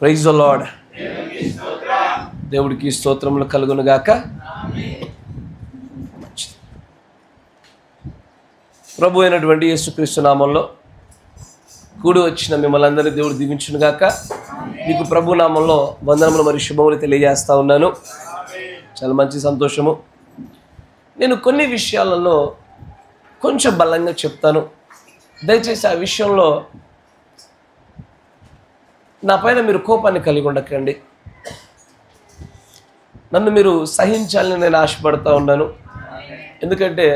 Praise the lord. దేవుడికి స్తోత్రములు కలుగును గాక. ప్రభు అయినటువంటి యేసుక్రీస్తు నామంలో కూడి వచ్చిన మిమ్మల్ని అందరినీ దేవుడు దీవించును గాక. మీకు ప్రభు నామంలో వందనములు మరియు శుభములు తెలియజేస్తా ఉన్నాను. చాలా మంచి సంతోషము. నేను కొన్ని విషయాలలో కొంచెం బలంగా చెప్తాను. దయచేసి ఆ విషయంలో నా పైన మీరు కోపాన్ని కలిగి ఉండకండి. నన్ను మీరు సహించాలని నేను ఆశపడుతూ ఉన్నాను. ఎందుకంటే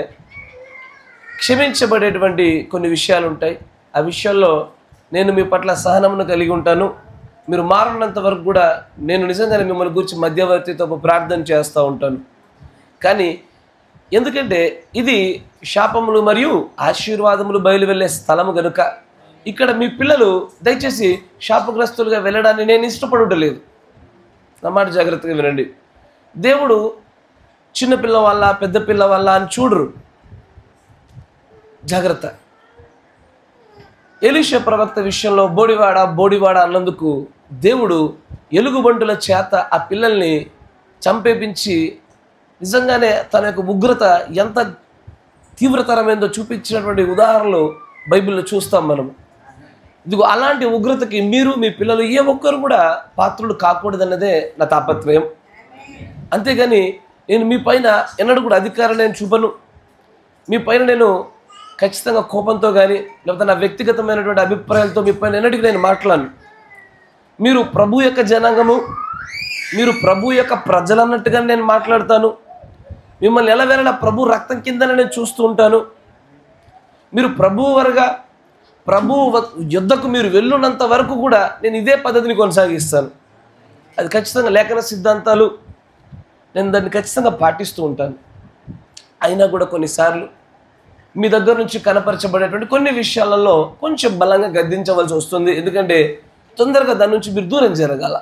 క్షమించబడేటువంటి కొన్ని విషయాలు ఉంటాయి. ఆ విషయాల్లో నేను మీ పట్ల సహనమును కలిగి ఉంటాను. మీరు మారినంత వరకు కూడా నేను నిజంగానే మిమ్మల్ని గురించి మధ్యవర్తితో ప్రార్థన చేస్తూ ఉంటాను. కానీ ఎందుకంటే ఇది శాపములు మరియు ఆశీర్వాదములు బయలు వెళ్ళే స్థలము కనుక ఇక్కడ మీ పిల్లలు దయచేసి శాపగ్రస్తులుగా వెళ్ళడాన్ని నేను ఇష్టపడలేదు. నా మాట జాగ్రత్తగా వినండి. దేవుడు చిన్నపిల్ల వల్ల పెద్ద పిల్ల వల్ల అని చూడరు. జాగ్రత్త. ఎలీషా ప్రవక్త విషయంలో బోడివాడ అన్నందుకు దేవుడు ఎలుగుబంటుల చేత ఆ పిల్లల్ని చంపేపించి నిజంగానే తన యొక్క ఉగ్రత ఎంత తీవ్రతరమైందో చూపించినటువంటి ఉదాహరణలు బైబిల్లో చూస్తాం మనం. ఇదిగో అలాంటి ఉగ్రతకి మీరు మీ పిల్లలు ఏ ఒక్కరు కూడా పాత్రులు కాకూడదన్నదే నా తాపత్రయం. అంతేగాని నేను మీ పైన ఎన్నడూ కూడా అధికారం నేను చూపను. మీ పైన నేను ఖచ్చితంగా కోపంతో కానీ లేకపోతే నా వ్యక్తిగతమైనటువంటి అభిప్రాయాలతో మీ పైన ఎన్నటికీ నేను మాట్లాడను. మీరు ప్రభు యొక్క జనాంగము, మీరు ప్రభు యొక్క ప్రజలన్నట్టుగా నేను మాట్లాడతాను. మిమ్మల్ని ఎలా వెళ్ళినా ప్రభు రక్తం కిందనే నేను చూస్తూ ఉంటాను. మీరు ప్రభు యుద్ధకు మీరు వెళ్ళున్నంత వరకు కూడా నేను ఇదే పద్ధతిని కొనసాగిస్తాను. అది ఖచ్చితంగా లేఖన సిద్ధాంతాలు, నేను దాన్ని ఖచ్చితంగా పాటిస్తూ ఉంటాను. అయినా కూడా కొన్నిసార్లు మీ దగ్గర నుంచి కనపరచబడేటువంటి కొన్ని విషయాలలో కొంచెం బలంగా గద్దించవలసి వస్తుంది. ఎందుకంటే తొందరగా దాని నుంచి మీరు దూరం జరగాల.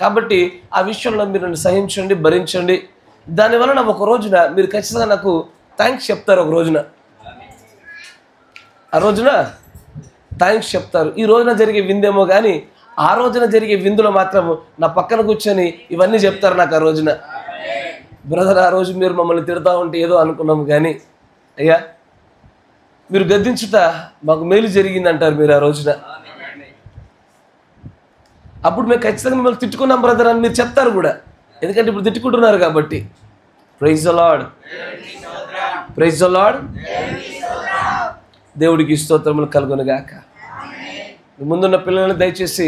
కాబట్టి ఆ విషయంలో మీరు నన్ను సహించండి, భరించండి. దానివలన ఒక రోజున మీరు ఖచ్చితంగా నాకు థ్యాంక్స్ చెప్తారు. ఒక రోజున ఆ రోజున థ్యాంక్స్ చెప్తారు. ఈ రోజున జరిగే విందేమో కానీ ఆ రోజున జరిగే విందులో మాత్రం నా పక్కన కూర్చొని ఇవన్నీ చెప్తారు నాకు. ఆ రోజున బ్రదర్, ఆ రోజు మీరు మమ్మల్ని తిడతా ఉంటే ఏదో అనుకున్నాము, కానీ అయ్యా మీరు గద్దించుట మాకు మేలు జరిగిందంటారు మీరు ఆ రోజున. అప్పుడు మేము ఖచ్చితంగా మిమ్మల్ని తిట్టుకున్నాం బ్రదర్ అని మీరు చెప్తారు కూడా. ఎందుకంటే ఇప్పుడు తిట్టుకుంటున్నారు కాబట్టి. Praise the lord, praise the lord. దేవుడికి స్తోత్రములు కలుగునుగాక. ముందున్న పిల్లలను దయచేసి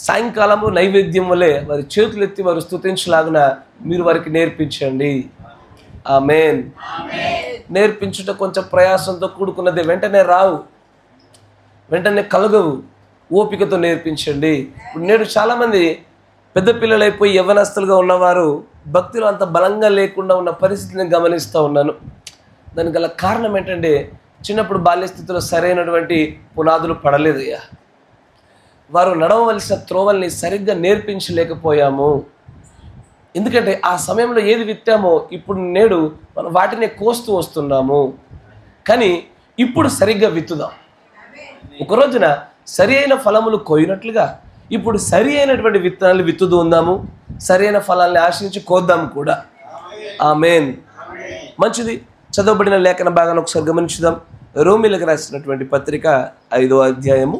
సాయంకాలము నైవేద్యం వలె వారి చేతులు ఎత్తి వారు స్తుతించలాగున మీరు వారికి నేర్పించండి. ఆమేన్. నేర్పించుట కొంచెం ప్రయాసంతో కూడుకున్నది. వెంటనే రావు, వెంటనే కలగవు. ఓపికతో నేర్పించండి. ఇప్పుడు నేడు చాలామంది పెద్ద పిల్లలైపోయి యవ్వనస్తులుగా ఉన్నవారు భక్తిలో అంత బలంగా లేకుండా ఉన్న పరిస్థితిని గమనిస్తూ ఉన్నాను. దానికి గల కారణం ఏంటంటే చిన్నప్పుడు బాల్యస్థితిలో సరైనటువంటి పునాదులు పడలేదయ్యా. వారు నడవవలసిన త్రోవల్ని సరిగ్గా నేర్పించలేకపోయాము. ఎందుకంటే ఆ సమయంలో ఏది విత్తామో ఇప్పుడు నేడు మనం వాటిని కోస్తూ వస్తున్నాము. కానీ ఇప్పుడు సరిగ్గా విత్తుదాం. ఒక రోజున సరి అయిన ఫలములు కోయినట్లుగా ఇప్పుడు సరి అయినటువంటి విత్తనాలు విత్తుతూ ఉందాము. సరి అయిన ఫలాల్ని ఆశించి కోద్దాం కూడా. ఆమేన్. మంచిది. చదవబడిన లేఖన భాగాన్ని ఒకసారి గమనించుదాం. రోమీలకు రాసినటువంటి పత్రిక 5వ అధ్యాయము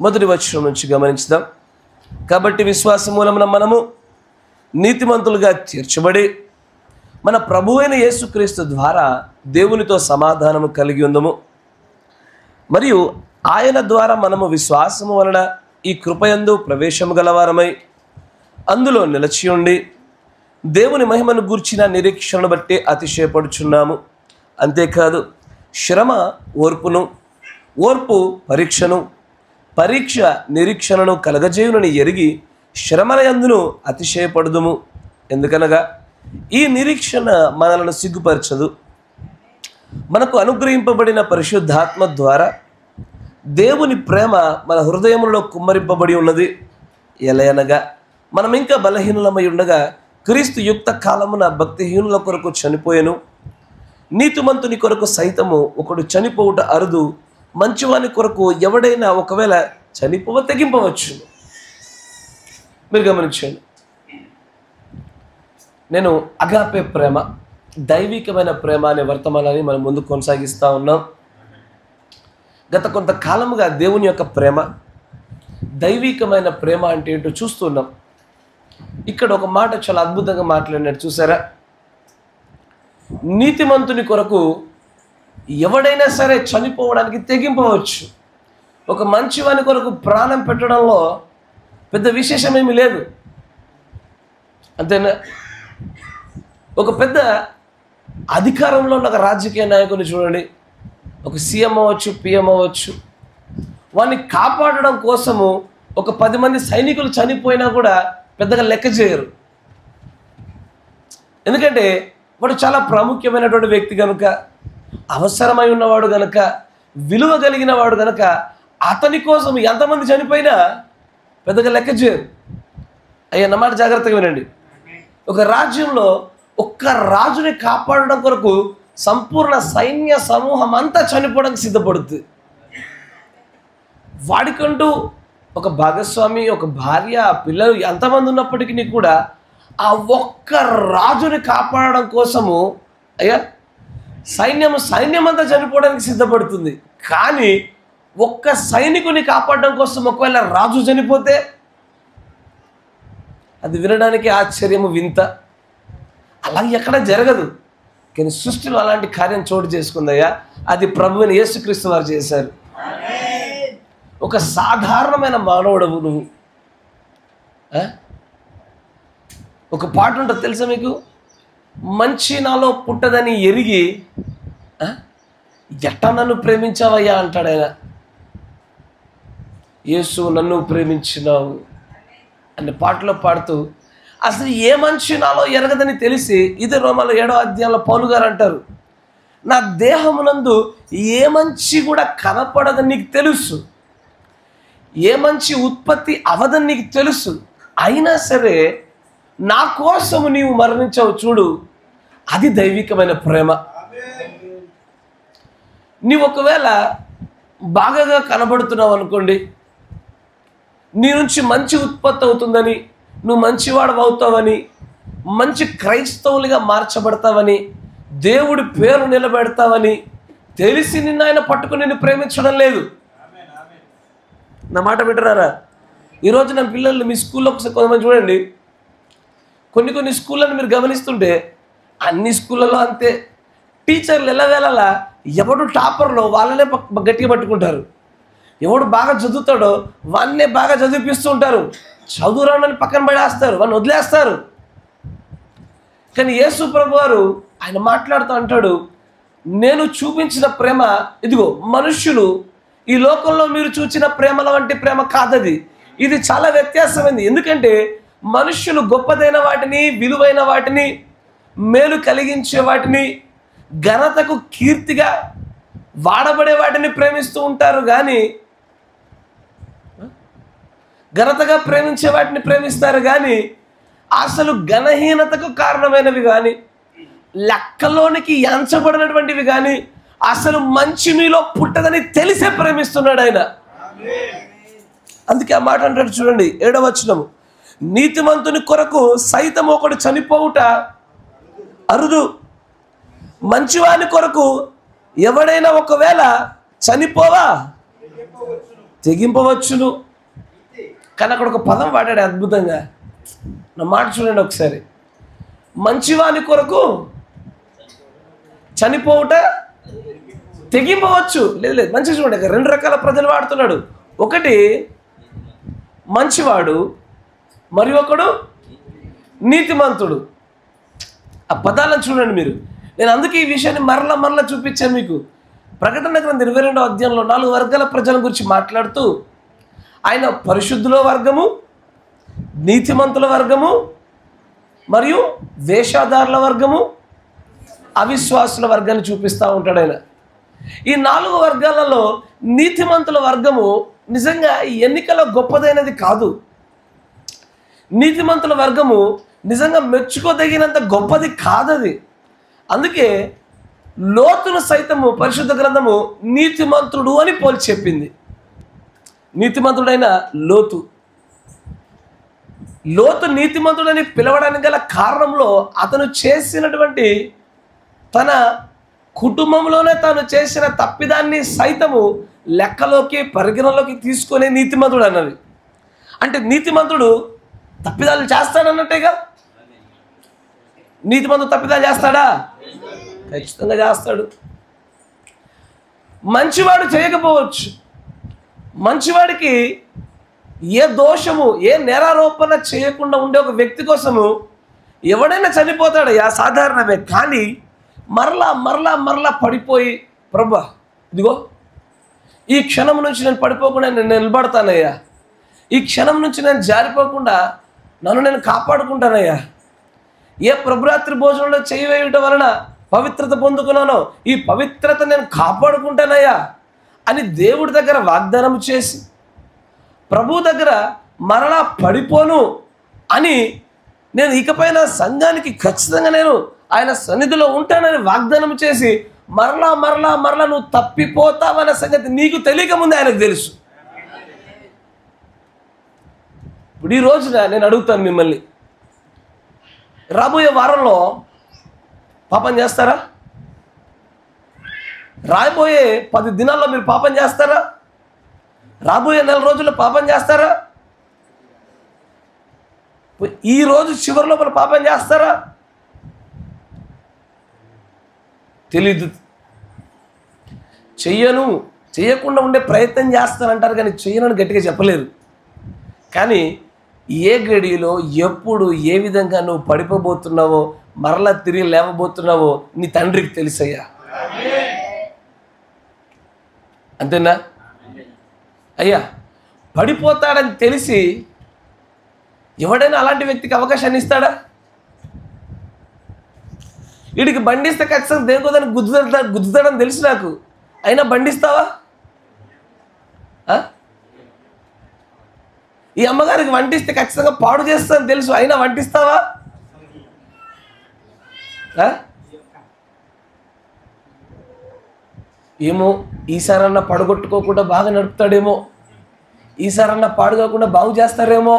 1వ వచనం నుంచి గమనించుదాం. కాబట్టి విశ్వాసం మూలమున మనము నీతిమంతులుగా తీర్చబడి మన ప్రభు అయిన యేసుక్రీస్తు ద్వారా దేవునితో సమాధానము కలిగి ఉందము. మరియు ఆయన ద్వారా మనము విశ్వాసము వలన ఈ కృపయందు ప్రవేశము గలవారమై అందులో నిలిచి ఉండి దేవుని మహిమను గూర్చిన నిరీక్షణను బట్టి అతిశయపడుచున్నాము. అంతేకాదు శ్రమ ఓర్పును, ఓర్పు పరీక్షను, పరీక్ష నిరీక్షణను కలగజేయునని ఎరిగి శ్రమల యందును అతిశయపడుదుము. ఎందుకనగా ఈ నిరీక్షణ మనలను సిగ్గుపరచదు. మనకు అనుగ్రహింపబడిన పరిశుద్ధాత్మ ద్వారా దేవుని ప్రేమ మన హృదయములలో కుమ్మరింపబడి ఉన్నది. ఎలయనగా మనం ఇంకా బలహీనులమై ఉండగా క్రీస్తు యుక్త కాలమున భక్తిహీనుల కొరకు చనిపోయెను. నీతిమంతుని కొరకు సైతము ఒకడు చనిపోవుట అరుదు, మంచివాని కొరకు ఎవడైనా ఒకవేళ తెగింపవచ్చు. మీరు గమనించండి, నేను అగాపే ప్రేమ, దైవికమైన ప్రేమ అనే వర్తమానాన్ని మనం ముందు కొనసాగిస్తూ ఉన్నాం. గత కొంతకాలముగా దేవుని యొక్క ప్రేమ, దైవికమైన ప్రేమ అంటే ఏంటో చూస్తున్నాం. ఇక్కడ ఒక మాట చాలా అద్భుతంగా మాట్లాడినట్టు చూసారా? నీతిమంతుని కొరకు ఎవడైనా సరే చనిపోవడానికి తెగింపవచ్చు. ఒక మంచివాని కొరకు ప్రాణం పెట్టడంలో పెద్ద విశేషమేమీ లేదు, అంతేనా? ఒక పెద్ద అధికారంలో ఉన్న ఒక రాజకీయ నాయకుని చూడండి, ఒక సీఎం అవ్వచ్చు, పిఎం అవ్వచ్చు, వాడిని కాపాడడం కోసము ఒక 10 మంది సైనికులు చనిపోయినా కూడా పెద్దగా లెక్క చేయరు. ఎందుకంటే వాడు చాలా ప్రాముఖ్యమైనటువంటి వ్యక్తి కనుక, అవసరమై ఉన్నవాడు కనుక, విలువ కలిగిన వాడు కనుక అతని కోసం ఎంతమంది చనిపోయినా పెద్దగా లెక్క చేయరు. అన్నమాట జాగ్రత్తగా వినండి. ఒక రాజ్యంలో ఒక్క రాజుని కాపాడడం కొరకు సంపూర్ణ సైన్య సమూహం అంతా చనిపోవడానికి సిద్ధపడుతుంది. వాడికంటూ ఒక భాగస్వామి, ఒక భార్య, పిల్లలు ఎంతమంది ఉన్నప్పటికీ కూడా ఆ ఒక్క రాజుని కాపాడడం కోసము సైన్యం అంతా చనిపోవడానికి సిద్ధపడుతుంది. కానీ ఒక్క సైనికుని కాపాడడం కోసం ఒకవేళ రాజు చనిపోతే అది వినడానికి ఆశ్చర్యము, వింత. అలాగే ఎక్కడ జరగదు, కానీ సృష్టిలో అలాంటి కార్యం చోటు చేసుకుందయ్యా. అది ప్రభువుని యేసుక్రీస్తు వారు చేశారు. ఒక సాధారణమైన మానవుడవు నువ్వు. ఒక పాట ఉంటుంది తెలుసా మీకు? మంచి నాలో పుట్టదని ఎరిగి ఎట్టా నన్ను ప్రేమించావయ్యా అంటాడు ఆయన. యేసు నన్ను ప్రేమించినావు అనే పాటలో పాడుతూ అసలు ఏ మంచి నాలో ఎరగదని తెలిసి, ఇది రోమాలో 7వ అధ్యాయంలో పౌలు గారు అంటారు, నా దేహమునందు ఏ మంచి కూడా కనపడదని నీకు తెలుసు, ఏ మంచి ఉత్పత్తి అవదని నీకు తెలుసు, అయినా సరే నా కోసము నీవు మరణించావు చూడు, అది దైవికమైన ప్రేమ. నీవు ఒకవేళ బాగా కనబడుతున్నావు అనుకోండి, నీ నుంచి మంచి ఉత్పత్తి అవుతుందని, నువ్వు మంచివాడు అవుతావని, మంచి క్రైస్తవులుగా మార్చబడతావని, దేవుడి పేరు నిలబెడతావని తెలిసి నిన్ను ఆయన పట్టుకుని నిన్ను ప్రేమించడం లేదు. నా మాట వింటున్నారా? ఈరోజు నా పిల్లలు మీ స్కూల్లో కొంతమంది చూడండి, కొన్ని స్కూళ్ళని మీరు గమనిస్తుంటే అన్ని స్కూళ్ళలో అంతే. టీచర్లు ఎల్లవేళలా ఎవడు టాపర్లో వాళ్ళనే గట్టిగా పట్టుకుంటారు, ఎవడు బాగా చదువుతాడో వాన్నే బాగా చదివిపిస్తూ ఉంటారు. చదువురానని పక్కన పడేస్తారు, వాడిని వదిలేస్తారు. కానీ యేసు ప్రభు వారు ఆయన మాట్లాడుతూ అంటాడు, నేను చూపించిన ప్రేమ ఇదిగో, మనుష్యులు ఈ లోకంలో మీరు చూసిన ప్రేమల వంటి ప్రేమ కాదది, ఇది చాలా వ్యత్యాసమైంది. ఎందుకంటే మనుష్యులు గొప్పదైన వాటిని, విలువైన వాటిని, మేలు కలిగించే వాటిని, ఘనతకు కీర్తిగా వాడబడే వాటిని ప్రేమిస్తూ ఉంటారు. కానీ ఘనతగా ప్రేమించే వాటిని ప్రేమిస్తారు. కానీ అసలు ఘనహీనతకు కారణమైనవి కానీ, లెక్కలోనికి ఎంచబడినటువంటివి కానీ, అసలు మంచి మీలో పుట్టదని తెలిసే ప్రేమిస్తున్నాడు ఆయన. అందుకే ఆ మాట అంటాడు చూడండి, 7వ వచనము, నీతిమంతుని కొరకు సైతం ఒకడు చనిపోవుట అరుదు, మంచివాని కొరకు ఎవడైనా ఒకవేళ చనిపోవా తెగింపవచ్చును. కానీ అక్కడ ఒక పదం వాడాడు అద్భుతంగా. నా మాట చూడండి ఒకసారి, మంచివాని కొరకు చనిపోవుట తెగింపవచ్చు. లేదు మంచిగా చూడండి, 2 రకాల ప్రజలు వాడుతున్నాడు. ఒకటి మంచివాడు, మరి ఒకడు నీతిమంతుడు. ఆ పదాలను చూడండి మీరు. నేను అందుకే ఈ విషయాన్ని మరలా చూపించాను మీకు. ప్రకటన గ్రంథం 22వ అధ్యాయంలో 4 వర్గాల ప్రజల గురించి మాట్లాడుతూ ఆయన పరిశుద్ధుల వర్గము, నీతిమంతుల వర్గము, మరియు వేషధారుల వర్గము, అవిశ్వాసుల వర్గాన్ని చూపిస్తూ ఉంటాడు ఆయన. ఈ 4 వర్గాలలో నీతిమంతుల వర్గము నిజంగా ఎన్నికలో గొప్పదైనది కాదు. నీతిమంతుల వర్గము నిజంగా మెచ్చుకోదగినంత గొప్పది కాదది. అందుకే లోతును సైతము పరిశుద్ధ గ్రంథము నీతిమంతుడు అని పోల్చి చెప్పింది. నీతిమంతుడైన లోతు నీతిమంతుడని పిలవడానికి గల కారణంలో అతను చేసినటువంటి తన కుటుంబంలోనే తాను చేసిన తప్పిదాన్ని సైతము లెక్కలోకి పరిగణలోకి తీసుకునే నీతిమంతుడు అన్నది. అంటే నీతిమంతుడు తప్పిదాలు చేస్తాడన్నట్టేగా. నీతిమంతుడు తప్పిదాలు చేస్తాడా? ఖచ్చితంగా చేస్తాడు. మంచివాడు చేయకపోవచ్చు. మంచివాడికి ఏ దోషము ఏ నేరారోపణ చేయకుండా ఉండే ఒక వ్యక్తి కోసము ఎవడైనా చనిపోతాడయ్యా, సాధారణమే. కానీ మరలా మరలా మరలా పడిపోయి, ప్రభా ఇదిగో ఈ క్షణం నుంచి నేను పడిపోకుండా నేను నిలబడతానయ్యా, ఈ క్షణం నుంచి నేను జారిపోకుండా నన్ను నేను కాపాడుకుంటానయ్యా, ఏ ప్రభురాత్రి భోజనంలో చేయి వేయటం వలన పవిత్రత పొందుకున్నానో ఈ పవిత్రత నేను కాపాడుకుంటానయ్యా అని దేవుడి దగ్గర వాగ్దానం చేసి, ప్రభు దగ్గర మరలా పడిపోను అని నేను ఇకపైన సంఘానికి ఖచ్చితంగా నేను ఆయన సన్నిధిలో ఉంటానని వాగ్దానం చేసి మరలా మరలా మరలా నువ్వు తప్పిపోతావన్న సంగతి నీకు తెలియక ముందే ఆయనకు తెలుసు. ఇప్పుడు ఈ రోజున నేను అడుగుతాను మిమ్మల్ని, రాబోయే వారంలో పాపం చేస్తారా? రాబోయే 10 దినాల్లో మీరు పాపం చేస్తారా? రాబోయే 4 రోజుల్లో పాపం చేస్తారా? ఈ రోజు చివరి లోపల పాపం చేస్తారా? తెలీదు. చేయకుండా ఉండే ప్రయత్నం చేస్తానంటారు కానీ చెయ్యనని గట్టిగా చెప్పలేరు. కానీ ఏ గడిలో ఎప్పుడు ఏ విధంగా నువ్వు పడిపోబోతున్నావో మరలా తిరిగి లేవబోతున్నావో నీ తండ్రికి తెలుసయ్యా. అంతేనా అయ్యా? పడిపోతాడని తెలిసి ఎవడైనా అలాంటి వ్యక్తికి అవకాశాన్ని ఇస్తాడా? వీడికి బండిస్తే ఖచ్చితంగా దేనికో దాన్ని గుద్దుతాడని తెలుసు నాకు, అయినా బండిస్తావా? ఈ అమ్మగారికి వంటిస్తే ఖచ్చితంగా పాడు చేస్తానని తెలుసు, అయినా వంటిస్తావా? ఏమో ఈసారన్నా పడగొట్టుకోకుండా బాగా నడుపుతాడేమో, ఈసారన్నా పాడుకోకుండా బాగు చేస్తారేమో.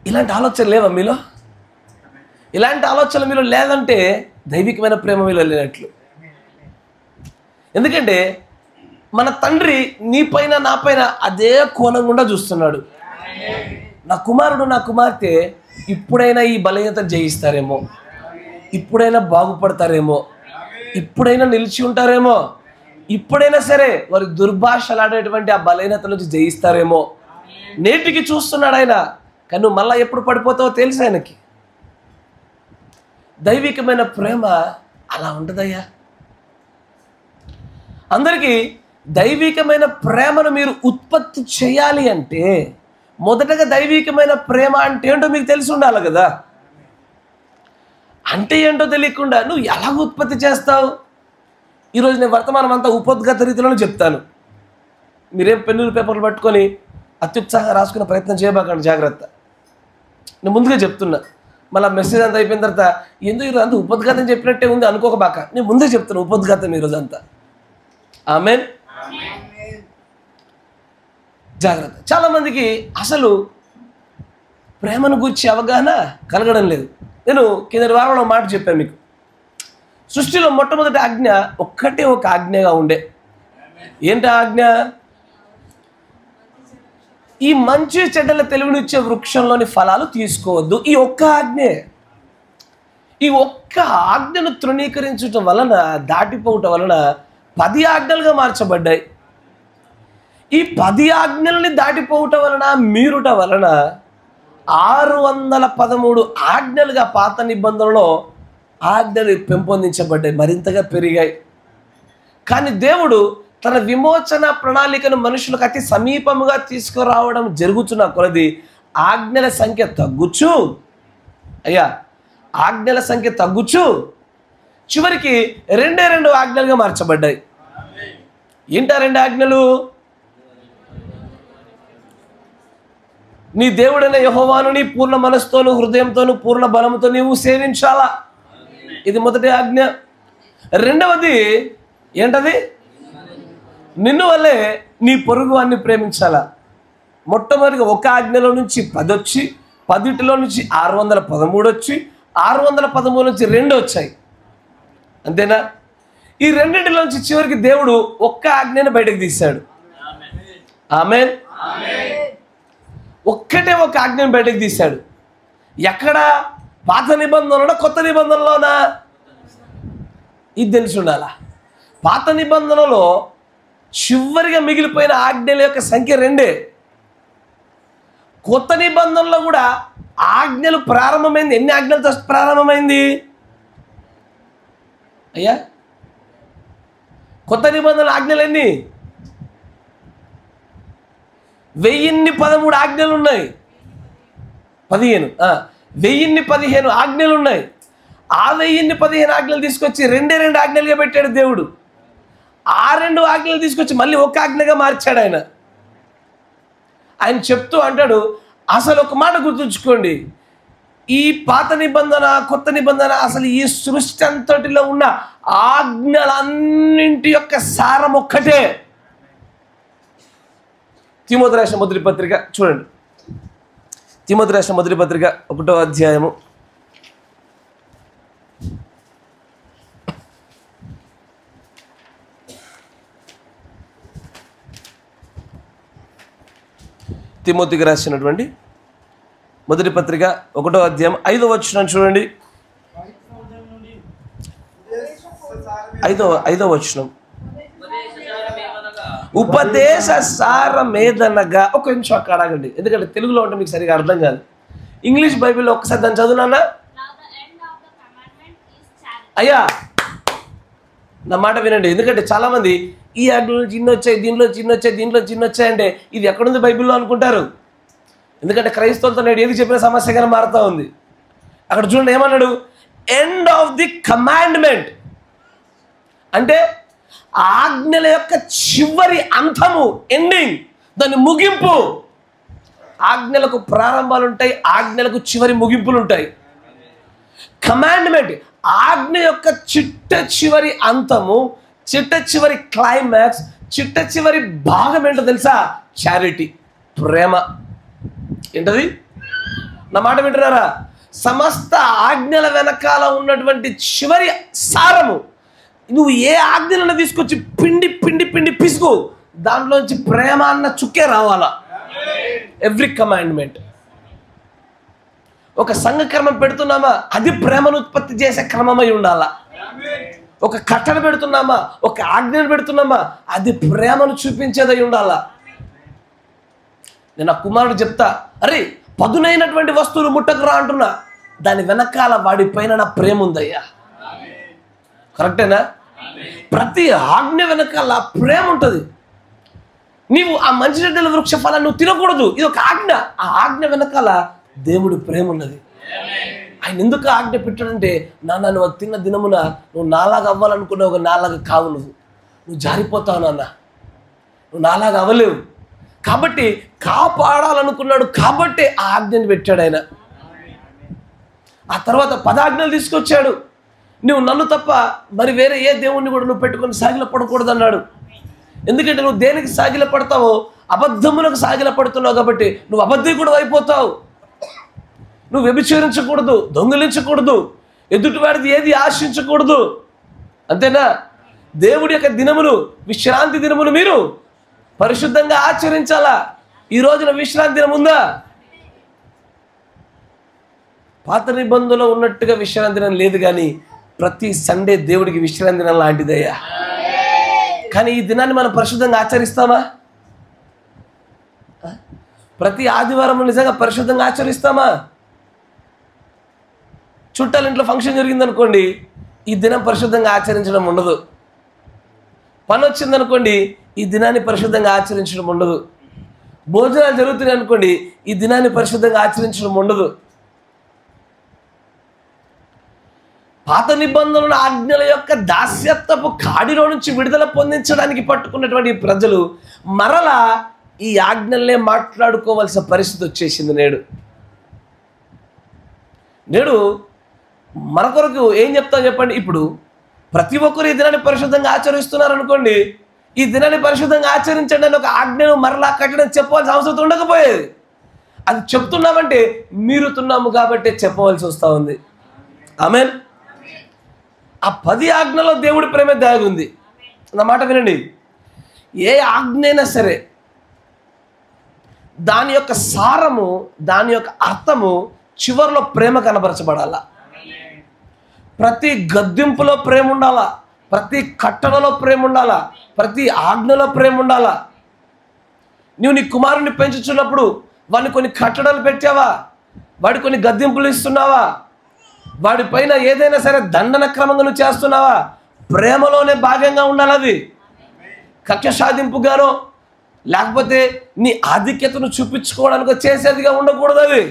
ఇలాంటి ఆలోచన లేవా మీలో? ఇలాంటి ఆలోచనలు మీలో లేదంటే దైవికమైన ప్రేమ మీలో లేనట్లు. ఎందుకంటే మన తండ్రి నీ పైన నా పైన అదే కోణం గుండా చూస్తున్నాడు. నా కుమారుడు నా కుమార్తె ఇప్పుడైనా ఈ బలహీనత జయిస్తారేమో, ఇప్పుడైనా బాగుపడతారేమో, ఇప్పుడైనా నిలిచి ఉంటారేమో, ఇప్పుడైనా సరే వారి దుర్భాషలాడేటువంటి ఆ బలహీనత నుంచి జయిస్తారేమో నేటికి చూస్తున్నాడు ఆయన. కానీ నువ్వు మళ్ళీ ఎప్పుడు పడిపోతావో తెలుసు ఆయనకి. దైవికమైన ప్రేమ అలా ఉంటుందయ్యా. అందరికీ దైవికమైన ప్రేమను మీరు ఉత్పత్తి చేయాలి అంటే మొదటగా దైవికమైన ప్రేమ అంటే ఏంటో మీకు తెలిసి ఉండాలి కదా. అంటే ఏంటో తెలియకుండా నువ్వు ఎలా ఉత్పత్తి చేస్తావు? ఈరోజు నేను వర్తమానం అంతా ఉపోద్ఘాత రీతిలోనే చెప్తాను. మీరేం పెన్నులు పేపర్లు పట్టుకొని అత్యుత్సాహంగా రాసుకునే ప్రయత్నం చేయబాకండి, జాగ్రత్త. నేను ముందుగా చెప్తున్నా. మళ్ళీ మెసేజ్ అంతా అయిపోయిన తర్వాత ఎందుకు ఈరోజు అంతా ఉపోద్ఘాతం చెప్పినట్టే ఉంది అనుకోకబాక. నేను ముందే చెప్తున్నా ఉపోద్ఘాతం ఈరోజు అంతా. ఆమేన్. జాగ్రత్త. చాలామందికి అసలు ప్రేమను గురించి అవగాహన కలగడం లేదు. నేను కింద వారంలో మాట చెప్పాను మీకు. సృష్టిలో మొట్టమొదటి ఆజ్ఞ ఒక్కటే ఒక ఆజ్ఞగా ఉండే. ఏంటి ఆజ్ఞ? ఈ మంచి చెడ్డల తెలివినిచ్చే వృక్షంలోని ఫలాలు తీసుకోవద్దు. ఈ ఒక్క ఆజ్ఞే. ఈ ఒక్క ఆజ్ఞను తృణీకరించటం వలన, దాటిపోవటం వలన 10 ఆజ్ఞలుగా మార్చబడ్డాయి. ఈ 10 ఆజ్ఞల్ని దాటిపోవటం వలన, మీరుట వలన 613 ఆజ్ఞలుగా పాత నిబంధనలో ఆజ్ఞలు పెంపొందించబడ్డాయి, మరింతగా పెరిగాయి. కానీ దేవుడు తన విమోచన ప్రణాళికను మనుషులకు అతి సమీపముగా తీసుకురావడం జరుగుతున్న కొలది ఆజ్ఞల సంఖ్య తగ్గుచు, ఆజ్ఞల సంఖ్య తగ్గుచు చివరికి 2 ఆజ్ఞలుగా మార్చబడ్డాయి. ఏంటా 2 ఆజ్ఞలు? నీ దేవుడైన యెహోవాను నీ పూర్ణ మనసుతోను హృదయంతోను పూర్ణ బలముతో నీవు సేవించాలా. ఇది మొదటి ఆజ్ఞ. రెండవది ఏంటది? నిన్ను వల్లే నీ పొరుగు వారిని ప్రేమించాలా. మొట్టమొదటిగా ఒక ఆజ్ఞలో నుంచి 10 వచ్చి 10లో నుంచి 613 వచ్చి 613 నుంచి 2 వచ్చాయి. అంతేనా? ఈ రెండింటిలోంచి చివరికి దేవుడు ఒక్క ఆజ్ఞను బయటకు తీశాడు. ఆమేన్. ఒక్కటే ఒక ఆజ్ఞను బయటకు తీశాడు. ఎక్కడ? పాత నిబంధనలోనా కొత్త నిబంధనలోనా? ఇది తెలిసి ఉండాలా. పాత నిబంధనలో చివరిగా మిగిలిపోయిన ఆజ్ఞల యొక్క సంఖ్య 2. కొత్త నిబంధనలో కూడా ఆజ్ఞలు ప్రారంభమైంది. ఎన్ని ఆజ్ఞలతో ప్రారంభమైంది అయ్యా? కొత్త నిబంధనల ఆజ్ఞలు ఎన్ని? 1013 ఆజ్ఞలు ఉన్నాయి. 1015 ఆజ్ఞలు ఉన్నాయి. ఆ 1015 ఆజ్ఞలు తీసుకొచ్చి 2 ఆజ్ఞలుగా పెట్టాడు దేవుడు. ఆ 2 ఆజ్ఞలు తీసుకొచ్చి మళ్ళీ ఒక ఆజ్ఞగా మార్చాడు ఆయన. ఆయన చెప్తూ అంటాడు, అసలు ఒక మాట గుర్తుంచుకోండి, ఈ పాత నిబంధన కొత్త నిబంధన అసలు ఈ సృష్టి అంతటిలో ఉన్న ఆజ్ఞలన్నింటి యొక్క సారం ఒక్కటే. తిమోతి రాసిన మొదటి పత్రిక చూడండి. తిమోతి రాసిన మొదటి పత్రిక 1వ అధ్యాయము 'తిమోతికి రాసినటువంటి మొదటి పత్రిక 1వ అధ్యాయం 5వ వచనం చూడండి. 5వ వచనం. ఉపదేశ సారమేదనగా. ఒక నిమిషం అక్కడ ఆగండి, ఎందుకంటే తెలుగులో ఉంటే మీకు సరిగా అర్థం కాదు. ఇంగ్లీష్ బైబిల్లో ఒక్కసారి దాన్ని చదువునా అయ్యా. నా మాట వినండి, ఎందుకంటే చాలామంది ఈ ఆజ్ఞలు చిన్న వచ్చాయి, దీంట్లో చిన్న వచ్చాయి, దీంట్లో చిన్న వచ్చాయంటే ఇది ఎక్కడుంది బైబిల్లో అనుకుంటారు. ఎందుకంటే క్రైస్తవులతో నేడు ఏది చెప్పిన సమస్యగానే మారుతూ ఉంది. అక్కడ చూడండి ఏమన్నాడు? ఎండ్ ఆఫ్ ది కమాండ్మెంట్ అంటే ఆజ్ఞల యొక్క చివరి అంతము, ఎండింగ్, దాని ముగింపు. ఆజ్ఞలకు ప్రారంభాలు ఉంటాయి, ఆజ్ఞలకు చివరి ముగింపులు ఉంటాయి. కమాండ్మెంట్ ఆజ్ఞ యొక్క చిట్ట చివరి అంతము, చిట్ట చివరి క్లైమాక్స్, చిట్ట చివరి భాగం ఏంటో తెలుసా? చారిటీ, ప్రేమ. ఏంటది? నా మాట వింటున్నారా? సమస్త ఆజ్ఞల వెనకాల ఉన్నటువంటి చివరి సారము. నువ్వు ఏ ఆజ్ఞలను తీసుకొచ్చి పిండి పిండి పిండి పిసుకు, దాంట్లోంచి ప్రేమ అన్న చుక్కే రావాలా. Every commandment. ఒక సంఘ క్రమం పెడుతున్నామా, అది ప్రేమను ఉత్పత్తి చేసే క్రమమై ఉండాలా. ఒక కట్టడ పెడుతున్నామా, ఒక ఆజ్ఞను పెడుతున్నామా, అది ప్రేమను చూపించేదై ఉండాలా. నేను ఆ కుమారుడు చెప్తా, అరే పదునైనటువంటి వస్తువులు ముట్టకురా అంటున్నా, దాని వెనకాల వాడి పైన నా ప్రేమ ఉందయ్యా. కరెక్టేనా? ప్రతి ఆజ్ఞ వెనకాల ప్రేమ ఉంటుంది. నీవు ఆ మంచి చెడ్డల వృక్ష ఫలాన్ని నువ్వు తినకూడదు, ఇది ఒక ఆజ్ఞ. ఆ ఆజ్ఞ వెనకాల దేవుడు ప్రేమ ఉన్నది. ఆయన ఎందుకు ఆజ్ఞ పెట్టాడంటే, నాన్న నువ్వు తిన్న దినమున నువ్వు నాలాగా అవ్వాలనుకున్నావు, ఒక నాలాగా కావు, నువ్వు జారిపోతావు నాన్న, నువ్వు నాలాగా అవ్వలేవు. కాబట్టి కాపాడాలనుకున్నాడు, కాబట్టి ఆ ఆజ్ఞను పెట్టాడు ఆయన. ఆ తర్వాత 10 ఆజ్ఞలు తీసుకొచ్చాడు. నువ్వు నన్ను తప్ప మరి వేరే ఏ దేవుణ్ణి కూడా నువ్వు పెట్టుకొని సాగిల పడకూడదు అన్నాడు. ఎందుకంటే నువ్వు దేనికి సాగిల పడతావో, అబద్ధములకు సాగిల పడుతున్నావు కాబట్టి నువ్వు అబద్ధికుడు అయిపోతావు. నువ్వు వ్యభిచరించకూడదు, దొంగిలించకూడదు, ఎదుటివాడిది ఏది ఆశించకూడదు. అంతేనా? దేవుడి యొక్క దినములు, విశ్రాంతి దినములు మీరు పరిశుద్ధంగా ఆచరించాలా. ఈ రోజున విశ్రాంతి దినం ఉందా? పాత నిబంధనలో ఉన్నట్టుగా విశ్రాంతి దినం లేదు, కానీ ప్రతి సండే దేవుడికి విశ్రాంతి దినం లాంటిదయ్యా. కానీ ఈ దినాన్ని మనం పరిశుద్ధంగా ఆచరిస్తామా? ప్రతి ఆదివారం నిజంగా పరిశుద్ధంగా ఆచరిస్తామా? చుట్టాల ఇంట్లో ఫంక్షన్ జరిగిందనుకోండి, ఈ దినం పరిశుద్ధంగా ఆచరించడం ఉండదు. పని వచ్చిందనుకోండి, ఈ దినాన్ని పరిశుద్ధంగా ఆచరించడం ఉండదు. భోజనాలు జరుగుతున్నాయి అనుకోండి, ఈ దినాన్ని పరిశుద్ధంగా ఆచరించడం ఉండదు. పాత నిబంధనల ఆజ్ఞల యొక్క దాస్యత్వపు కాడిలో నుంచి విడుదల పొందించడానికి పట్టుకున్నటువంటి ప్రజలు మరలా ఈ ఆజ్ఞల్నే మాట్లాడుకోవాల్సిన పరిస్థితి వచ్చేసింది. నేడు మన కొరకు ఏం చెప్తాం చెప్పండి. ఇప్పుడు ప్రతి ఒక్కరు ఈ దినాన్ని పరిశుద్ధంగా ఆచరిస్తున్నారు అనుకోండి, ఈ దినాన్ని పరిశుద్ధంగా ఆచరించండి అని ఒక ఆజ్ఞను మరలా కట్టడం చెప్పవలసిన అవసరం ఉండకపోయేది. అది చెప్తున్నామంటే మీరుతున్నాము కాబట్టి చెప్పవలసి వస్తూ ఉంది. ఆమేన్. ఆ 10 ఆజ్ఞలో దేవుడి ప్రేమ దాగి ఉంది. నా మాట వినండి. ఏ ఆజ్ఞ అయినా సరే దాని యొక్క సారము, దాని యొక్క అర్థము చివరిలో ప్రేమ కనబరచబడాలా. ప్రతి గద్దింపులో ప్రేమ ఉండాలా, ప్రతి కట్టడలో ప్రేమ ఉండాలా, ప్రతి ఆజ్ఞలో ప్రేమ ఉండాలా. నువ్వు నీ కుమారుని పెంచుతున్నప్పుడు వాడిని కొన్ని కట్టడలు పెట్టావా, వాడి కొన్ని గద్దింపులు ఇస్తున్నావా, వాడి పైన ఏదైనా సరే దండన క్రమంగా నువ్వు చేస్తున్నావా, ప్రేమలోనే భాగంగా ఉండాలి. అది కక్ష సాధింపుగానో లేకపోతే నీ ఆధిక్యతను చూపించుకోవడానికి చేసేదిగా ఉండకూడదు. అది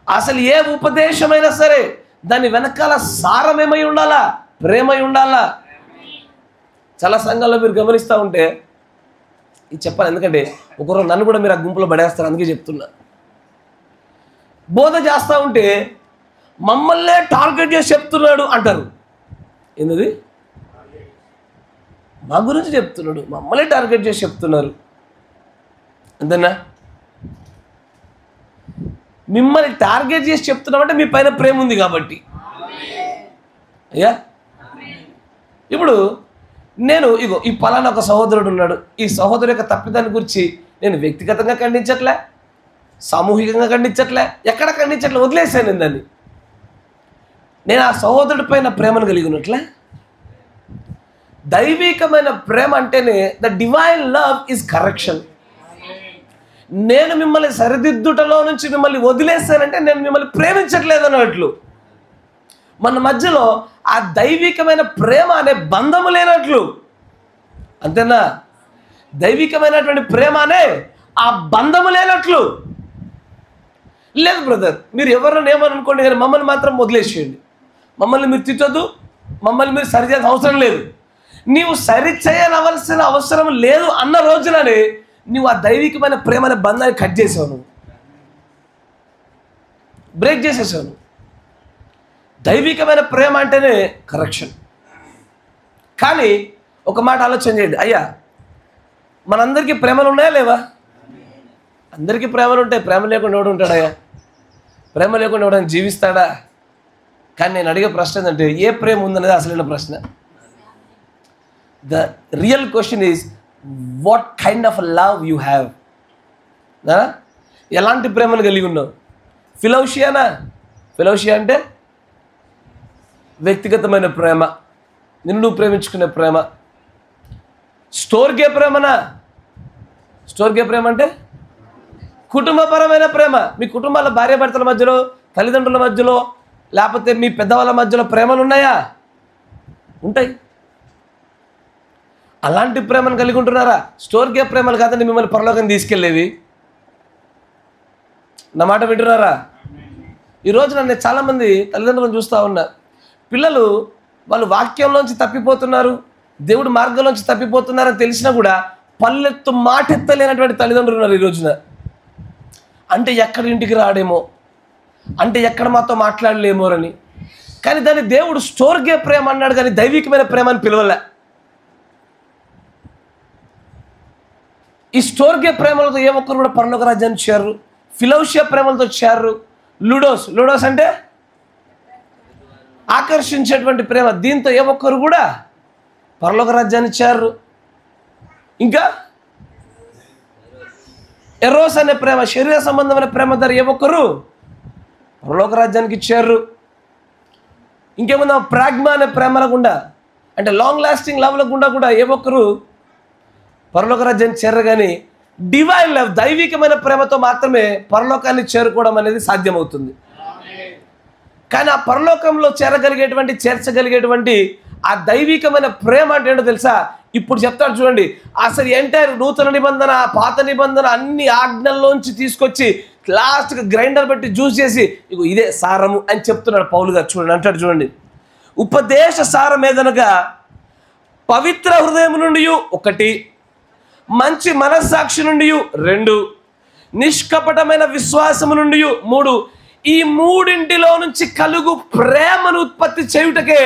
అసలు ఏ ఉపదేశమైనా సరే దాని వెనకాల సారమేమై ఉండాలా, ప్రేమై ఉండాలా. చాలా సంఘాల్లో మీరు గమనిస్తూ ఉంటే ఇది చెప్పాలి, ఎందుకంటే ఒకరోజు నన్ను కూడా మీరు ఆ గుంపులో పడేస్తారు, అందుకే చెప్తున్నా. బోధ చేస్తూ ఉంటే మమ్మల్నే టార్గెట్ చేసి చెప్తున్నాడు అంటారు. ఏంది? మా గురించి చెప్తున్నాడు, మమ్మల్ని టార్గెట్ చేసి చెప్తున్నారు. అంతేనా? మిమ్మల్ని టార్గెట్ చేసి చెప్తున్నామంటే మీ పైన ప్రేమ ఉంది కాబట్టి. అయ్యా, ఇప్పుడు నేను ఇగో ఈ పలానా ఒక సహోదరుడు ఉన్నాడు, ఈ సహోదరు యొక్క తప్పిదాన్ని గురించి నేను వ్యక్తిగతంగా ఖండించట్లే, సామూహికంగా ఖండించట్లే, ఎక్కడ ఖండించట్లే, వదిలేసాను దాన్ని. నేను ఆ సహోదరుడి పైన ప్రేమను కలిగి ఉన్నట్లే. దైవికమైన ప్రేమ అంటేనే the divine love is correction. నేను మిమ్మల్ని సరిదిద్దుటలో నుంచి మిమ్మల్ని వదిలేస్తానంటే నేను మిమ్మల్ని ప్రేమించట్లేదు అన్నట్లు. మన మధ్యలో ఆ దైవికమైన ప్రేమ అనే బంధము లేనట్లు. అంతేనా? దైవికమైనటువంటి ప్రేమ అనే ఆ బంధము లేనట్లు. లేదు బ్రదర్, మీరు ఎవరిని ఏమనుకోండి కానీ మమ్మల్ని మాత్రం వదిలేసేయండి, మమ్మల్ని మీరు తిట్టొద్దు, మమ్మల్ని మీరు సరిచేయాల్సిన అవసరం లేదు. నీవు సరిచేయనవలసిన అవసరం లేదు అన్న రోజుననే నువ్వు ఆ దైవికమైన ప్రేమ అనే బంధాన్ని కట్ చేసావు, నువ్వు బ్రేక్ చేసేసావు. దైవికమైన ప్రేమ అంటేనే కరెక్షన్. కానీ ఒక మాట ఆలోచన చేయండి. అయ్యా, మనందరికీ ప్రేమలు ఉన్నాయా లేవా? అందరికీ ప్రేమలు ఉంటాయి. ప్రేమ లేకుండా ఎవడు ఉంటాడయ్యా? ప్రేమ లేకుండా ఎవడని జీవిస్తాడా? కానీ నేను అడిగే ప్రశ్న ఏంటంటే, ఏ ప్రేమ ఉందనేది అసలైన ప్రశ్న. The real question is what kind of love you have. ఎలాంటి ప్రేమను కలిగి ఉన్నావు? ఫిలౌషియానా? ఫిలౌషియా అంటే వ్యక్తిగతమైన ప్రేమ, నిన్ను నువ్వు ప్రేమించుకునే ప్రేమ. స్టోర్గే ప్రేమనా? స్టోర్గే ప్రేమ అంటే కుటుంబపరమైన ప్రేమ. మీ కుటుంబాల భార్యాభర్తల మధ్యలో, తల్లిదండ్రుల మధ్యలో, లేకపోతే మీ పెద్దవాళ్ళ మధ్యలో ప్రేమలు ఉన్నాయా? ఉంటాయి. అలాంటి ప్రేమను కలిగి ఉంటున్నారా? స్టోర్గే ప్రేమలు కాదండి మిమ్మల్ని పరలోకం తీసుకెళ్ళేవి. నా మాట వింటున్నారా? ఈరోజు నన్ను చాలామంది తల్లిదండ్రులను చూస్తూ ఉన్నా, పిల్లలు వాళ్ళు వాక్యంలోంచి తప్పిపోతున్నారు, దేవుడి మార్గంలోంచి తప్పిపోతున్నారని తెలిసినా కూడా పల్లెత్తు మాటెత్తలేనటువంటి తల్లిదండ్రులు ఉన్నారు ఈ రోజున. అంటే ఎక్కడ ఇంటికి రాడేమో, అంటే ఎక్కడ మాతో మాట్లాడలేమోరని. కానీ దాన్ని దేవుడు స్టోర్గే ప్రేమ అన్నాడు, కానీ దైవికమైన ప్రేమ అని పిలవలే. ఈ స్టోర్గే ప్రేమలతో ఏ ఒక్కరు కూడా పరలోక రాజ్యాన్ని చేరరు. ఫిలౌషియా ప్రేమలతో చేరరు. లూడోస్ అంటే ఆకర్షించేటువంటి ప్రేమ, దీంతో ఏ ఒక్కరు కూడా పరలోక రాజ్యాన్ని చేరరు. ఇంకా ఎరోస్ అనే ప్రేమ, శరీర సంబంధమైన ప్రేమ ద్వారా ఏ ఒక్కరు పరలోక రాజ్యానికి చేరరు. ఇంకేముందా? ప్రాగ్మా అనే ప్రేమల గుండా, అంటే లాంగ్ లాస్టింగ్ లవ్ల గుండా కూడా ఏ ఒక్కరు పరలోక రాజ్యాన్ని చేరరు. కానీ డివైన్ లవ్, దైవికమైన ప్రేమతో మాత్రమే పరలోకాన్ని చేరుకోవడం అనేది సాధ్యమవుతుంది. కానీ ఆ పరలోకంలో చేర్చగలిగేటువంటి ఆ దైవికమైన ప్రేమ అంటే ఏంటో తెలుసా? ఇప్పుడు చెప్తాడు చూడండి. అసలు ఎంటైర్ నూతన నిబంధన, పాత నిబంధన అన్ని ఆజ్ఞల్లోంచి తీసుకొచ్చి లాస్ట్గా గ్రైండర్ పెట్టి జ్యూస్ చేసి ఇగో ఇదే సారము అని చెప్తున్నాడు పౌలు గారు. చూడండి, అంటాడు చూడండి, ఉపదేశ సారం ఏదనగా పవిత్ర హృదయం నుండి ఒకటి, మంచి మనస్సాక్షి నుండి 2, నిష్కపటమైన విశ్వాసము నుండి 3. ఈ మూడింటిలో నుంచి కలుగు ప్రేమను ఉత్పత్తి చేయుటకే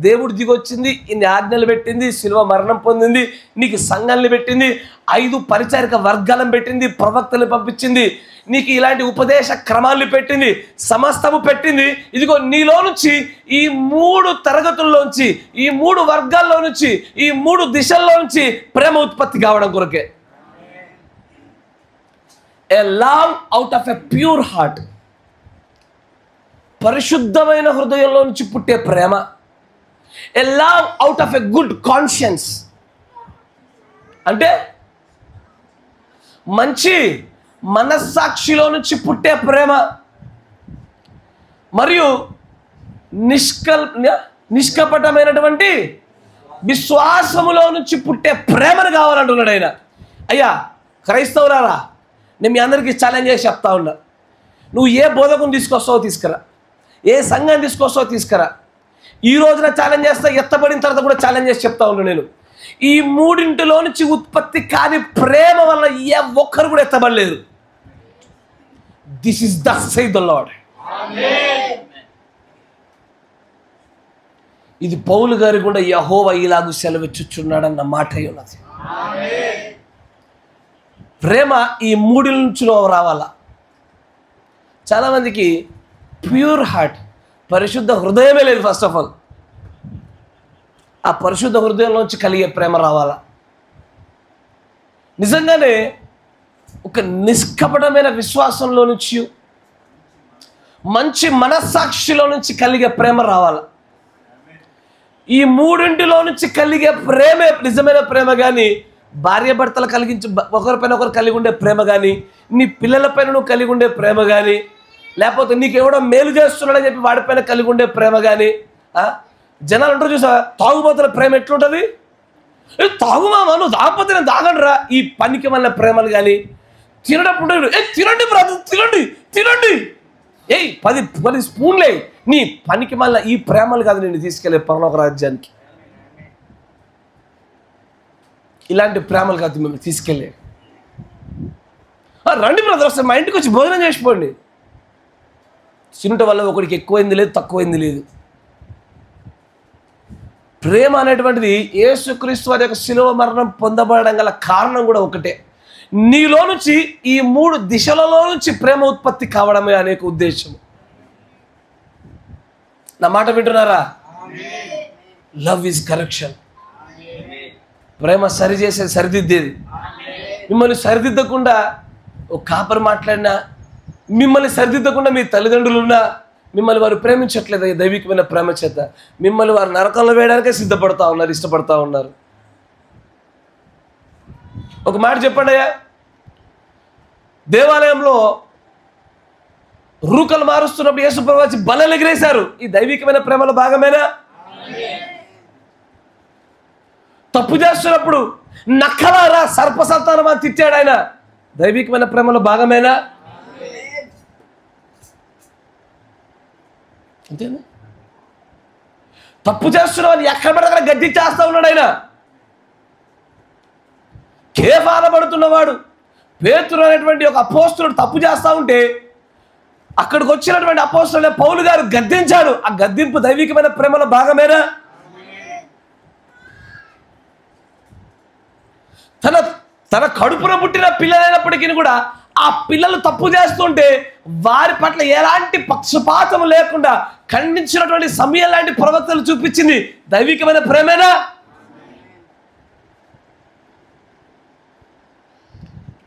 దేవుడు దిగొచ్చింది, ఇన్ని ఆజ్ఞలు పెట్టింది, శిలువ మరణం పొందింది, నీకు సంఘాలను పెట్టింది, 5 పరిచారిక వర్గాలను పెట్టింది, ప్రవక్తలు పంపించింది, నీకు ఇలాంటి ఉపదేశ క్రమాలు పెట్టింది, సమస్తము పెట్టింది. ఇదిగో నీలో నుంచి ఈ 3 తరగతుల్లోంచి, ఈ 3 వర్గాల్లో నుంచి, ఈ 3 దిశల్లో నుంచి ప్రేమ ఉత్పత్తి కావడం కొరకే. A love out of a pure heart, పరిశుద్ధమైన హృదయంలో నుంచి పుట్టే ప్రేమ. A love out of a good conscience, అంటే మంచి మనస్సాక్షిలో నుంచి పుట్టే ప్రేమ. మరియు నిష్కపటమైనటువంటి విశ్వాసములో నుంచి పుట్టే ప్రేమను కావాలంటున్నాడు ఆయన. అయ్యా క్రైస్తవులారా, నేను మీ అందరికీ ఛాలెంజ్ చేసి చెప్తా ఉన్నా, నువ్వు ఏ బోధకుని తీసుకొస్తావో తీసుకురా, ఏ సంఘాన్ని తీసుకొస్తావో తీసుకురా. ఈ రోజున ఛాలెంజ్ చేస్తా, ఎత్తబడిన తర్వాత కూడా ఛాలెంజ్ చేసి చెప్తా ఉన్నాను నేను. ఈ మూడింటిలో నుంచి ఉత్పత్తి కాని ప్రేమ వల్ల ఏ ఒక్కరు కూడా ఎత్తబడలేదు. This is the said the Lord. ఇది పౌలు గారి కూడా యెహోవా ఇలాగు సెలవిచ్చుచున్నాడన్న మాట ఉన్నది. ప్రేమ ఈ మూడింటి నుంచి రావాలా. చాలామందికి ప్యూర్ హార్ట్, పరిశుద్ధ హృదయమే లేదు. ఫస్ట్ ఆఫ్ ఆల్ ఆ పరిశుద్ధ హృదయంలోంచి కలిగే ప్రేమ రావాలా. నిజంగానే ఒక నిష్కపటమైన విశ్వాసంలో నుంచి, మంచి మనస్సాక్షిలో నుంచి కలిగే ప్రేమ రావాలా. ఈ మూడింటిలో నుంచి కలిగే ప్రేమే నిజమైన ప్రేమ. కానీ భార్య భర్తలు కలిగించి ఒకరిపైన ఒకరు కలిగి ఉండే ప్రేమ కానీ, నీ పిల్లలపైన నువ్వు కలిగి ఉండే ప్రేమ కానీ, లేకపోతే నీకు ఎవడో మేలు చేస్తున్నాడని చెప్పి వాడిపైన కలిగి ఉండే ప్రేమ కానీ. జనాలు అంటారు చూసా, తాగుబోతుల ప్రేమ ఎట్లుంటుంది, తాగుమామా నువ్వు తాగపోతే నేను తాగండిరా, ఈ పనికి వల్ల ప్రేమలు కానీ. తినడప్పుడు తినండి బ్రదర్, తినండి తినండి, 10 స్పూన్లే, నీ పనికి మళ్ళీ ఈ ప్రేమలు కాదు నేను తీసుకెళ్ళే పరలోక రాజ్యానికి. ఇలాంటి ప్రేమలు కాదు మిమ్మల్ని తీసుకెళ్ళే. రండి బ్రదర్, వస్తే మా ఇంటికి వచ్చి భోజనం చేసిపోండి. తినటం వల్ల ఒకడికి ఎక్కువైంది లేదు, తక్కువైంది లేదు. ప్రేమ అనేటువంటిది యేసుక్రీస్తు వారి యొక్క శిలువ మరణం పొందబడడం గల కారణం కూడా ఒకటే. నీలో నుంచి ఈ 3 దిశలలో నుంచి ప్రేమ ఉత్పత్తి కావడమే అనేక ఉద్దేశం. నా మాట వింటున్నారా? Love is correction. ప్రేమ సరిచేసేది, సరిదిద్దేది. మిమ్మల్ని సరిదిద్దకుండా ఒక కాపరి మాట్లాడినా, మిమ్మల్ని సరిదిద్దకుండా మీ తల్లిదండ్రులు ఉన్నా, మిమ్మల్ని వారు ప్రేమించట్లేదు దైవికమైన ప్రేమ చేత. మిమ్మల్ని వారు నరకంలో వేయడానికే సిద్ధపడతా ఉన్నారు, ఇష్టపడతా ఉన్నారు. ఒక మాట చెప్పండి అయ్యా, దేవాలయంలో రూకలు మారుస్తున్నప్పుడు యేసుప్రభువు వచ్చి బల్లలు ఎగిరేశారు. ఈ దైవికమైన ప్రేమలో భాగమేనా? తప్పు చేస్తున్నప్పుడు నక్కలారా సర్పసంతానమా తిట్టాడు ఆయన, దైవికమైన ప్రేమలో భాగమేనా? అంతేనా? తప్పు చేస్తున్నావు ఎక్కడ పడక గడ్డి చేస్తా ఉన్నాడు ఆయన. కేఫాన పడుతున్నవాడు పేతురు అనేటువంటి ఒక అపోస్తలుడు తప్పు చేస్తా ఉంటే అక్కడికి వచ్చినటువంటి అపోస్తలుడే పౌలు గారు గద్దించాడు. ఆ గద్దింపు దైవికమైన ప్రేమలో భాగమేనా? తన కడుపున పుట్టిన పిల్లలైనప్పటికీ కూడా ఆ పిల్లలు తప్పు చేస్తుంటే వారి పట్ల ఎలాంటి పక్షపాతం లేకుండా ఖండించినటువంటి సమయం లాంటి ప్రవక్తలు చూపించింది దైవికమైన ప్రేమేనా?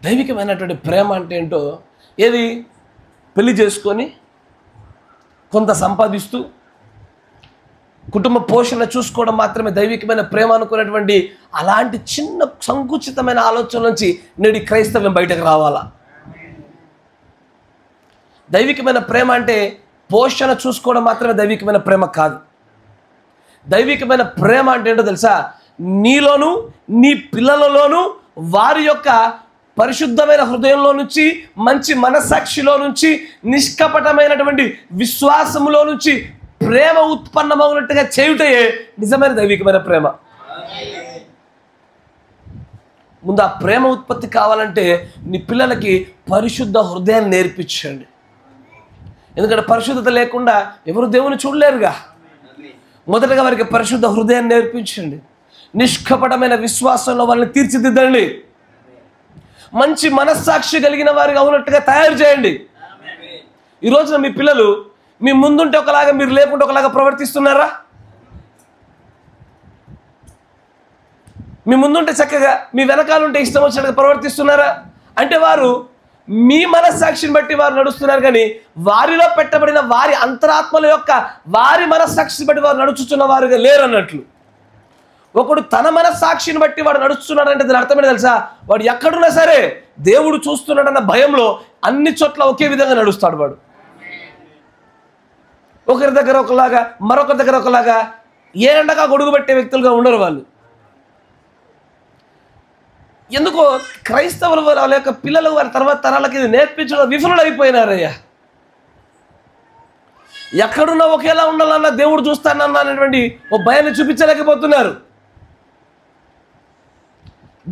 దైవికమైనటువంటి ప్రేమ అంటే ఏంటో, ఏది పెళ్లి చేసుకొని కొంత సంపాదిస్తూ కుటుంబ పోషణ చూసుకోవడం మాత్రమే దైవికమైన ప్రేమ అనుకునేటువంటి అలాంటి చిన్న సంకుచితమైన ఆలోచన నుంచి నేడు క్రైస్తవ్యం బయటకు రావాలా. దైవికమైన ప్రేమ అంటే పోషణ చూసుకోవడం మాత్రమే దైవికమైన ప్రేమ కాదు. దైవికమైన ప్రేమ అంటే ఏంటో తెలుసా? నీలోను నీ పిల్లలలోనూ వారి యొక్క పరిశుద్ధమైన హృదయంలో నుంచి, మంచి మనస్సాక్షిలో నుంచి, నిష్కపటమైనటువంటి విశ్వాసములో నుంచి ప్రేమ ఉత్పన్నమవునట్టుగా చేయుటయే నిజమైన దైవికమైన ప్రేమ. ముందు ఆ ప్రేమ ఉత్పత్తి కావాలంటే నీ పిల్లలకి పరిశుద్ధ హృదయాన్ని నేర్పించండి. ఎందుకంటే పరిశుద్ధత లేకుండా ఎవరు దేవుని చూడలేరుగా. మొదటగా వారికి పరిశుద్ధ హృదయాన్ని నేర్పించండి. నిష్కపటమైన విశ్వాసంలో వాళ్ళని తీర్చిదిద్దండి. మంచి మనస్సాక్షి కలిగిన వారిగా ఉన్నట్టుగా తయారు చేయండి. ఈ రోజున మీ పిల్లలు మీ ముందుంటే ఒకలాగా, మీరు లేకుంటే ఒకలాగా ప్రవర్తిస్తున్నారా? మీ ముందుంటే చక్కగా, మీ వెనకాలంటే ఇష్టం వచ్చినట్టుగా ప్రవర్తిస్తున్నారా? అంటే వారు మీ మనస్సాక్షిని బట్టి వారు నడుస్తున్నారు, కానీ వారిలో పెట్టబడిన వారి అంతరాత్మల యొక్క వారి మనస్సాక్షిని బట్టి వారు నడుచుతున్న వారుగా లేరు అన్నట్లు. ఒకడు తన మనస్సాక్షిని బట్టి వాడు నడుస్తున్నాడంటే దాని అర్థమేంటో తెలుసా? వాడు ఎక్కడున్నా సరే దేవుడు చూస్తున్నాడన్న భయంలో అన్ని చోట్ల ఒకే విధంగా నడుస్తాడు. వాడు ఒకరి దగ్గర ఒకలాగా, మరొకరి దగ్గర ఒకలాగా, ఏ ఎండగా గొడుగు పెట్టే వ్యక్తులుగా ఉండరు వాళ్ళు. ఎందుకో క్రైస్తవులు వాళ్ళ యొక్క పిల్లలు వారి తర్వాత తరాలకి ఇది నేర్పించడం విఫలులు అయిపోయినారయ్యా. ఎక్కడున్నా ఒకేలా ఉండాలన్నా దేవుడు చూస్తానన్నా అనేటువంటి ఓ భయాన్ని చూపించలేకపోతున్నారు.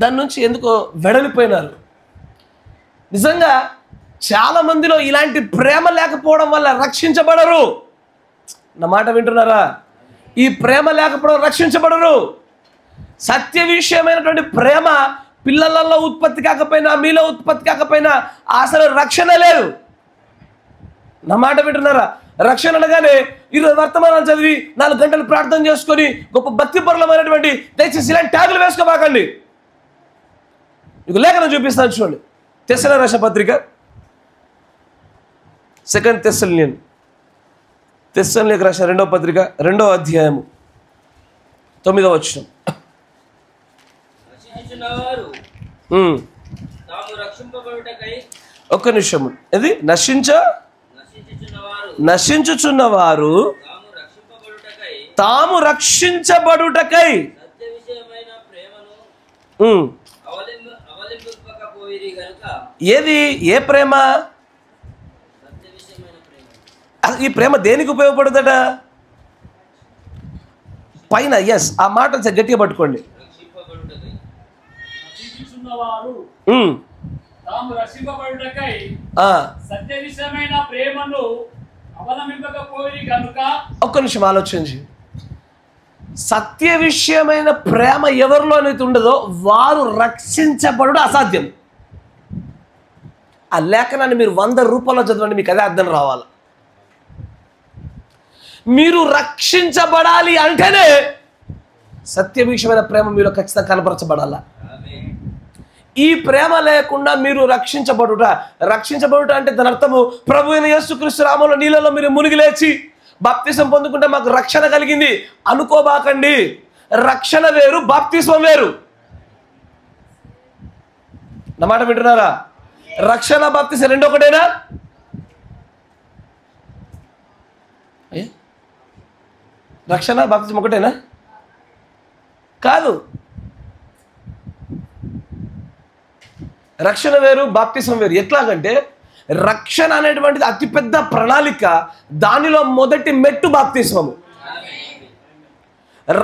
దాని నుంచి ఎందుకో వెడలిపోయినారు. నిజంగా చాలా మందిలో ఇలాంటి ప్రేమ లేకపోవడం వల్ల రక్షించబడరు. నా మాట వింటున్నారా? ఈ ప్రేమ లేకపోవడం రక్షించబడరు. సత్య విషయమైనటువంటి ప్రేమ పిల్లలలో ఉత్పత్తి కాకపోయినా, మీలో ఉత్పత్తి కాకపోయినా అసలు రక్షణ లేదు. నా మాట వింటున్నారా? రక్షణ అనగానే ఈరోజు వర్తమానాలు చదివి 4 గంటలు ప్రార్థన చేసుకొని గొప్ప భక్తిపరులమైనటువంటి దయచేసి ఇలాంటి ట్యాగులు వేసుకోబాకండి. మీకు లేఖనం చూపిస్తాను చూడండి. తెస్సలోనికీయులకు రాసిన పత్రిక 2 తెస్సలోనికీయులకు రాసిన 2వ పత్రిక 2వ అధ్యాయము 9వ వచనం. ఒక్క నిమిషము. ఇది నశించుచున్నవారు తాము రక్షించబడుటకై ఏది? ఏ ప్రేమ? ఈ ప్రేమ దేనికి ఉపయోగపడుతుందట? పైన ఎస్, ఆ మాట గట్టిగా పట్టుకోండి. ఒక్క నిమిషం ఆలోచించి. సత్య విషయమైన ప్రేమ ఎవరిలోనైతే ఉండదో వారు రక్షించబడుట అసాధ్యం. ఆ లేఖనాన్ని మీరు 100 రూపాయల్లో చదవండి, మీకు అదే అర్థం రావాలి. మీరు రక్షించబడాలి అంటేనే సత్య విషయమైన ప్రేమ మీలో ఖచ్చితంగా కనపరచబడాలా. ఈ ప్రేమ లేకుండా మీరు రక్షించబడుట అంటే దాని అర్థము ప్రభువైన యేసుక్రీస్తు నామములో నీళ్ళలో మీరు మునిగి లేచి బాప్తిసం పొందుకుంటే మాకు రక్షణ కలిగింది అనుకోబాకండి. రక్షణ వేరు, బాప్తిస్మం వేరు. నా మాట వింటున్నారా? రక్షణ బాప్తిసం రెండు ఒకటేనా? రక్షణ బాప్తిసం ఒకటేనా? కాదు. రక్షణ వేరు, బాప్తిసం వేరు. ఎట్లాగంటే రక్షణ అనేటువంటిది అతిపెద్ద ప్రణాళిక. దానిలో మొదటి మెట్టు బాప్తిస్మము.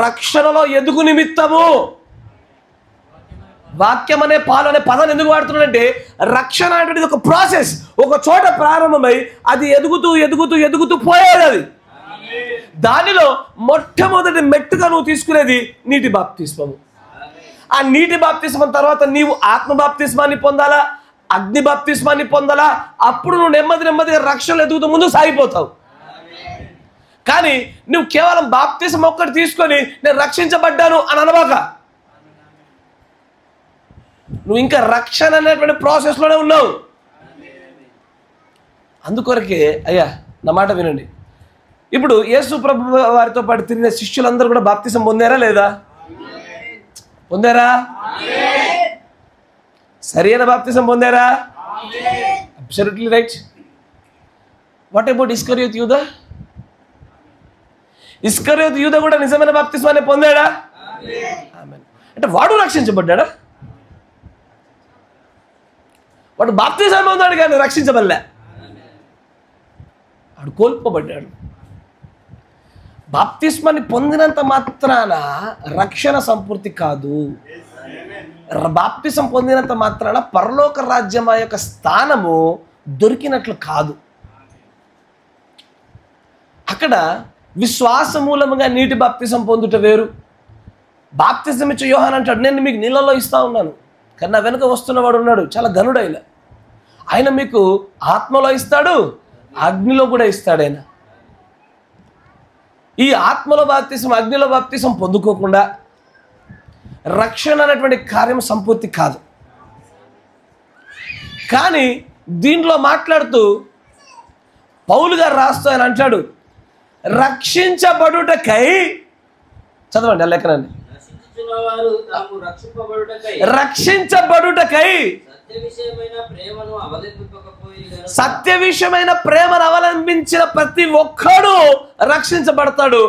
రక్షణలో ఎదుగు నిమిత్తము వాక్యం అనే పాలు అనే పదాన్ని ఎందుకు వాడుతున్నాడంటే రక్షణ అనేటువంటిది ఒక ప్రాసెస్. ఒక చోట ప్రారంభమై అది ఎదుగుతూ ఎదుగుతూ ఎదుగుతూ పోయేది. అది దానిలో మొట్టమొదటి మెట్టుగా నువ్వు తీసుకునేది నీటి బాప్తిస్మము. ఆ నీటి బాప్తిస్మం తర్వాత నీవు ఆత్మ బాప్తిస్మాన్ని పొందాలా, అగ్ని బాప్తిస్మాన్ని పొందాలా. అప్పుడు నువ్వు నెమ్మదిగా రక్షణలు ఎదుగుతూ ముందు సాగిపోతావు. కానీ నువ్వు కేవలం బాప్తిస్మం ఒక్కటి తీసుకొని నేను రక్షించబడ్డాను అని అనబాక. నువ్వు ఇంకా రక్షణ అనేటువంటి ప్రాసెస్లోనే ఉన్నావు. అందుకొరకే అయ్యా నా మాట వినండి. ఇప్పుడు యేసు ప్రభు వారితో పాటు తిరిగిన శిష్యులందరూ కూడా బాప్తిసం పొందారా లేదా? పొందారా? సరైన బాప్తిసం పొందారా? Absolutely right. What about Iscariot యూదా? ఇస్కరియోత్ యూదా కూడా నిజమైన బాప్తిస్మాన్ని పొందాడా? ఆమేన్. అంటే వాడు రక్షించబడ్డాడా? వాడు బాప్తిసం పొందాడు కానీ రక్షించబడలే. వాడు కోల్పోబడ్డాడు. బాప్తిస్మాన్ని పొందినంత మాత్రాన రక్షణ సంపూర్తి కాదు. బాప్తిసం పొందినంత మాత్రాన పరలోక రాజ్యం ఆ యొక్క స్థానము దొరికినట్లు కాదు. అక్కడ విశ్వాస మూలముగా నీటి బాప్తిసం పొందుట వేరు. బాప్తిసం ఇచ్చే యోహాన్ అంటాడు, నేను మీకు నీళ్ళలో ఇస్తా ఉన్నాను, కానీ నా వెనుక వస్తున్నవాడు ఉన్నాడు, చాలా ఘనుడైన ఆయన మీకు ఆత్మలో ఇస్తాడు, అగ్నిలో కూడా ఇస్తాడు. ఆయన ఈ ఆత్మలో బాప్తిసం, అగ్నిలో బాప్తిసం పొందుకోకుండా రక్షణ అనేటువంటి కార్యం సంపూర్తి కాదు. కానీ దీంట్లో మాట్లాడుతూ పౌలు గారు రాస్తూ ఆయన అంటాడు, రక్షించబడుటకై, చదవండి ఆ లేఖనాన్ని, రక్షించబడుటకై సత్య విషయమైన ప్రేమను అవలంబించిన ప్రతి ఒక్కడు రక్షించబడతాడు.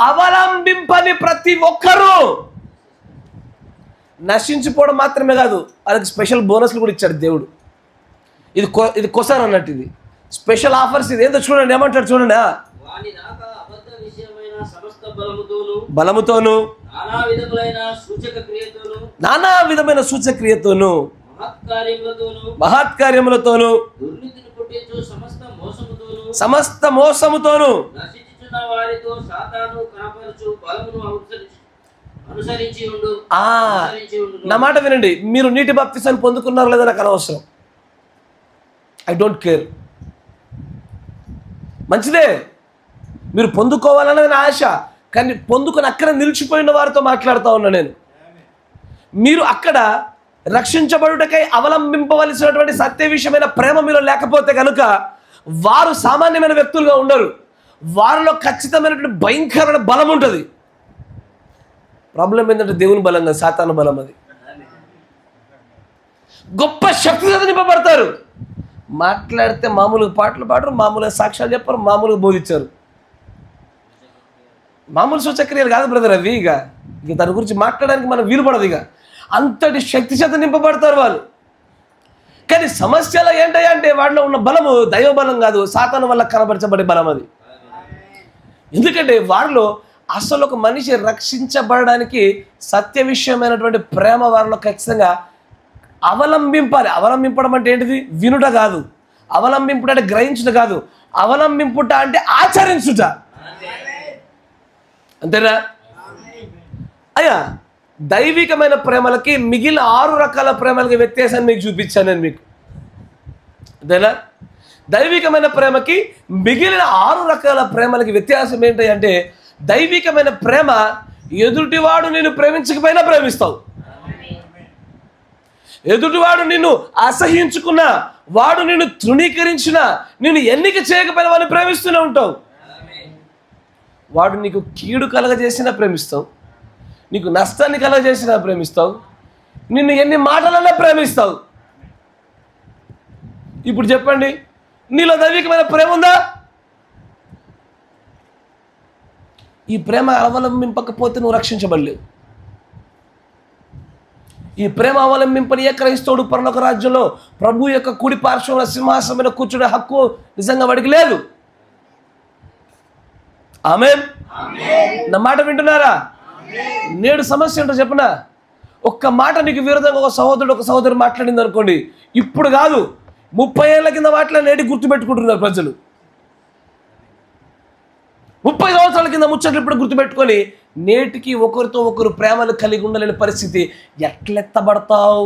అవలంబింపని ప్రతి ఒక్కరు నశించిపోవడం మాత్రమే కాదు, వాళ్ళకి స్పెషల్ బోనస్లు కూడా ఇచ్చాడు దేవుడు. ఇది కొసారు అన్నట్టు, ఇది స్పెషల్ ఆఫర్స్. ఇది ఏదో చూడండి, ఏమంటాడు చూడండి, బలముతోను నానా విధమైన సూచక్రియతోను మహత్కార్యములతోను సమస్త మోసముతోను నా మాట వినండి. మీరు నీటి బాప్తిసాన్ని పొందుకున్నారు లేదా నాకు అనవసరం, ఐ డోంట్ కేర్. మంచిదే, మీరు పొందుకోవాలన్నది నా ఆశ, కానీ పొందుకొని అక్కడ నిలిచిపోయిన వారితో మాట్లాడుతూ ఉన్నా నేను. మీరు అక్కడ రక్షించబడుటకై అవలంబింపవలసినటువంటి సత్య విషయమైన ప్రేమ మీలో లేకపోతే కనుక వారు సామాన్యమైన వ్యక్తులుగా ఉండరు. వారిలో ఖచ్చితమైనటువంటి భయంకరమైన బలం ఉంటుంది. ప్రాబ్లం ఏంటంటే దేవుని బలం కాదు, సాతాను బలం. అది గొప్ప శక్తితో నింపబడతారు. మాట్లాడితే మామూలుగా పాటలు పాడరు, మామూలుగా సాక్ష్యాలు చెప్పారు, మామూలుగా బోధించారు. మామూలు సూచక్రియలు కాదు బ్రదర్ అవి. ఇక దాని గురించి మాట్లాడడానికి మనం వీలు పడదు. ఇక అంతటి శక్తి చేత నింపబడతారు వాళ్ళు. కానీ సమస్యలు ఏంటంటే వాటిలో ఉన్న బలము దైవ బలం కాదు, సాతాను వల్ల కనబరచబడే బలం అది. ఎందుకంటే వారిలో అసలు ఒక మనిషి రక్షించబడడానికి సత్య విషయమైనటువంటి ప్రేమ వారిలో ఖచ్చితంగా అవలంబింపాలి. అవలంబింపడం అంటే ఏంటిది? వినుట కాదు. అవలంబింపుట అంటే గ్రహించుట కాదు. అవలంబింపుట అంటే ఆచరించుట. అంతేనా? అయ్యా, దైవికమైన ప్రేమలకి మిగిలిన 6 రకాల ప్రేమలకి వ్యత్యాసాన్ని మీకు చూపించాను నేను మీకు. అంతేనా? దైవికమైన ప్రేమకి మిగిలిన 6 రకాల ప్రేమలకి వ్యత్యాసం ఏంటి అంటే, దైవికమైన ప్రేమ ఎదుటివాడు నిన్ను ప్రేమించకపోయినా ప్రేమిస్తావు. ఎదుటివాడు నిన్ను అసహించుకున్నా, వాడు నిన్ను తృణీకరించినా, నిన్ను ఎన్నిక చేయకపోయినా వాడిని ప్రేమిస్తూనే ఉంటావు. వాడు నీకు కీడు కలగజేసినా ప్రేమిస్తావు, నీకు నష్టాన్ని కలగజేసినా ప్రేమిస్తావు, నిన్ను ఎన్ని మాటలన్నా ప్రేమిస్తావు. ఇప్పుడు చెప్పండి, నీలో దైవికమైన ప్రేమ ఉందా? ఈ ప్రేమ అవలంబింపకపోతే నువ్వు రక్షించబడలేవు. ఈ ప్రేమ అవలంబింపని ఏ క్రైస్తవుడు పరలోక రాజ్యంలో ప్రభు యొక్క కుడి పార్శ్వంలో సింహాసనమైన కూర్చునే హక్కు నిజంగా వాడికి లేదు. ఆమేన్. నా మాట వింటున్నారా? నేడు సమస్య ఏంటో చెప్పనా? ఒక్క మాట నీకు విరోధంగా ఒక సహోదరుడు ఒక సహోదరు మాట్లాడింది అనుకోండి, ఇప్పుడు కాదు 30 ఏళ్ల కింద మాట్లాడి నేటి గుర్తుపెట్టుకుంటున్నారు ప్రజలు. 30 సంవత్సరాల కింద ముచ్చట్లు ఇప్పుడు గుర్తుపెట్టుకొని నేటికి ఒకరితో ఒకరు ప్రేమలు కలిగి ఉండలేని పరిస్థితి. ఎట్లెత్తబడతావు?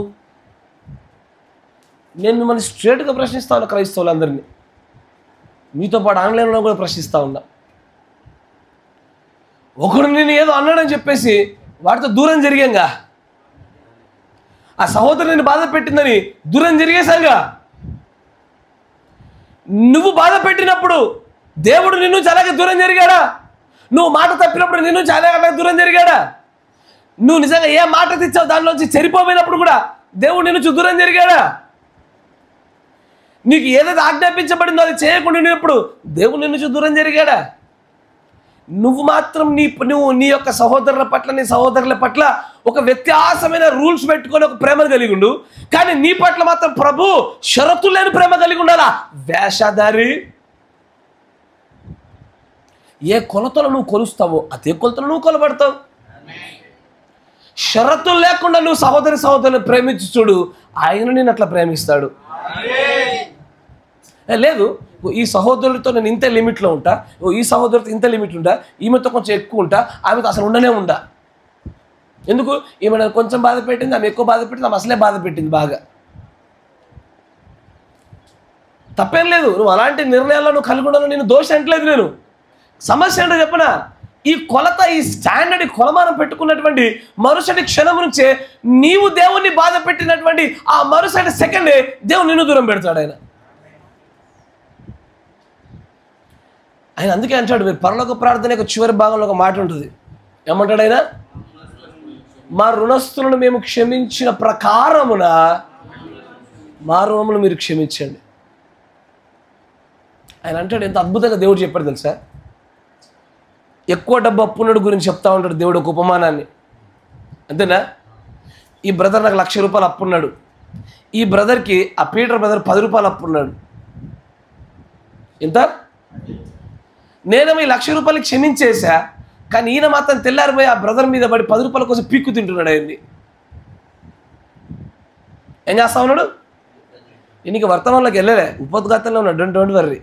నేను మిమ్మల్ని స్ట్రేట్గా ప్రశ్నిస్తా ఉన్నా, క్రైస్తవులందరినీ, మీతో పాటు ఆన్లైన్లో కూడా ప్రశ్నిస్తూ ఉన్నా. ఒకడు నేను ఏదో అన్నాడని చెప్పేసి వాడితో దూరం జరిగాంగా, ఆ సహోదరు నేను బాధ పెట్టిందని దూరం జరిగేశాంగా. నువ్వు బాధ పెట్టినప్పుడు దేవుడు నిన్ను చాలాగా దూరం జరిగాడా? నువ్వు మాట తప్పినప్పుడు నిన్ను చాలా దూరం జరిగాడా? నువ్వు నిజంగా ఏ మాట తెచ్చావు దానిలోంచి చెరిపోయినప్పుడు కూడా దేవుడు నిన్ను దూరం జరిగాడా? నీకు ఏదైతే ఆజ్ఞాపించబడిందో అది చేయకుండా ఉన్నప్పుడు దేవుడు నిన్ను దూరం జరిగాడా? నువ్వు మాత్రం నువ్వు నీ యొక్క సహోదరుల పట్ల, నీ సహోదరుల పట్ల ఒక వ్యత్యాసమైన రూల్స్ పెట్టుకొని ఒక ప్రేమ కలిగి ఉండు, కానీ నీ పట్ల మాత్రం ప్రభు షరతులు లేని ప్రేమ కలిగి ఉండాలా? వేషధారి. ఏ కొలతలు నువ్వు కొలుస్తావో అదే కొలతలు నువ్వు కొలబడతావు. షరతులు లేకుండా నువ్వు సహోదరులను ప్రేమించి చూడు, ఆయన నేను అట్లా ప్రేమిస్తాడు. లేదు ఈ సహోదరుడితో నేను ఇంత లిమిట్లో ఉంటా, ఈ సహోదరుడితో ఇంత లిమిట్ ఉంటా, ఈమెతో కొంచెం ఎక్కువ ఉంటా, ఆమెతో అసలు ఉండనే ఉండా. ఎందుకు? ఈమె నన్ను కొంచెం బాధ పెట్టింది, ఆమె ఎక్కువ బాధ పెట్టింది, ఆమె అసలే బాధ పెట్టింది బాగా. తప్పేం లేదు, నువ్వు అలాంటి నిర్ణయాల్లో నువ్వు కలిగి ఉండాలని నేను దోషం అంటలేదు. నేను సమస్య ఏంటో చెప్పనా, ఈ కొలత, ఈ స్టాండర్డ్, ఈ కొలమానం పెట్టుకున్నటువంటి మరుసటి క్షణం నుంచే నీవు దేవుణ్ణి బాధ పెట్టినటువంటి ఆ మరుసటి సెకండే దేవుడు నిన్ను దూరం పెడతాడు. ఆయన అందుకే అంటాడు, మీరు పరలోక ప్రార్థన యొక్క చివరి భాగంలో ఒక మాట ఉంటుంది. ఏమంటాడు ఆయన? మా రుణస్థులను మేము క్షమించిన ప్రకారమున మా రుణములు మీరు క్షమించండి. ఆయన అంటాడు, ఎంత అద్భుతంగా దేవుడు చెప్పాడు తెలుసా. ఎక్కువ డబ్బు అప్పున్నాడు గురించి చెప్తా ఉంటాడు దేవుడు ఒక ఉపమానాన్ని. అంతేనా? ఈ బ్రదర్ నాకు ₹1,00,000 అప్పున్నాడు. ఈ బ్రదర్కి, ఆ పీటర్ బ్రదర్ ₹10 అప్పున్నాడు. ఎంత? నేనేమో ఈ ₹1,00,000 క్షమించేసా, కానీ ఈయన మాత్రం తెల్లారిపోయి ఆ బ్రదర్ మీద పడి ₹10 కోసం పీక్కు తింటున్నాడు. అయింది ఏం చేస్తా ఉన్నాడు? ఈయనకి వర్తమానంలోకి వెళ్ళలే, ఉపోద్ఘాతంలో ఉన్నాడు. Don't worry.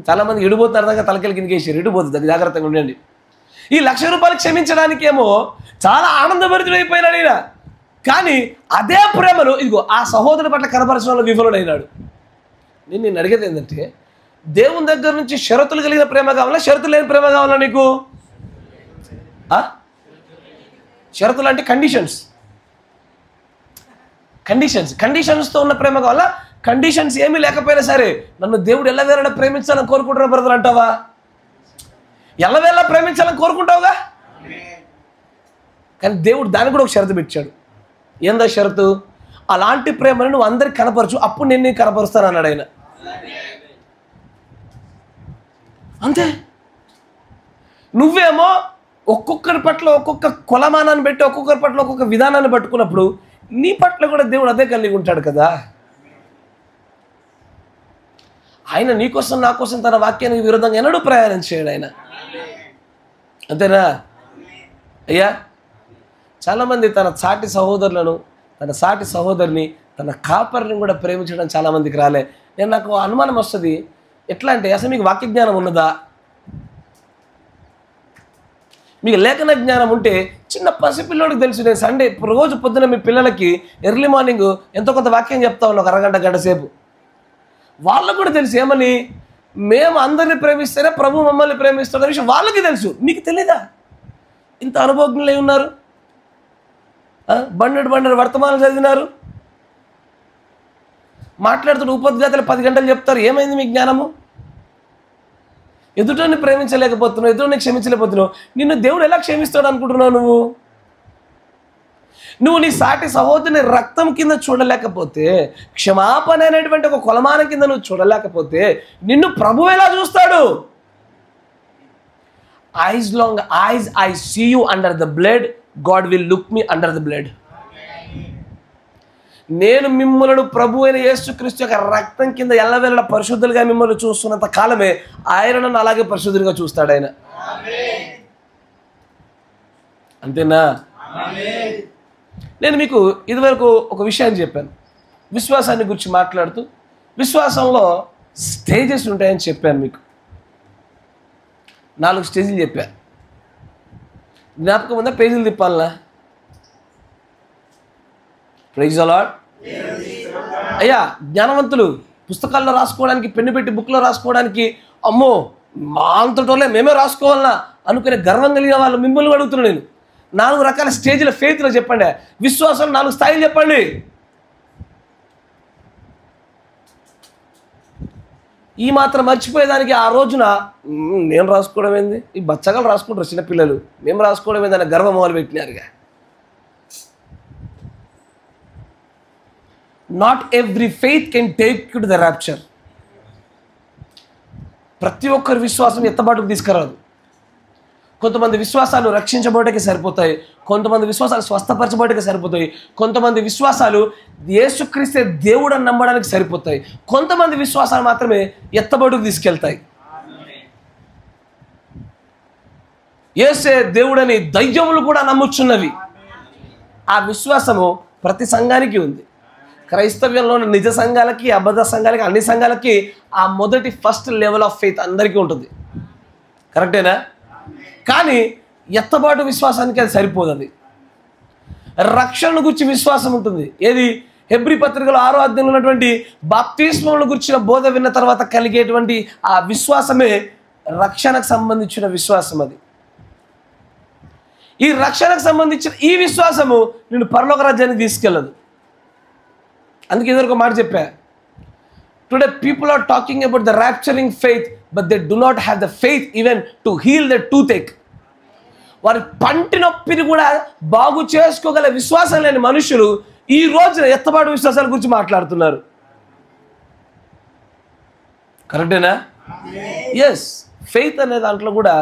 చాలామంది ఎడిపోతున్నారు, అర్థంగా తలకెళ్ళి కిందకేసారు. ఎడిపోతుంది, జాగ్రత్తగా ఉండండి. ఈ ₹1,00,000 క్షమించడానికేమో చాలా ఆనందభరితుడైపోయినాడు ఈయన. కానీ అదే ప్రేమను ఇదిగో ఆ సహోదరుడి పట్ల కనపరచడంలో విఫలుడైనాడు. నేను అడిగేది ఏంటంటే, దేవుని దగ్గర నుంచి షరతులు కలిగిన ప్రేమ కావాలా, షరతులు లేని ప్రేమ కావాలా నీకు? షరతులు అంటే కండిషన్స్తో ఉన్న ప్రేమ కావాలా? కండిషన్స్ ఏమీ లేకపోయినా సరే నన్ను దేవుడు ఎల్లవేళ ప్రేమించాలని కోరుకుంటున్నా బ్రదర్ అంటావా? ఎల్లవేళ ప్రేమించాలని కోరుకుంటావుగా. కానీ దేవుడు దానికి కూడా ఒక షరతు పెట్టాడు. ఏందా షరతు? అలాంటి ప్రేమను నువ్వు అందరికి కనపరచు, అప్పుడు నేను నీకు కనపరుస్తాను అన్నాడు ఆయన. అంతే. నువ్వేమో ఒక్కొక్కరి పట్ల ఒక్కొక్క కొలమానాన్ని పెట్టి, ఒక్కొక్కరి పట్ల ఒక్కొక్క విధానాన్ని పట్టుకున్నప్పుడు నీ పట్ల కూడా దేవుడు అదే కలిగి ఉంటాడు కదా. ఆయన నీకోసం నా కోసం తన వాక్యానికి విరుద్ధంగా ఎన్నడూ ప్రయాణం చేయడు ఆయన. అంతేనా? అయ్యా, చాలామంది తన సాటి సహోదరులను, తన సాటి సహోదరిని, తన కాపరిని కూడా ప్రేమించడం చాలామందికి రాలే. నాకు అనుమానం వస్తుంది, ఎట్లా అంటే అసలు మీకు వాక్య జ్ఞానం ఉన్నదా? మీకు లేఖన జ్ఞానం ఉంటే చిన్న పసిపిల్లోడికి తెలుసు. నేను సండే రోజు పొద్దున మీ పిల్లలకి ఎర్లీ మార్నింగ్ ఎంతో కొంత వాక్యం చెప్తా ఉన్నా, ఒక అరగంట గంట సేపు. వాళ్ళకు కూడా తెలుసు ఏమని, మేము అందరినీ ప్రేమిస్తేనే ప్రభు మమ్మల్ని ప్రేమిస్తున్న విషయం వాళ్ళకి తెలుసు. మీకు తెలీదా? ఇంత అనుభవజ్ఞులై ఉన్నారు, బండెడు వర్తమానాలు చదివినారు, మాట్లాడుతున్న ఉపోద్ఘాతాలు 10 గంటలు చెప్తారు. ఏమైంది మీ జ్ఞానము? ఎదుటోని ప్రేమించలేకపోతున్నావు, ఎదుటోని క్షమించలేకపోతున్నావు. నిన్ను దేవుడు ఎలా క్షమిస్తాడు అనుకుంటున్నావు? నువ్వు నీ సాటి సహోదరుని రక్తం కింద చూడలేకపోతే, క్షమాపణ అనేటువంటి ఒక కొలమానం కింద నువ్వు చూడలేకపోతే నిన్ను ప్రభు ఎలా చూస్తాడు? Eyes I see you under the blood, God will look me under the blood. నేను మిమ్మల్ని ప్రభు అయిన యేసుక్రీస్తు యొక్క రక్తం కింద ఎల్లవేళలా పరిశుద్ధులుగా మిమ్మల్ని చూస్తున్నంత కాలమే ఆయన నన్ను అలాగే పరిశుద్ధులుగా చూస్తాడు ఆయన. అంతేనా? నేను మీకు ఇదివరకు ఒక విషయాన్ని చెప్పాను, విశ్వాసాన్ని గురించి మాట్లాడుతూ. విశ్వాసంలో స్టేజెస్ ఉంటాయని చెప్పాను మీకు. 4 స్టేజీలు చెప్పాను. జ్ఞాపకం ఉందా? పేజీలు తిప్పాలనా? Praise the lord. అయ్యా, జ్ఞానవంతులు పుస్తకాల్లో రాసుకోవడానికి, పెన్ను పెట్టి బుక్లో రాసుకోవడానికి, అమ్మో మా అంతటోళ్ళే మేమే రాసుకోవాలన్నా అనుకునే గర్వం కలిగిన వాళ్ళు మిమ్మల్ని అడుగుతున్నాను నేను. 4 రకాల స్టేజ్ల ఫెయిత్లో చెప్పండి. విశ్వాసం 4 స్థాయిలు చెప్పండి. ఈ మాత్రం మర్చిపోయేదానికి ఆ రోజున నేను రాసుకోవడం ఏంది, ఈ బచ్చగాలు రాసుకుంటారు చిన్నపిల్లలు, మేము రాసుకోవడం ఏందని గర్వం మొదలు పెట్టినారుగా. Not every faith can take you to the rapture. ప్రతి ఒక్కరి విశ్వాసం ఎత్తబాటుకు తీసుకురాదు. కొంతమంది విశ్వాసాలు రక్షించబడటానికి సరిపోతాయి, కొంతమంది విశ్వాసాలు స్వస్థపరచబడటానికి సరిపోతాయి, కొంతమంది విశ్వాసాలు యేసుక్రీస్తే దేవుడని నమ్మడానికి సరిపోతాయి, కొంతమంది విశ్వాసాలు మాత్రమే ఎత్తబడుకు తీసుకెళ్తాయి. యేసే దేవుడని దయ్యములు కూడా నమ్ముచున్నవి. ఆ విశ్వాసము ప్రతి సంఘానికి ఉంది. క్రైస్తవ్యంలో ఉన్న నిజ సంఘాలకి, అబద్ధ సంఘాలకి, అన్ని సంఘాలకి ఆ మొదటి ఫస్ట్ లెవెల్ ఆఫ్ ఫెయిత్ అందరికీ ఉంటుంది. కరెక్టేనా? కానీ ఎత్తబాటు విశ్వాసానికి అది సరిపోదు. అది రక్షణను గురించి విశ్వాసం ఉంటుంది. ఏది? హెబ్రీ పత్రికలో 6వ అధ్యాయంలో ఉన్నటువంటి బాప్తిస్మమును గురించిన బోధ విన్న తర్వాత కలిగేటువంటి ఆ విశ్వాసమే రక్షణకు సంబంధించిన విశ్వాసం. అది ఈ రక్షణకు సంబంధించిన ఈ విశ్వాసము నిన్ను పరలోక రాజ్యానికి తీసుకెళ్ళదు. అందుకే ఎదురు ఒక మాట చెప్పా, today people are talking about the rapturing faith but they do not have the faith even to heal the toothache. వారి పంటి నొప్పిని కూడా బాగు చేసుకోగల విశ్వాసం లేని మనుషులు ఈ రోజున ఎత్తబాటు విశ్వాసాల గురించి మాట్లాడుతున్నారు. కరెక్టేనా? ఎస్, ఫెయిత్ అనే దాంట్లో కూడా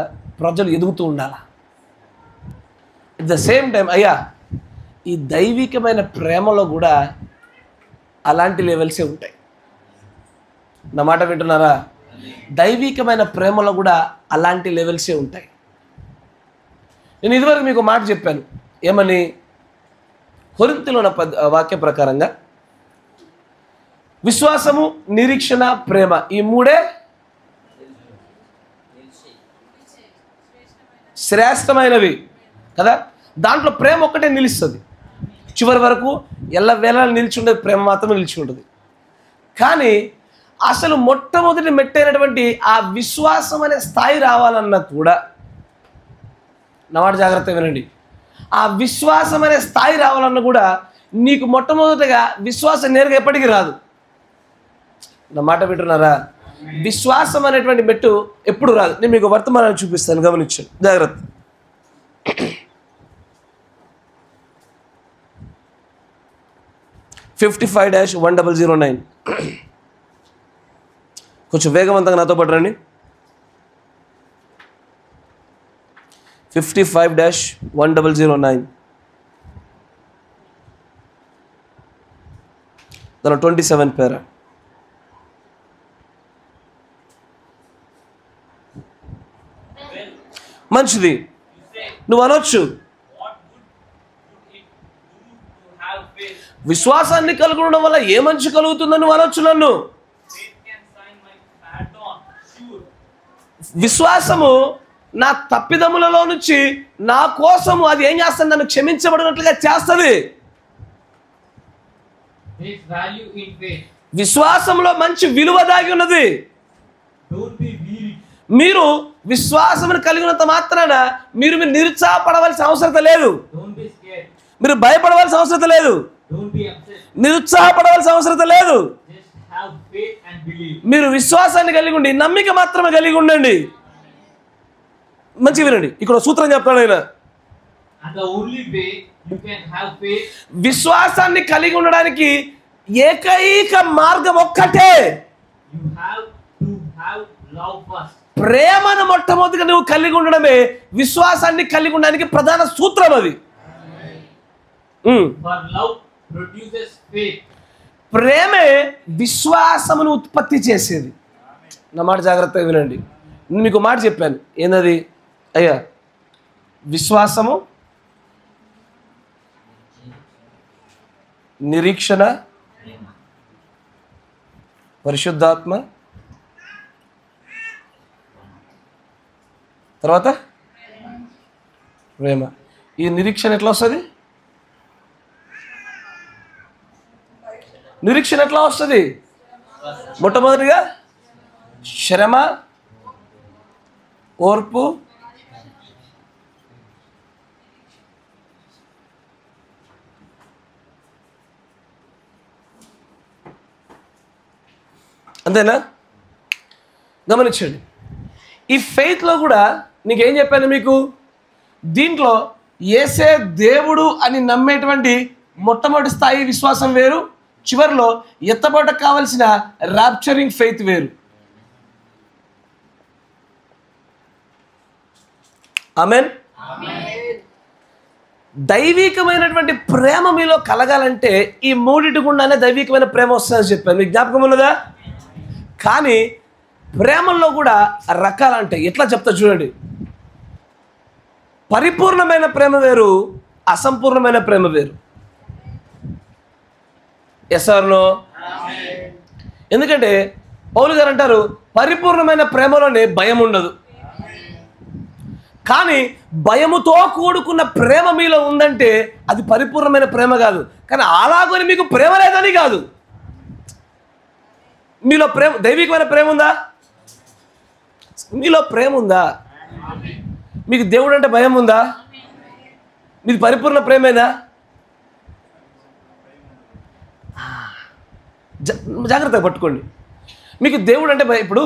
ప్రజలు ఎదుగుతూ ఉండాలి. అట్ ద సేమ్ టైం అయ్యా ఈ దైవికమైన ప్రేమలో కూడా అలాంటి లెవెల్సే ఉంటాయి. నా మాట వింటున్నారా? దైవికమైన ప్రేమలో కూడా అలాంటి లెవెల్సే ఉంటాయి. నేను ఇదివరకు మీకు మాట చెప్పాను, ఏమని? కొరింథీయులో ఉన్న వాక్య ప్రకారంగా విశ్వాసము, నిరీక్షణ, ప్రేమ, ఈ మూడే శ్రేష్టమైనవి కదా. దాంట్లో ప్రేమ ఒక్కటే నిలుస్తుంది. చివరి వరకు ఎల్లవేళ నిలిచి ఉండేది ప్రేమ మాత్రమే నిలిచి ఉంటుంది. కానీ అసలు మొట్టమొదటి మెట్టైనటువంటి ఆ విశ్వాసం అనే స్థాయి రావాలన్నా కూడా, నా మాట జాగ్రత్తగా వినండి, ఆ విశ్వాసం అనే స్థాయి రావాలన్నా కూడా నీకు మొట్టమొదటిగా విశ్వాసం నేరుగా ఎప్పటికీ రాదు. నా మాట వింటున్నారా? విశ్వాసం అనేటువంటి మెట్టు ఎప్పుడు రాదు. నేను మీకు వర్తమానాన్ని చూపిస్తాను, గమనించండి, జాగ్రత్త. (55-1009) కొంచెం వేగవంతంగా నాతో పాటు రండి. 55-1009 దాని 27 పేరా. మంచిది, నువ్వు అనొచ్చు, విశ్వాసాన్ని కలిగి ఉండడం వల్ల ఏ మంచి కలుగుతుందని నువ్వు అనొచ్చు నన్ను. విశ్వాసము నా తప్పిదములలో నుంచి నా కోసము అది ఏం చేస్తుంది? నన్ను క్షమించబడినట్లుగా చేస్తుంది. విశ్వాసంలో మంచి విలువ దాగి ఉన్నది. మీరు విశ్వాసమును కలిగినంత మాత్రాన మీరు నిరుత్సాహపడవలసిన అవసరం లేదు. మీరు భయపడవలసిన అవసరం లేదు. నిరుత్సాహపడవలసిన అవసరం లేదు. మీరు విశ్వాసాన్ని కలిగి ఉండి నమ్మిక మాత్రమే కలిగి ఉండండి. మంచిగా వినండి, ఇక్కడ సూత్రం చెప్తాడు ఆయన. విశ్వాసాన్ని కలిగి ఉండడానికి ఏకైక మార్గం ఒక్కటే. ప్రేమను మొట్టమొదటిగా నువ్వు కలిగి ఉండడమే విశ్వాసాన్ని కలిగి ఉండడానికి ప్రధాన సూత్రం. అది ప్రేమే విశ్వాసమును ఉత్పత్తి చేసేది. నా మాట జాగ్రత్తగా వినండి. నేను మీకు మాట చెప్పాను, ఏందది? అయ్యా, విశ్వాసము, నిరీక్షణ, పరిశుద్ధాత్మ, తర్వాత ప్రేమ. ఈ నిరీక్షణ ఎట్లా వస్తుంది? నిరీక్షణ ఎట్లా వస్తుంది? మొట్టమొదటిగా శ్రమ, ఓర్పు, అంతేనా? గమనించండి, ఈ ఫెయిత్లో కూడా నీకేం చెప్పాను మీకు? దీంట్లో యేసే దేవుడు అని నమ్మేటువంటి మొట్టమొదటి స్థాయి విశ్వాసం వేరు, చివరిలో ఎత్తబడకు కావలసిన ర్యాప్చరింగ్ ఫెయిత్ వేరు. ఆమేన్. దైవికమైనటువంటి ప్రేమ మీలో కలగాలంటే ఈ మూడిటి గుండానే దైవికమైన ప్రేమ వస్తుందని చెప్పాను, మీకు జ్ఞాపకం ఉన్నదా? కానీ ప్రేమల్లో కూడా రకాలంటే ఎట్లా చెప్తా చూడండి. పరిపూర్ణమైన ప్రేమ వేరు, అసంపూర్ణమైన ప్రేమ వేరు. Yes or no? ఎందుకంటే పౌలు గారు అంటారు పరిపూర్ణమైన ప్రేమలోనే భయం ఉండదు. కానీ భయముతో కూడుకున్న ప్రేమ మీలో ఉందంటే అది పరిపూర్ణమైన ప్రేమ కాదు. కానీ అలాగని మీకు ప్రేమ లేదని కాదు. మీలో ప్రేమ, దైవికమైన ప్రేమ ఉందా? మీలో ప్రేమ ఉందా? మీకు దేవుడు అంటే భయం ఉందా? మీది పరిపూర్ణ ప్రేమేనా? జాగ్రత్తగా పట్టుకోండి. మీకు దేవుడు అంటే ఇప్పుడు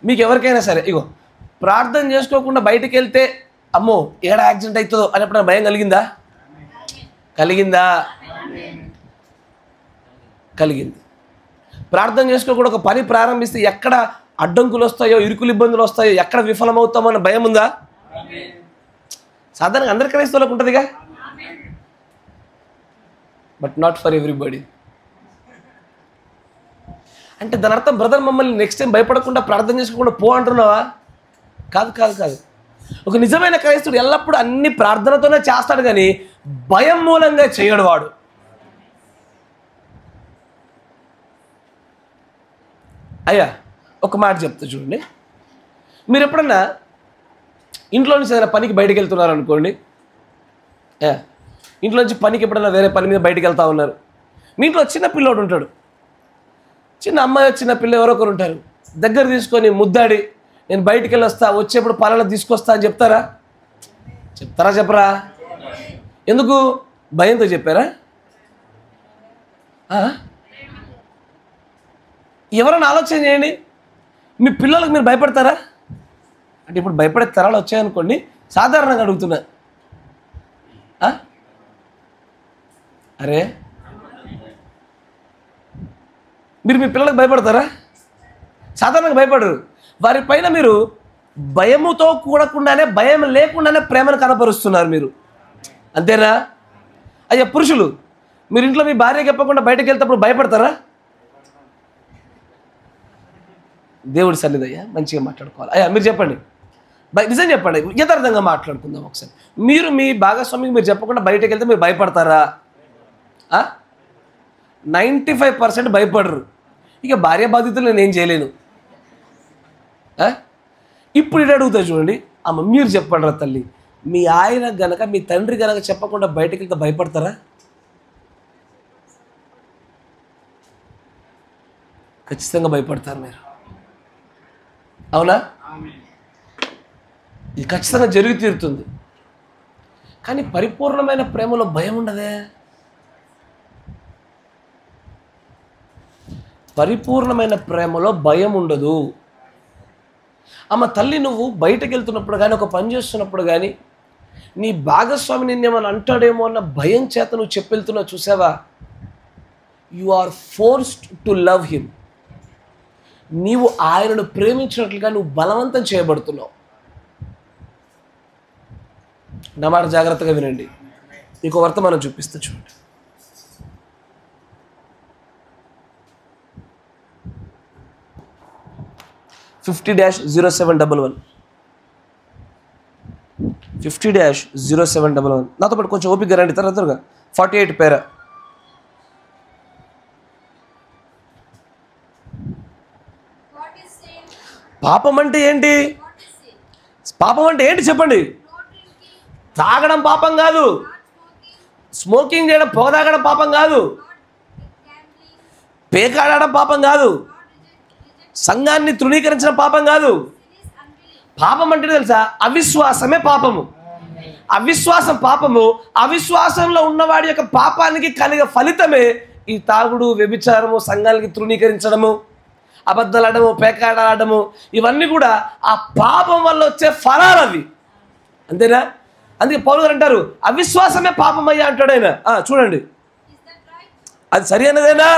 మీకు ఎవరికైనా సరే ఇగో ప్రార్థన చేసుకోకుండా బయటికి వెళ్తే అమ్మో ఏడ యాక్సిడెంట్ అవుతుందో అని ఎప్పుడైనా భయం కలిగిందా? కలిగింది. ప్రార్థన చేసుకోకుండా ఒక పని ప్రారంభిస్తే ఎక్కడ అడ్డంకులు వస్తాయో, ఇరుకులు ఇబ్బందులు వస్తాయో, ఎక్కడ విఫలమవుతామో అన్న భయం ఉందా? సాధారణంగా అందరి క్రైస్తవులకు ఉంటుందిగా, బట్ నాట్ ఫర్ ఎవ్రీబడి. అంటే దాని అర్థం బ్రదర్ మమ్మల్ని నెక్స్ట్ టైం భయపడకుండా ప్రార్థన చేసుకోకుండా పో అంటున్నావా? కాదు కాదు కాదు. ఒక నిజమైన క్రైస్తవుడు ఎల్లప్పుడూ అన్ని ప్రార్థనతోనే చేస్తాడు, కానీ భయం మూలంగా చేయడు వాడు. అయ్యా ఒక మాట చెప్తా చూడండి. మీరు ఎప్పుడన్నా ఇంట్లో నుంచి ఏదైనా పనికి బయటకు వెళ్తున్నారు అనుకోండి, ఇంట్లో నుంచి పనికి ఎప్పుడన్నా వేరే పని మీద బయటకు వెళ్తూ ఉన్నారు. మీ ఇంట్లో చిన్న పిల్లోడు ఉంటాడు, చిన్న అమ్మాయి చిన్న పిల్ల ఎవరో ఒకరు ఉంటారు. దగ్గర తీసుకొని ముద్దాడి నేను బయటికి వెళ్ళి వస్తా, వచ్చేప్పుడు పలానా తీసుకొస్తా అని చెప్తారా? చెప్పరా? ఎందుకు? భయంతో చెప్పారా? ఎవరైనా ఆలోచన చేయండి. మీ పిల్లలకు మీరు భయపడతారా? అంటే ఇప్పుడు భయపడే తరాలు వచ్చాయనుకోండి, సాధారణంగా అడుగుతున్నా. అరే మీరు మీ పిల్లలకు భయపడతారా? సాధారణంగా భయపడరు. వారిపైన మీరు భయముతో కూడకుండానే, భయం లేకుండానే ప్రేమను కనపరుస్తున్నారు మీరు, అంతేనా? అయ్యా పురుషులు, మీరు ఇంట్లో మీ భార్య చెప్పకుండా బయటకు వెళ్తేప్పుడు భయపడతారా? దేవుడి సన్నిధి అయ్యా మంచిగా మాట్లాడుకోవాలి. అయ్యా మీరు చెప్పండి, నిజం చెప్పండి, యథార్థంగా మాట్లాడుకుందాం ఒకసారి. మీరు మీ భాగస్వామికి మీరు చెప్పకుండా బయటకు వెళ్తే మీరు భయపడతారా? 95% భయపడరు. ఇక భార్య బాధితులు నేనేం చేయలేను. ఇప్పుడు ఇటు అడుగుతా చూడండి, అమ్మ మీరు చెప్పండి రా తల్లి, మీ ఆయన గనక, మీ తండ్రి గనక చెప్పకుండా బయటకు వెళ్తే భయపడతారా? ఖచ్చితంగా భయపడతారు మీరు, అవునా? ఇది ఖచ్చితంగా జరిగి తీరుతుంది. కానీ పరిపూర్ణమైన ప్రేమలో భయం ఉండదే. పరిపూర్ణమైన ప్రేమలో భయం ఉండదు. అమ్మ తల్లి, నువ్వు బయటకు వెళ్తున్నప్పుడు కానీ, ఒక పని చేస్తున్నప్పుడు కానీ, నీ భాగస్వామి నిన్నేమని అంటాడేమో అన్న భయం చేత నువ్వు చెప్పెళ్తున్నావు చూసావా? You are forced to love him. నీవు ఆయనను ప్రేమించినట్లుగా నువ్వు బలవంతం చేయబడుతున్నావు. నా మాట జాగ్రత్తగా వినండి. నీకు వర్తమానం చూపిస్తా చూడండి. (50-0711) 50-0711 నాతో పాటు కొంచెం ఓపిక రండి, త్వరగా 48 పేరా. పాపం అంటే ఏంటి? పాపం అంటే ఏంటి చెప్పండి? తాగడం పాపం కాదు, స్మోకింగ్ చేయడం, పొగ తాగడం పాపం కాదు, పేకాడడం పాపం కాదు, సంఘాన్ని తృణీకరించడం పాపం కాదు. పాపం అంటే తెలుసా? అవిశ్వాసమే పాపము. అవిశ్వాసం పాపము. అవిశ్వాసంలో ఉన్నవాడి యొక్క పాపానికి కలిగే ఫలితమే ఈ తాగుడు, వ్యభిచారము, సంఘానికి తృణీకరించడము, అబద్ధాలాడము, పేకాడము, ఇవన్నీ కూడా ఆ పాపం వల్ల వచ్చే ఫలాలు అవి, అంతేనా? అందుకే పౌలు గారు అంటారు అవిశ్వాసమే పాపమయ్యా అంటాడు ఆయన. చూడండి, అది సరి అన్నదేనా?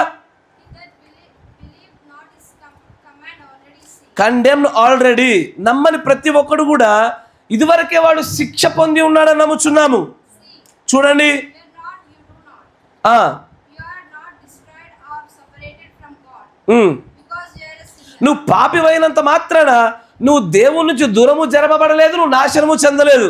Condemned already. నమ్మని ప్రతి ఒక్కడు కూడా ఇదివరకే వాడు శిక్ష పొంది ఉన్నాడని నమ్ముచున్నాము. చూడండి, నువ్వు పాపివైనంత మాత్రాన నువ్వు దేవుని నుంచి దూరము జరపబడలేదు, నువ్వు నాశనము చెందలేదు.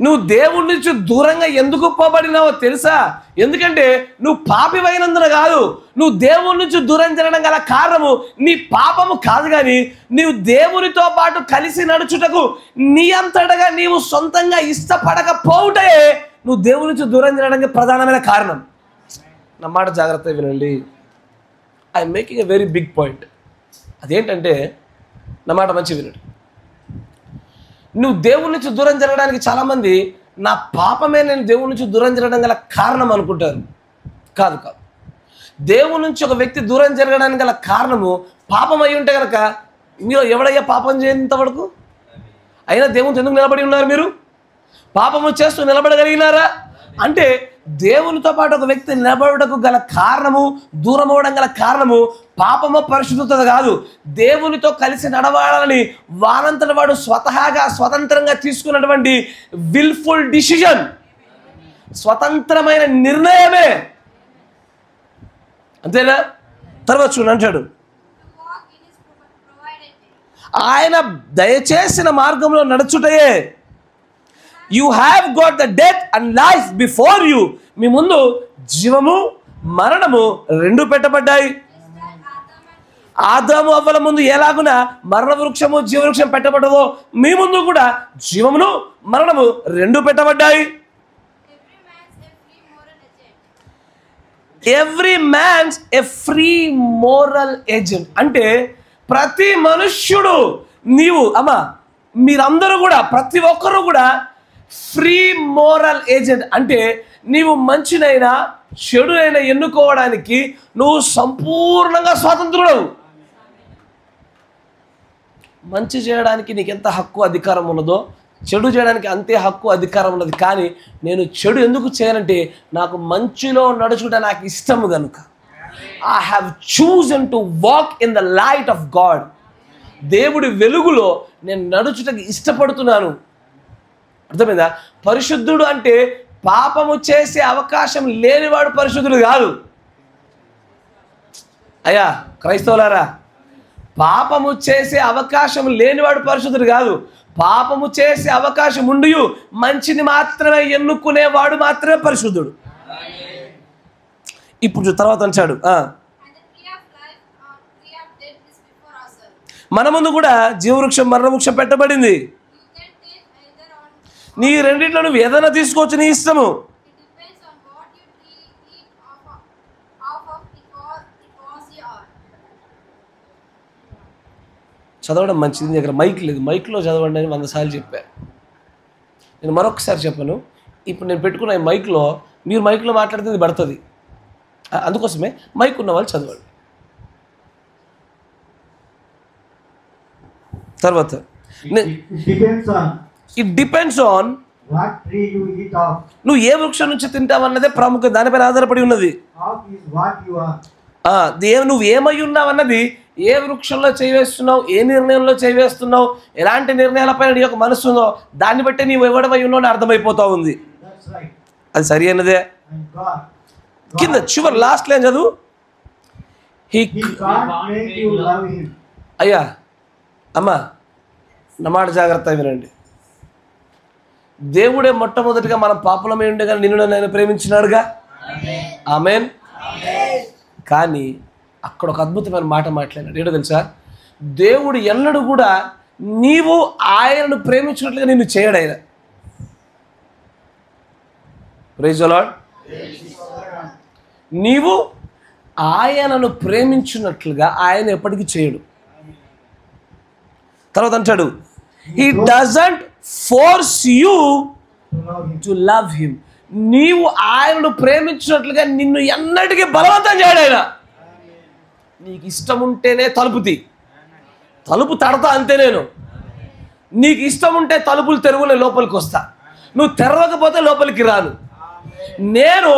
నువ్వు దేవుడి నుంచి దూరంగా ఎందుకు పోబడినావో తెలుసా? ఎందుకంటే నువ్వు పాపివైనందున కాదు, నువ్వు దేవుడి నుంచి దూరం జరగడం గల కారణము నీ పాపము కాదు, కానీ నీవు దేవునితో పాటు కలిసి నడుచుటకు నీ అంతటగా నీవు సొంతంగా ఇష్టపడకపోవుటే నువ్వు దేవుడి నుంచి దూరం జరగడానికి ప్రధానమైన కారణం. నా మాట జాగ్రత్తగా వినండి. I'm making a very big point. అదేంటంటే, నా మాట మంచి వినండి. నువ్వు దేవుడి నుంచి దూరం జరగడానికి చాలామంది నా పాపమే నేను దేవుడి నుంచి దూరం జరగడం గల కారణం అనుకుంటారు. కాదు కాదు. దేవుడి నుంచి ఒక వ్యక్తి దూరం జరగడానికి గల కారణము పాపం అయి ఉంటే కనుక మీరు ఎవడయ్యా పాపం చేయనంత వరకు? అయినా దేవునితో ఎందుకు నిలబడి ఉన్నారు? మీరు పాపము చేస్తూ నిలబడగలిగినారా? అంటే దేవునితో పాటు ఒక వ్యక్తి నిలబడటకు గల కారణము, దూరం అవ్వడం గల కారణము పాపము పరిశుద్ధత కాదు, దేవునితో కలిసి నడవాలని వానంతటి వాడు స్వతంత్రంగా తీసుకున్నటువంటి విల్ఫుల్ డిసిజన్, స్వతంత్రమైన నిర్ణయమే. అంతేనా? తర్వాత చూడండి అంటాడు, ఆయన దయచేసిన మార్గంలో నడుచుటయే. You have got the death and life before you. మీ ముందు జీవము మరణము రెండు పెట్టబడ్డాయి. ఆదాము అవ్వల ముందు ఎలాగున మరణ వృక్షము జీవవృక్షం పెట్టబడ్డదో మీ ముందు కూడా జీవమును మరణము రెండు పెట్టబడ్డాయి. Every man's a free moral agent. అంటే ప్రతి మనుష్యుడు, మీరందరూ కూడా, ప్రతి ఒక్కరూ కూడా ఫ్రీ మోరల్ ఏజెంట్. అంటే నీవు మంచినైనా చెడునైనా ఎన్నుకోవడానికి నువ్వు సంపూర్ణంగా స్వాతంత్రుడు. మంచి చేయడానికి నీకు ఎంత హక్కు అధికారం ఉన్నదో చెడు చేయడానికి అంతే హక్కు అధికారం ఉన్నది. కానీ నేను చెడు ఎందుకు చేయనంటే నాకు మంచిలో నడుచుకుంటే నాకు ఇష్టము కనుక. I have chosen to walk in the light of God. దేవుడి వెలుగులో నేను నడుచుటకు ఇష్టపడుతున్నాను. అర్థమైందా? పరిశుద్ధుడు అంటే పాపము చేసే అవకాశం లేనివాడు పరిశుద్ధుడు కాదు. అయ్యా క్రైస్తవులారా, పాపము చేసే అవకాశం లేనివాడు పరిశుద్ధుడు కాదు. పాపము చేసే అవకాశం ఉండి మంచిని మాత్రమే ఎన్నుకునేవాడు మాత్రమే పరిశుద్ధుడు. ఇప్పుడు తర్వాత అంటాడు, మన ముందు కూడా జీవవృక్షం మరణవృక్షం పెట్టబడింది. నీ రెండిట్లో నువ్వు ఏదైనా తీసుకోవచ్చు, నీ ఇష్టము. చదవడం మంచిది. దగ్గర మైక్ లేదు, మైక్లో చదవండి అని 100 సార్లు చెప్పాను. నేను మరొకసారి చెప్పాను. ఇప్పుడు నేను పెట్టుకున్న ఈ మైక్లో మీరు మైక్లో మాట్లాడితే ఇది పడుతుంది. అందుకోసమే మైక్ ఉన్న వాళ్ళు చదవండి. తర్వాత ఇట్ డిపెండ్స్ ఆన్ నువ్వు ఏ వృక్షం నుంచి తింటావన్నదే ప్రాముఖ్యత, దానిపైన ఆధారపడి ఉన్నది. నువ్వు ఏమై ఉన్నావు అన్నది, ఏ వృక్షంలో చేయవేస్తున్నావు, ఏ నిర్ణయంలో చేయవేస్తున్నావు, ఎలాంటి నిర్ణయాలపైన నీ యొక్క మనసు ఉందో దాన్ని బట్టి నీవు ఎవడమై ఉన్నావు అర్థమైపోతా ఉంది. అది సరి అయినదే. కింద చివరి లాస్ట్ లైన్ చదువు. అయ్యా అమ్మా, నా మాట జాగ్రత్తగా వినండి. దేవుడే మొట్టమొదటిగా మనం పాపలమై ఉండే కానీ నిన్ను నేను ప్రేమించినాడుగా. ఆమేన్. కానీ అక్కడ ఒక అద్భుతమైన మాట మాట్లాడాడు. ఏంటో తెలుసా? దేవుడు ఎన్నడూ కూడా నీవు ఆయనను ప్రేమించినట్లుగా నిన్ను చేయడు. ఆయన ప్రైజ్ ది లార్డ్. నీవు ఆయనను ప్రేమించినట్లుగా ఆయన ఎప్పటికీ చేయడు. తర్వాత అంటాడు, he doesn't force you to love him. నీవు ఆయనను ప్రేమించినట్లుగా నిన్ను ఎన్నటికీ బలవంతం చేయడు. ఆయన నీకు ఇష్టం ఉంటేనే తలుపు తడతా అంతే. నేను నీకు ఇష్టం ఉంటే తలుపులు తెరువులే లోపలికి వస్తా, నువ్వు తెరవకపోతే లోపలికి రాను. నేను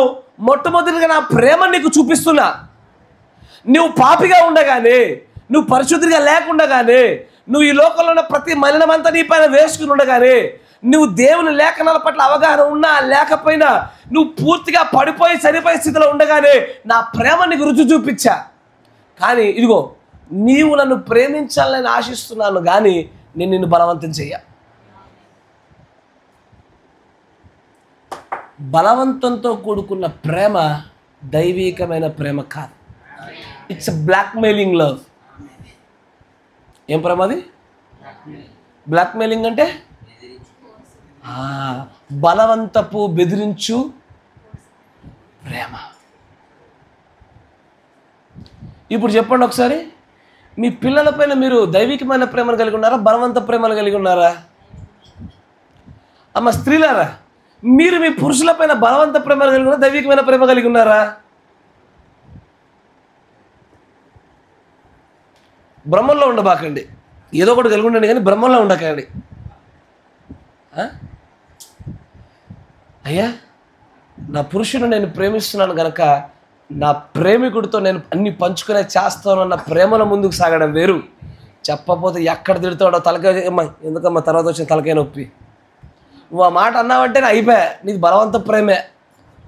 మొట్టమొదటిగా నా ప్రేమ నీకు చూపిస్తున్నా. నువ్వు పాపిగా ఉండగానే, నువ్వు పరిశుద్ధిగా లేకుండగానే, నువ్వు ఈ లోకంలో ఉన్న ప్రతి మలినమంతా నీ పైన వేసుకుని ఉండగానే, నువ్వు దేవుని లేఖనాల పట్ల అవగాహన ఉన్నా లేకపోయినా, నువ్వు పూర్తిగా పడిపోయి చనిపోయే స్థితిలో ఉండగానే నా ప్రేమ నీకు రుచి చూపించా. కానీ ఇదిగో, నీవు నన్ను ప్రేమించాలని ఆశిస్తున్నాను కానీ నేను నిన్ను బలవంతం చెయ్య. బలవంతంతో కూడుకున్న ప్రేమ దైవికమైన ప్రేమ కాదు. It's blackmailing love. ఏం ప్రేమ అది? బ్లాక్మెయిలింగ్ అంటే బలవంతపు బెదిరించు ప్రేమ. ఇప్పుడు చెప్పండి ఒకసారి, మీ పిల్లలపైన మీరు దైవికమైన ప్రేమను కలిగి ఉన్నారా, బలవంత ప్రేమను కలిగి ఉన్నారా? అమ్మ స్త్రీలారా, మీరు మీ పురుషులపైన బలవంత ప్రేమను కలిగి ఉన్నారా, దైవికమైన ప్రేమ కలిగి ఉన్నారా? బ్రహ్మంలో ఉండబాకండి, ఏదో ఒకటి కలిగి ఉండండి, కానీ బ్రహ్మంలో ఉండకండి. అయ్యా, నా పురుషుని నేను ప్రేమిస్తున్నాను కనుక నా ప్రేమికుడితో నేను అన్ని పంచుకునే చేస్తానన్న ప్రేమల ముందుకు సాగడం వేరు. చెప్పకపోతే ఎక్కడ తిడతాడో తలకాయ ఎందుకమ్మా తర్వాత వచ్చిన తలకాయ నొప్పి. నువ్వు ఆ మాట అన్నావంటే అయిపోయా, నీది బలవంత ప్రేమే,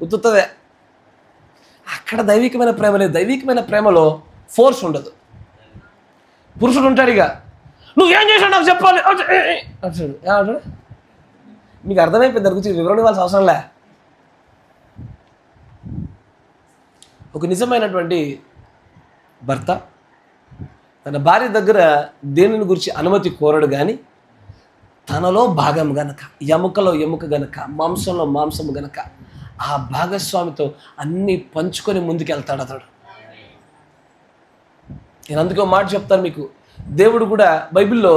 ఉత్తుతుందే. అక్కడ దైవికమైన ప్రేమ లేదు. దైవికమైన ప్రేమలో ఫోర్స్ ఉండదు. పురుషుడు ఉంటాడు, ఇక నువ్వేం చేశావు నాకు చెప్పాలి అంటాడు. మీకు అర్థమైపోయింది, దాని గురించి వివరణ ఇవ్వాల్సిన అవసరం లే. ఒక నిజమైనటువంటి భర్త తన భార్య దగ్గర దేనిని గురించి అనుమతి కోరడు, కానీ తనలో భాగం గనక, ఎముకలో ఎముక గనక, మాంసంలో మాంసము గనక ఆ భాగస్వామితో అన్నీ పంచుకొని ముందుకెళ్తాడు అతడు. నేను అందుకే మాట చెప్తాను మీకు, దేవుడు కూడా బైబిల్లో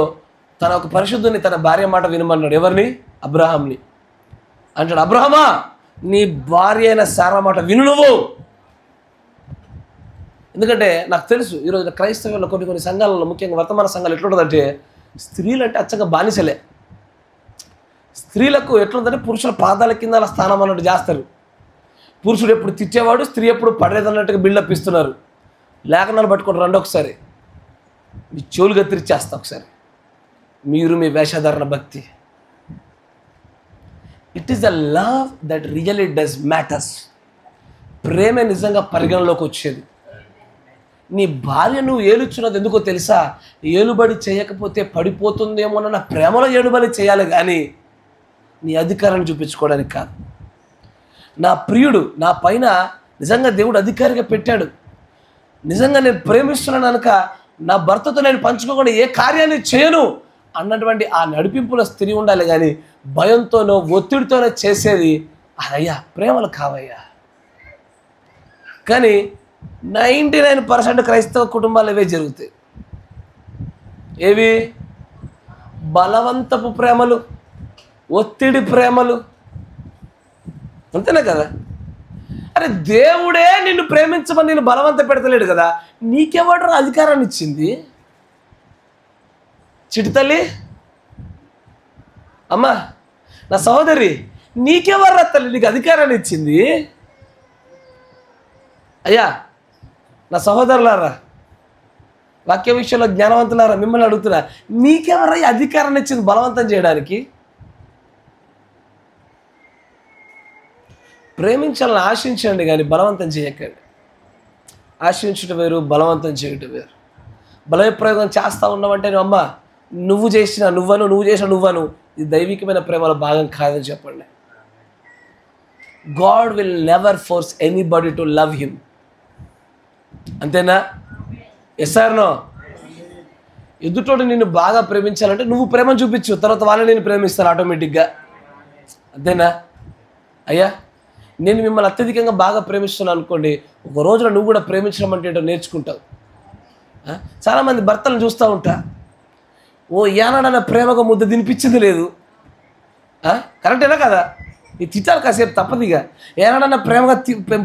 తన ఒక పరిశుద్ధుని తన భార్య మాట వినమన్నాడు. ఎవరిని? అబ్రహాంని. అంటాడు, అబ్రహమా నీ భార్య అయిన సారా మాట విను నువ్వు. ఎందుకంటే నాకు తెలుసు ఈరోజు క్రైస్తవుల్లో కొన్ని సంఘాలలో, ముఖ్యంగా వర్తమాన సంఘాలు ఎట్లుంటుందంటే, స్త్రీలు అంటే అచ్చంగా బానిసలే. స్త్రీలకు ఎట్లుందంటే పురుషుల పాదాల కింద అలా స్థానం అన్నట్టు చేస్తారు. పురుషుడు ఎప్పుడు తిట్టేవాడు, స్త్రీ ఎప్పుడు పడేదన్నట్టుగా బిల్డప్ ఇస్తున్నారు. లేఖనాలు పట్టుకొని రండి ఒకసారి, మీ చెవులు గత్తిరిచేస్తా ఒకసారి. మీరు మీ వేషధారణ భక్తి. It is the love that really does matters. ప్రేమే నిజంగా పరిగణలోకి వచ్చేది. నీ భార్య నువ్వు ఏలుచున్నది ఎందుకో తెలుసా? ఏలుబడి చేయకపోతే పడిపోతుందేమోనన్న ప్రేమలో ఏలుబడి చేయాలి, కానీ నీ అధికారాన్ని చూపించుకోవడానికి కాదు. నా ప్రియుడు నా పైన నిజంగా దేవుడు అధికారిగా పెట్టాడు, నిజంగా నేను ప్రేమిస్తున్నాను కనుక నా భర్తతో నేను పంచుకోకుండా ఏ కార్యాన్ని చేయను అన్నటువంటి ఆ నడిపింపులో స్త్రీ ఉండాలి, కానీ భయంతోనో ఒత్తిడితోనో చేసేది అదయ్యా ప్రేమలు కావయ్యా. కానీ 99% క్రైస్తవ కుటుంబాలు ఇవే జరుగుతాయి. ఏవి? బలవంతపు ప్రేమలు, ఒత్తిడి ప్రేమలు. అంతేనా కదా? అరే దేవుడే నిన్ను ప్రేమించమని నేను బలవంత పెడతలేడు కదా, నీకెవడో అధికారాన్ని ఇచ్చింది? చిటితల్లి, అమ్మా నా సహోదరి, నీకెవర్రా తల్లి నీకు అధికారాన్ని ఇచ్చింది? అయ్యా నా సహోదరులారా, వాక్య విషయంలో జ్ఞానవంతులారా, మిమ్మల్ని అడుగుతున్నా, నీకెవరా ఈ అధికారాన్ని ఇచ్చింది బలవంతం చేయడానికి? ప్రేమించాలని ఆశించండి, కానీ బలవంతం చేయకండి. ఆశించడం వేరు, బలవంతం చేయటం వేరు. బలప్రయోగం చేస్తూ ఉన్నామంటే అమ్మ నువ్వు చేసిన నువ్వను, నువ్వు చేసిన నువ్వను, ఇది దైవికమైన ప్రేమలో భాగం కాదని చెప్పండి. God will never force anybody to love him. అంతేనా? Yes or no? ఎదుటోడు నిన్ను బాగా ప్రేమించాలంటే నువ్వు ప్రేమ చూపించు, తర్వాత వాళ్ళని నేను ప్రేమిస్తాను ఆటోమేటిక్గా. అంతేనా? అయ్యా నేను మిమ్మల్ని అత్యధికంగా బాగా ప్రేమిస్తున్నాను అనుకోండి, ఒక రోజున నువ్వు కూడా ప్రేమించడం అంటే ఏంటో నేర్చుకుంటావు. చాలామంది భర్తలను చూస్తూ ఉంటా, ఓ ఏనాడన్న ప్రేమగా ముద్ద తినిపించింది లేదు. కరెక్టేనా కదా? ఈ తిట్టాలి కాసేపు తప్పదిగా. ఏనాడన్నా ప్రేమగా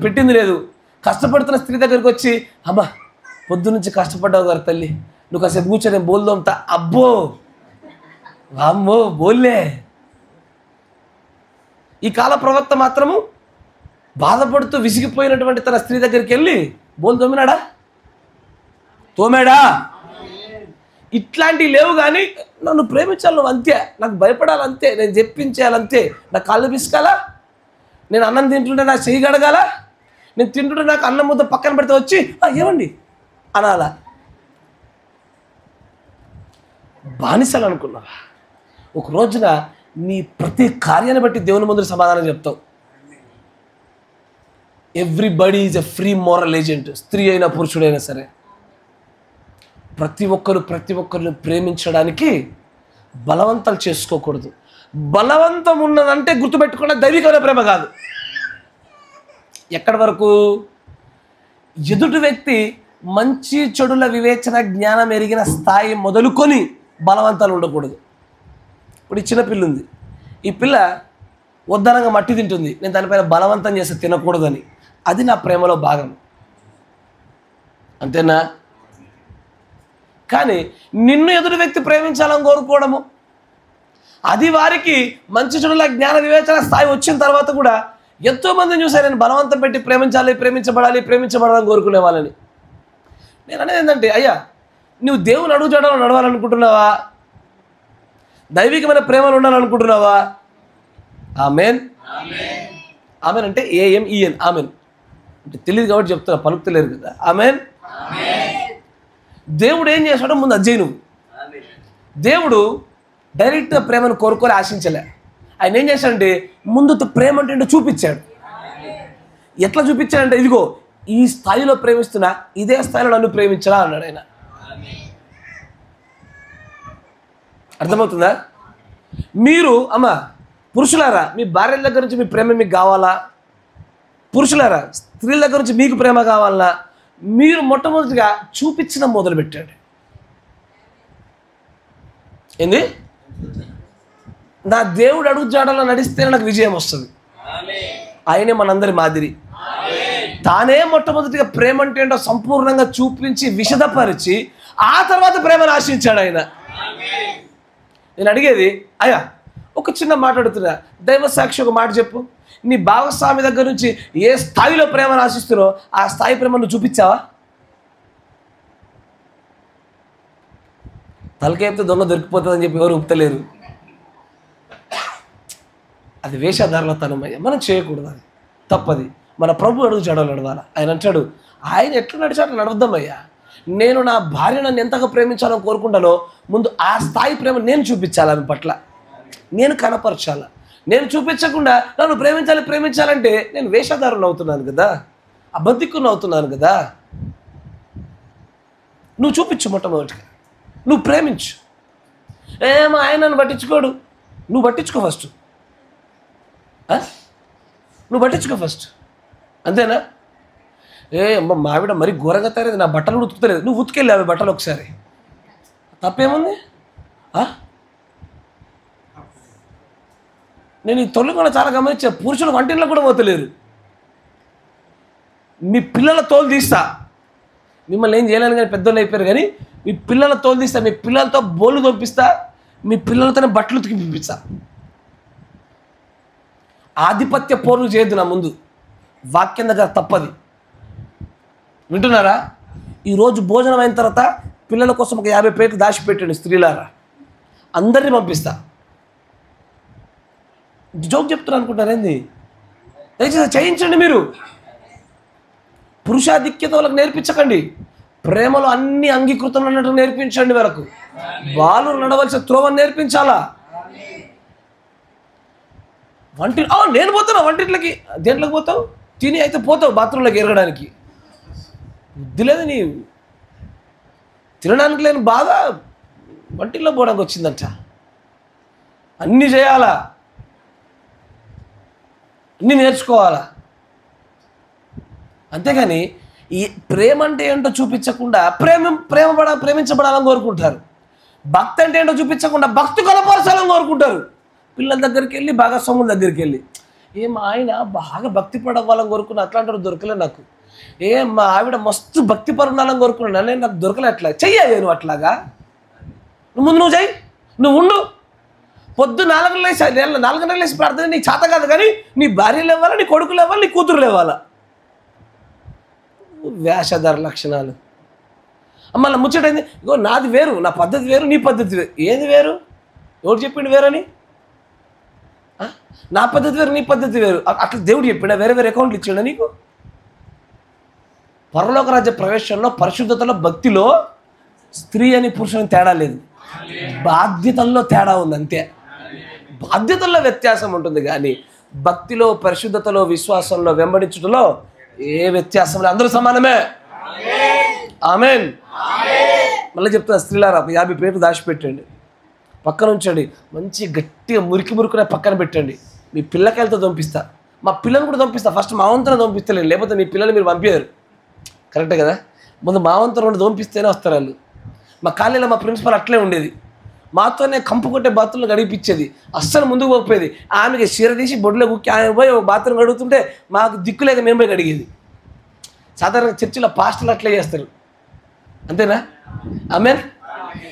పెట్టింది లేదు. కష్టపడుతున్న స్త్రీ దగ్గరికి వచ్చి, అమ్మా పొద్దు నుంచి కష్టపడ్డావు గారు తల్లి, నువ్వు కాసేపు కూర్చొని నేను బోల్దోంతా. అబ్బో అమ్మో బోల్లే. ఈ కాల ప్రవక్త మాత్రము బాధపడుతూ విసిగిపోయినటువంటి తన స్త్రీ దగ్గరికి వెళ్ళి బోల్ తోమినాడా? తోమాడా? ఇట్లాంటివి లేవు. కానీ నన్ను ప్రేమించాలి నువ్వు అంతే, నాకు భయపడాలంతే, నేను చెప్పించేయాలంతే, నాకు కాళ్ళు పిసుకాలా, నేను అన్నం తింటుంటే నాకు చెయ్యి గడగాల, నేను తింటుంటే నాకు అన్నం ముద్ద పక్కన పెడితే వచ్చి ఏమండి అనాలా? బానిసలు అనుకున్నావా? ఒక రోజున నీ ప్రతి కార్యాన్ని బట్టి దేవుని ముందు సమాధానం చెప్తావు. Everybody is a free moral agent. స్త్రీ అయినా పురుషుడైనా సరే ప్రతి ఒక్కరిని ప్రేమించడానికి బలవంతాలు చేసుకోకూడదు. బలవంతం ఉన్నదంటే గుర్తుపెట్టుకున్న దైవికమైన ప్రేమ కాదు. ఎక్కడి వరకు? ఎదుటి వ్యక్తి మంచి చెడుల వివేచన జ్ఞానం ఎరిగిన స్థాయి మొదలుకొని బలవంతాలు ఉండకూడదు. ఇప్పుడు ఈ చిన్న పిల్ల ఉంది, ఈ పిల్ల వద్దనంగా మట్టి తింటుంది, నేను దానిపైన బలవంతం చేస్తే తినకూడదని, అది నా ప్రేమలో భాగం, అంతేనా? కానీ నిన్ను ఎదుటి వ్యక్తి ప్రేమించాలని కోరుకోవడము, అది వారికి మంచి చెడుల జ్ఞాన వివేచన స్థాయి వచ్చిన తర్వాత కూడా ఎంతోమందిని చూసాను నేను బలవంతం పెట్టి ప్రేమించబడాలని కోరుకునే వాళ్ళని. నేను అనేది ఏంటంటే, అయ్యా నువ్వు దేవుని అడుగుజాడలో నడవాలనుకుంటున్నావా? దైవికమైన ప్రేమలు ఉండాలనుకుంటున్నావా? ఆమెన్. ఆమెన్ అంటే AMEN, ఆమెన్ అంటే తెలియదు కాబట్టి చెప్తున్నా, పలుకుతలేరు కదా. ఆమెన్. దేవుడు ఏం చేశాడో ముందు అజ్జయ్ నువ్వు. దేవుడు డైరెక్ట్గా ప్రేమను కోరుకొని ఆశించలే. ఆయన ఏం చేశాడంటే ముందు ప్రేమ అంటే చూపించాడు. ఎట్లా చూపించాడంటే, ఇదిగో ఈ స్థాయిలో ప్రేమిస్తున్నా, ఇదే స్థాయిలో నన్ను ప్రేమించరా అన్నాడు ఆయన. అర్థమవుతుందా? మీరు పురుషులారా మీ భార్యల దగ్గర నుంచి మీ ప్రేమ మీకు కావాలా? పురుషులారా స్త్రీల దగ్గర నుంచి మీకు ప్రేమ కావాలా? మీరు మొట్టమొదటిగా చూపించడం మొదలుపెట్టాడు. ఏంది? నా దేవుడు అడుగుజాడలో నడిస్తేనే నాకు విజయం వస్తుంది. ఆయనే మనందరి మాదిరి. తానే మొట్టమొదటిగా ప్రేమ అంటే ఏంటో సంపూర్ణంగా చూపించి విశదపరిచి ఆ తర్వాత ప్రేమను ఆశించాడు ఆయన. నేను అడిగేది, అయ్యా ఒక చిన్న మాట అడుగుతున్నా, దైవ సాక్షి ఒక మాట చెప్పు. నీ భాగస్వామి దగ్గర నుంచి ఏ స్థాయిలో ప్రేమను ఆశిస్తున్నారో ఆ స్థాయి ప్రేమను చూపించావా? తలకేపితే దొంగ దొరికిపోతుందని చెప్పి ఎవరు ఉప్తలేరు. అది వేషధారలతనమయ్యా, మనం చేయకూడదు, అది తప్పది. మన ప్రభు అడుగు జడలు నడవాలి. ఆయన అంటాడు, ఆయన ఎట్లా నడిచాడో నడవద్దామయ్యా. నేను నా భార్య నన్ను ఎంతగా ప్రేమించాలని కోరుకుంటానో ముందు ఆ స్థాయి ప్రేమ నేను చూపించాలి, ఆమె పట్ల నేను కనపరచాల. నేను చూపించకుండా నన్ను ప్రేమించాలంటే నేను వేషధారులు అవుతున్నాను కదా, అబద్ధికుని అవుతున్నాను కదా. నువ్వు చూపించు, మొట్టమొదటిగా నువ్వు ప్రేమించు. ఆయన నన్ను పట్టించుకోడు, నువ్వు పట్టించుకో ఫస్ట్. నువ్వు పట్టించుకో ఫస్ట్, అంతేనా? మావిడ మరి ఘోరంగా తయారైంది, నా బట్టలు ఉతుకుతలేదు, నువ్వు ఉతికెళ్ళి అవి బట్టలు ఒకసారి, తప్పేముంది? నేను ఈ తొలి కూడా చాలా గమనించా, పురుషులు వంటిల్లో కూడా పోతలేరు. మీ పిల్లల తోలు తీస్తా, మిమ్మల్ని ఏం చేయలేను కానీ పెద్దోళ్ళు అయిపోయారు, కానీ మీ పిల్లల తోలు తీస్తా, మీ పిల్లలతో బోళ్ళు తోపిస్తా, మీ పిల్లలతోనే బట్టలు ఉతికి పంపిస్తా. ఆధిపత్య పోరులు చేయొద్దు నా ముందు, వాక్యం దగ్గర తప్పది. వింటున్నారా? ఈరోజు భోజనం అయిన తర్వాత పిల్లల కోసం ఒక 50 ప్లేట్లు దాచిపెట్టండి స్త్రీలారా, అందరినీ పంపిస్తా. జోక్ చెప్తున్నా అనుకుంటారేంది? దయచేసి చేయించండి. మీరు పురుషాధిక్యత వాళ్ళకి నేర్పించకండి, ప్రేమలో అన్ని అంగీకృతం అన్నట్టు నేర్పించండి. వాళ్ళకు వాళ్ళు నడవలసిన త్రోవని నేర్పించాలా. నేను పోతున్నా వంటింట్లోకి, దేంట్లోకి పోతావు? తిని అయితే పోతావు బాత్రూంలోకి ఎరగడానికి. బుద్ధి లేదు, నీ తినడానికి లేని బాధ వంటిల్లో పోవడానికి వచ్చిందంట. అన్నీ చేయాలా, అన్నీ నేర్చుకోవాలా. అంతేగాని ఈ ప్రేమ అంటే ఏంటో చూపించకుండా ప్రేమించబడాలని కోరుకుంటారు. భక్తి అంటే ఏంటో చూపించకుండా భక్తి కనపరచాలని కోరుకుంటారు. పిల్లల దగ్గరికి వెళ్ళి, భాగస్వాముల దగ్గరికి వెళ్ళి, మా ఆయన బాగా భక్తి పడవ్వాలని కోరుకున్నా, అట్లాంటి దొరకలే నాకు. మా ఆవిడ మస్తు భక్తి పరుణాలని కోరుకున్నా, నేను నాకు దొరకలే. అట్లా చెయ్యాలి నువ్వు, అట్లాగా నువ్వు చెయ్యి. నువ్వు ఉండు, పొద్దు 4 లేసి ప్రార్థన నీకు చేత కాదు, కానీ నీ భార్యలు ఇవ్వాలా, నీ కొడుకులు ఇవ్వాలి, నీ కూతురులు ఇవ్వాలా. వేషధార లక్షణాలు. మళ్ళీ ముచ్చటైంది, ఇగో నాది వేరు, నా పద్ధతి వేరు, నీ పద్ధతి వేరు. ఏది వేరు? ఎవరు చెప్పిండు వేరని? నా పద్ధతి వేరు, నీ పద్ధతి వేరు. అట్లా దేవుడు చెప్పిండా? వేరే వేరే అకౌంట్లు ఇచ్చిండా నీకు? పరలోక రాజ్య ప్రవేశంలో, పరిశుద్ధతలో, భక్తిలో స్త్రీ అని పురుషుని తేడా లేదు, బాధ్యతల్లో తేడా ఉంది అంతే. బాధ్యతల్లో వ్యత్యాసం ఉంటుంది, కానీ భక్తిలో, పరిశుద్ధతలో, విశ్వాసంలో, వెంబడించుటలో ఏ వ్యత్యాసం లేదు, అందరూ సమానమే. ఆమేన్. మళ్ళీ చెప్తున్నా, స్త్రీలారా 50 ప్లేట్లు దాచిపెట్టండి, పక్కన ఉంచండి, మంచి గట్టిగా మురుకునే పక్కన పెట్టండి. మీ పిల్లకాయలతో పంపిస్తా, మా పిల్లలు కూడా పంపిస్తా. ఫస్ట్ మా వంతున పంపిస్తలేదు, లేకపోతే మీ పిల్లలు మీరు పంపించారు. కరెక్టే కదా? ముందు మా వంతున రెండు పంపిస్తేనే వస్తారు వాళ్ళు. మా కాలేజీలో మా ప్రిన్సిపల్ అట్లే ఉండేది, మాతోనే కంపు కొట్టే బాత్రూంలో గడిపించేది, అస్సలు ముందుకు పోకపోయేది. ఆమెకి చీర తీసి బొడ్లో కుక్కి ఆమె పోయి ఒక బాత్రూమ్ గడుగుతుంటే మాకు దిక్కులేక మేము పోయి గడిగేది. సాధారణంగా చర్చిలో పాస్టర్లు అట్లే చేస్తారు, అంతేనా? ఆమేన్.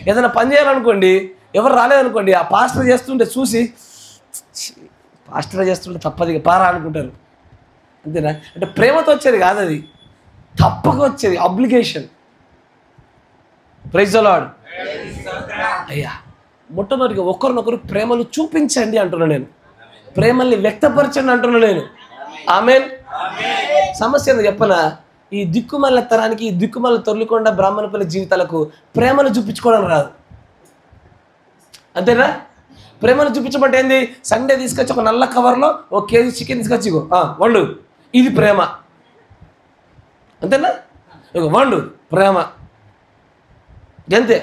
ఏదైనా పని చేయాలనుకోండి, ఎవరు రాలేదనుకోండి, ఆ పాస్టర్ చేస్తుంటే చూసి పాస్టర్ చేస్తుంటే తప్పది పారా అనుకుంటారు, అంతేనా? అంటే ప్రేమతో వచ్చేది కాదు, అది తప్పక వచ్చేది, అబ్లిగేషన్. Praise the lord. అయ్యా, మొట్టమొదటిగా ఒకరినొకరు ప్రేమలు చూపించండి అంటున్నా నేను, ప్రేమల్ని వ్యక్తపరచండి అంటున్నా నేను. ఆమేన్. సమస్య ఏందో చెప్పనా? ఈ దిక్కుమల్ల తరానికి, ఈ దిక్కుమల్ల తొర్లికొండ బ్రాహ్మణపల్లి జీవితాలకు ప్రేమను చూపించుకోవడం రాదు, అంతేనా? ప్రేమను చూపించమంటే ఏంది? సండే తీసుకొచ్చి ఒక నల్ల కవర్లో 1 కేజీ చికెన్ తీసుకొచ్చి వండు, ఇది ప్రేమ, అంతేనా? ఇక వండు, ప్రేమ. అంతే.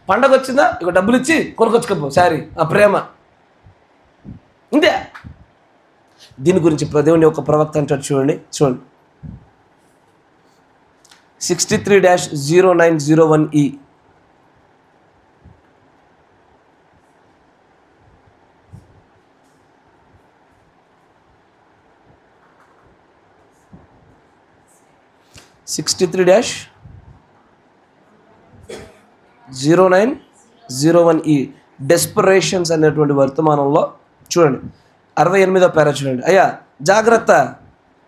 పండగ వచ్చిందా, ఇక డబ్బులు ఇచ్చి కొనుకొచ్చుకోపో శారీ, ఆ ప్రేమ. ఇంతే. దీని గురించి దేవుని యొక్క ప్రవక్త అంటాడు, చూడండి 63-0901E. డెస్పరేషన్స్ అనేటువంటి వర్తమానంలో చూడండి 68వ పేరా చూడండి. అయ్యా జాగ్రత్త.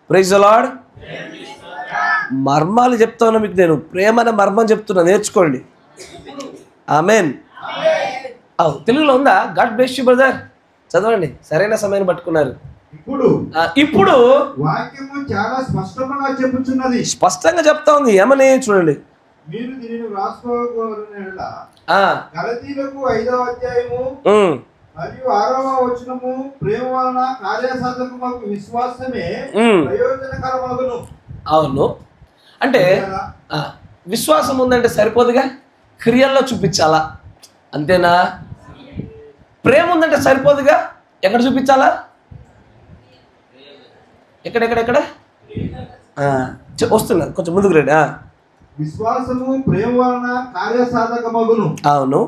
Praise the lord. మర్మాలు చెప్తాను మీకు, నేను ప్రేమన మర్మం చెప్తున్నా, నేర్చుకోండి. ఆమేన్. తెలుగులో ఉందా? గాడ్ బ్లెస్ యు బ్రదర్, చదవండి. సరైన సమయాన్ని పట్టుకున్నారు. ఇప్పుడు వాక్యము చాలా స్పష్టంగా చెప్పుచున్నది, స్పష్టంగా చెప్తా ఉంది. ఏమని చూడండి, మీరు దీనిని వ్రాసుకోగలరా? గలతీయులకు 5వ అధ్యాయము మరియు 6వ వచనము, ప్రేమ వలన కార్యసాధకముకు విశ్వాసమే ప్రయోజనకరమగును. అవును, అంటే విశ్వాసం ఉందంటే సరిపోదుగా, క్రియల్లో చూపించాలా, అంతేనా? ప్రేమ ఉందంటే సరిపోదుగా, ఎక్కడ చూపించాలా? ఎక్కడ వస్తున్నారు, కొంచెం ముందుకు రండి. విశ్వాసము ప్రేమ వలన కార్యసాధకమగును. అవును.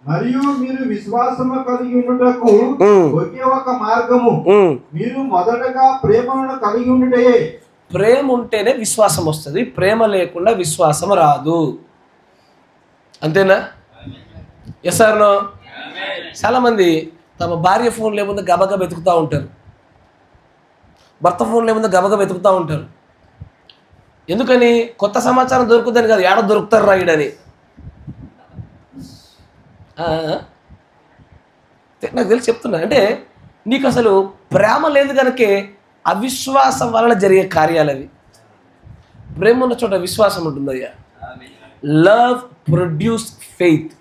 మరియు మీరు విశ్వాసము కలిగి ఉండుటకు ఒకే ఒక మార్గము, మీరు మొదటగా ప్రేమను కలిగి ఉండుటే. ప్రేమ ఉంటేనే విశ్వాసం వస్తుంది, ప్రేమ లేకుండా విశ్వాసం రాదు, అంతేనా? Yes or no? చాలామంది తమ భార్య ఫోన్ లేకుండా గబగబా వెతుకుతూ ఉంటారు, భర్త ఫోన్ లేకుండా గబగబా వెతుకుతూ ఉంటారు. ఎందుకని? కొత్త సమాచారం దొరుకుతుందని కాదు, ఏడ దొరుకుతారు రాయడని. నాకు తెలిసి చెప్తున్నా, అంటే నీకు అసలు ప్రేమ లేదు కనుకే అవిశ్వాసం వలన జరిగే కార్యాలు అవి. ప్రేమ ఉన్న చోట విశ్వాసం ఉంటుందయ్యా. Love produce faith.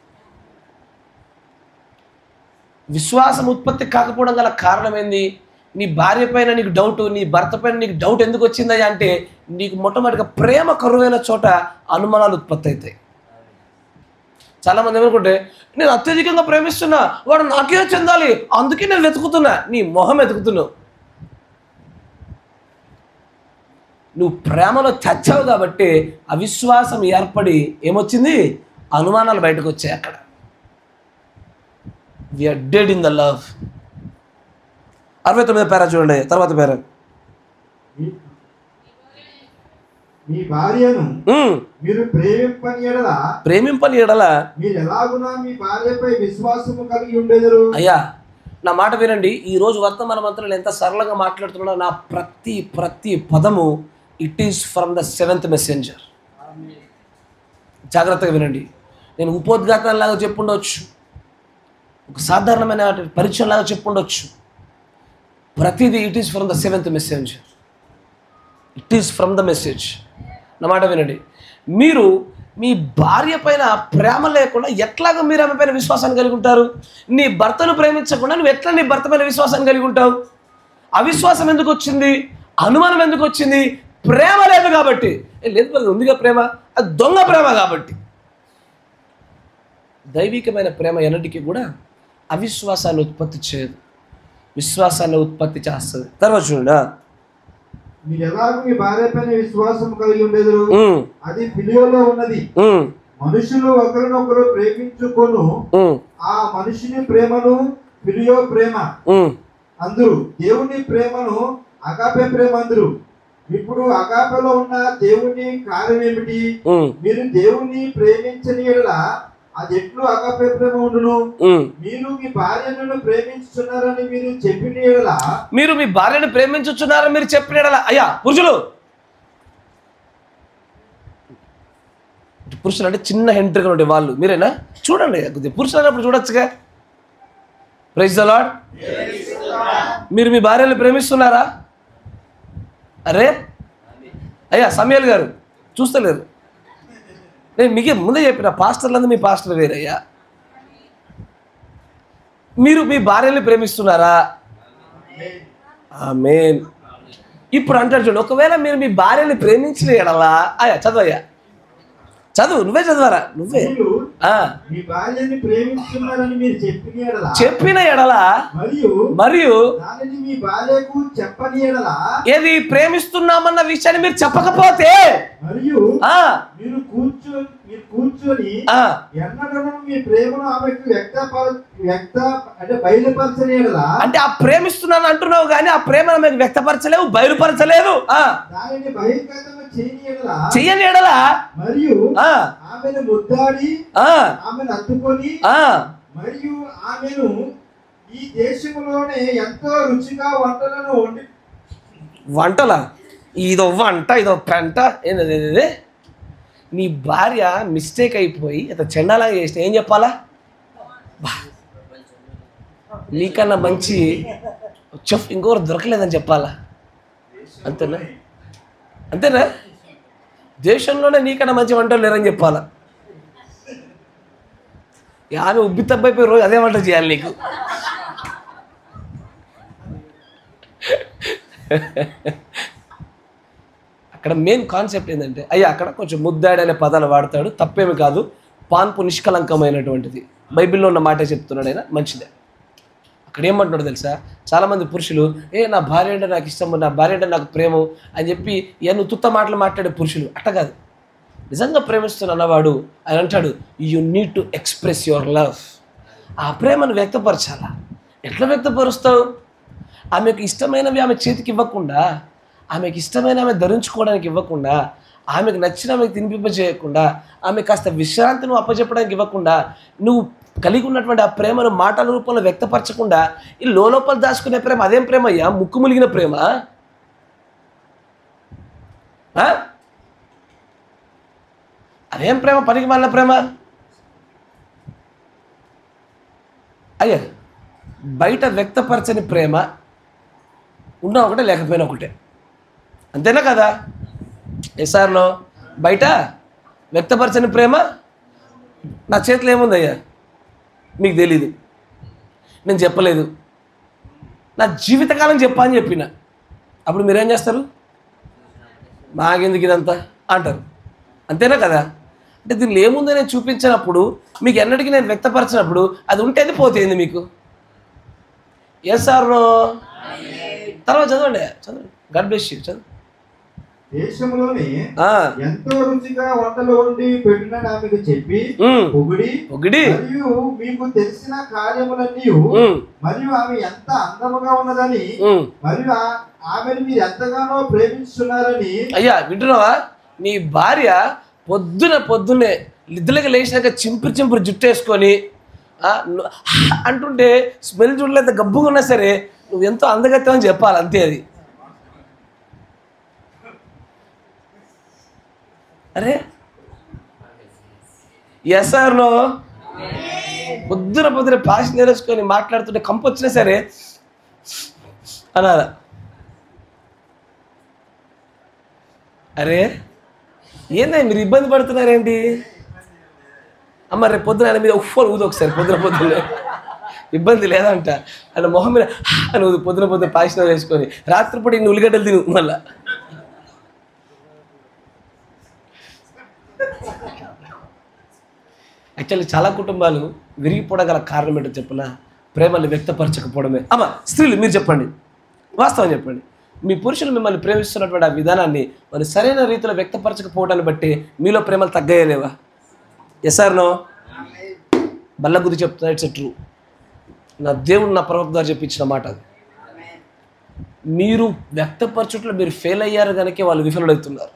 విశ్వాసం ఉత్పత్తి కాకపోవడం గల కారణం ఏంది? నీ భార్య పైన నీకు డౌట్, నీ భర్త పైన నీకు డౌట్ ఎందుకు వచ్చిందయ్యా అంటే, నీకు మొట్టమొదటిగా ప్రేమ కరువైన చోట అనుమానాలు ఉత్పత్తి అవుతాయి. చాలామంది ఏమనుకుంటే, నేను అత్యధికంగా ప్రేమిస్తున్నా, వాడు నాకే చెందాలి, అందుకే నేను వెతుకుతున్నా. నీ మొహం వెతుకుతున్నావు. నువ్వు ప్రేమలో చచ్చావు కాబట్టి అవిశ్వాసం ఏర్పడి ఏమొచ్చింది? అనుమానాలు బయటకు వచ్చాయి. అక్కడ we are dead in the love. 69వ పేరా చూడండి, తర్వాత పేరా. మీ భార్యను మీరు ప్రేమింపని ఎడల మీరు ఎలాగునా మీ భార్యపై విశ్వాసము కలిగి ఉండేదరు. అయ్యా నా మాట వినండి. ఈరోజు వర్తమాన మంత్రులు ఎంత సరళంగా మాట్లాడుతున్నాడో, నా ప్రతి పదము it is from the 7th messenger. జాగ్రత్తగా వినండి. నేను ఉపోద్ఘాతంలాగా చెప్పుండొచ్చు, ఒక సాధారణమైన పరిచయంలాగా చెప్పుండొచ్చు. ప్రతిదీ it is from the 7th messenger. It is from the message. నా మాట వినండి. మీరు మీ భార్య పైన ప్రేమ లేకుండా ఎట్లాగా మీరు ఆమె పైన విశ్వాసాన్ని కలిగి ఉంటారు? నీ భర్తను ప్రేమించకుండా నువ్వు ఎట్లా నీ భర్త పైన విశ్వాసాన్ని కలిగి ఉంటావు? అవిశ్వాసం ఎందుకు వచ్చింది? అనుమానం ఎందుకు వచ్చింది? ప్రేమ లేదు కాబట్టి. లేదు బ్రదర్, ఉందిగా ప్రేమ, అది దొంగ ప్రేమ కాబట్టి. దైవికమైన ప్రేమ ఎన్నటికీ కూడా అవిశ్వాసాన్ని ఉత్పత్తి చేయదు, విశ్వాసాన్ని ఉత్పత్తి చేస్తుంది. తర్వాత చూడండి, మీరు ఎలాగో మీ భార్య పైన విశ్వాసం కలిగి ఉండేది, అది ఫిలియోలో ఉన్నది. మనుషులు ఒకరినొకరు ప్రేమించుకొను, ఆ మనిషిని ప్రేమను ఫిలియో ప్రేమ అందరు, దేవుని ప్రేమను అగాపే ప్రేమ అందరు. ఇప్పుడు అగాపేలో ఉన్న దేవుని కార్యం ఏమిటి? మీరు దేవుణ్ణి ప్రేమించని యెడల అది ఎట్లు అగాపే ప్రేమ ఉండును? మీరు మీ భార్యను ప్రేమించుచున్నారని మీరు చెప్పిన యెడల, మీరు మీ భార్యను ప్రేమించుచున్నారని మీరు చెప్పిన యెడల, అయ్యా పురుషులు అంటే చిన్న ఎంట్రికలు ఉండే వాళ్ళు మీరేనా? చూడండి కొద్దిగా పురుషులు అన్నప్పుడు చూడొచ్చుగా. Praise the lord. మీరు మీ భార్యను ప్రేమిస్తున్నారా? అరే అయ్యా సమయల్ గారు చూస్తలేరు. నేను మీకే ముందే చెప్పిన, పాస్టర్లందరూ మీ పాస్టర్ వేరయ్యా. మీరు మీ భార్యని ప్రేమిస్తున్నారా? ఆమేన్. ఇప్పుడు అంటాడు చూడండి, ఒకవేళ మీరు మీ భార్యని ప్రేమించిన ఎడలా, అయ్యా చదవయ్యా, చదువు, నువ్వే చదవరా, నువ్వే. మీ భార్యని ప్రేమిస్తున్నారని మీరు చెప్పిన ఎడల మరియు దానిని మీ భార్యకు చెప్పని యెడల, ఏది ప్రేమిస్తున్నామన్న విషయాన్ని మీరు చెప్పకపోతే, మరియు మీరు కూర్చొని ఎన్నడూ మీ ప్రేమను ఆమెకు బయలుపరచని యెడల, అంటే ఆ ప్రేమిస్తున్నాను అంటున్నావు కానీ ఆ ప్రేమను ఆమెకు వ్యక్తపరచలేవు, బయలుపరచలేదు. దానిని బహిర్గతం చెయ్యని యెడల మరియు ఆమెను ముద్దాడి ఆమెను హత్తుకొని మరియు ఆమెను ఈ దేశంలోనే ఎంతో రుచిగా వంటలను వంటలా, ఇదో వంట ఇదో పెంట ఏంటది? నీ భార్య మిస్టేక్ అయిపోయి ఇంత చెండాలంగా చేసిన ఏం చెప్పాలా? నీకన్నా మంచి చెఫ్ ఇంకొకరు దొరకలేదని చెప్పాలా? అంతేనా? అంతేనా? దేశంలోనే నీకన్నా మంచి వంటలు లేరని చెప్పాలా? ఆమె ఉబ్బి తప్పైపోయి రోజు అదే వంట చేయాలి నీకు. అక్కడ మెయిన్ కాన్సెప్ట్ ఏంటంటే, అయ్యా అక్కడ కొంచెం ముద్దాడి అనే పదాలు వాడతాడు, తప్పేమి కాదు, పాన్పు నిష్కలంకమైనటువంటిది, బైబిల్లో ఉన్న మాటే చెప్తున్నాడు ఆయన, మంచిదే. అక్కడ ఏమంటున్నాడు తెలుసా, చాలామంది పురుషులు నా భార్య అంటే నాకు ఇష్టము, నా భార్య అంటే నాకు ప్రేమ అని చెప్పి ఎన్ని తుత్త మాటలు మాట్లాడే పురుషులు. అట్ట కాదు, నిజంగా ప్రేమిస్తున్న అన్నవాడు ఆయన అంటాడు, you need to express your love. ఆ ప్రేమను వ్యక్తపరచాలా? ఎట్లా వ్యక్తపరుస్తావు? ఆమెకు ఇష్టమైనవి ఆమె చేతికి ఇవ్వకుండా, ఆమెకు ఇష్టమైన ఆమె ధరించుకోవడానికి ఇవ్వకుండా, ఆమెకు నచ్చిన ఆమెకు తినిపింపజేయకుండా, ఆమె కాస్త విశ్రాంతి నువ్వు అప్పచెప్పడానికి ఇవ్వకుండా, నువ్వు కలిగి ఉన్నటువంటి ఆ ప్రేమను మాటల రూపంలో వ్యక్తపరచకుండా ఈ లోపల దాచుకునే ప్రేమ అదేం ప్రేమ అయ్యా? ముక్కు ములిగిన ప్రేమ. అదేం ప్రేమ? పనికి మాలిన ప్రేమ. అయ్యా బయట వ్యక్తపరచని ప్రేమ ఉన్నా ఒకటే, లేకపోయినా ఒకటే, అంతేనా కదా? ఎస్ఆర్లో బయట వ్యక్తపరచని ప్రేమ నా చేతిలో ఏముందయ్యా మీకు తెలీదు, నేను చెప్పలేదు, నా జీవితకాలం చెప్పా అని చెప్పిన. అప్పుడు మీరేం చేస్తారు? మాకెందుకు ఇదంతా అంటారు, అంతేనా కదా? అంటే దీనిలో ఏముందో నేను చూపించినప్పుడు, మీకు ఎన్నటికీ నేను వ్యక్తపరిచినప్పుడు, అది ఉంటేది పోతేంది మీకు. ఎస్ఆర్లో తర్వాత చదవండి, చదవండి, గాడ్ బ్లెస్ యూ, చదువు. దేశంలోనే ఎంతో రుచిగా వంటలు వండి పెట్టినని ఆమెకు చెప్పి పొగిడి మరియు మీకు తెలిసిన కార్యములన్నీ మరియు ఆమె ఎంత అందముగా ఉన్నదని మరియు ఆమెను మీరు ఎంతగానో ప్రేమిస్తున్నారని. అయ్యా వింటున్నావా? నీ భార్య పొద్దున్నే నిద్రకి లేచినాక చింపురు జుట్టు వేసుకొని అంటుంటే స్మెల్ చూడలేదు, గబ్బుగా ఉన్నా సరే నువ్వు ఎంతో అందగత్యం చెప్పాలి, అంతే. అది అరే ఎస్ఆర్లో పొద్దున పాసి నేరేసుకొని మాట్లాడుతుంటే కంపు వచ్చినా సరే అనాల. అరే ఏందా మీరు ఇబ్బంది పడుతున్నారేంటి? అమ్మ రేపు పొద్దున ఆయన మీద ఉఫ్ఫలు ఊదు ఒకసారి, పొద్దున ఇబ్బంది లేదంట. ఆయన మొహం మీద అని ఊదు, పొద్దున పాసి నేరేసుకొని రాత్రిపూట ఇన్ని ఉల్లిగడ్డలు తిను మళ్ళా. యాక్చువల్లీ చాలా కుటుంబాలు విరిగిపోవడం కారణం ఏంటో చెప్పిన ప్రేమను వ్యక్తపరచకపోవడమే. అమ్మ స్త్రీలు మీరు చెప్పండి, వాస్తవం చెప్పండి. మీ పురుషులు మిమ్మల్ని ప్రేమిస్తున్నటువంటి ఆ విధానాన్ని మరి సరైన రీతిలో వ్యక్తపరచకపోవడాన్ని బట్టి మీలో ప్రేమలు తగ్గలేవా? Yes or no? బల్లగుద్ది చెప్తున్నా, ఇట్స్ ట్రూ. నా దేవుడు నా ప్రవక్త గారు చెప్పించిన మాట అది. మీరు వ్యక్తపరచుట్లో మీరు ఫెయిల్ అయ్యారు కనుక వాళ్ళు విఫలుడవుతున్నారు.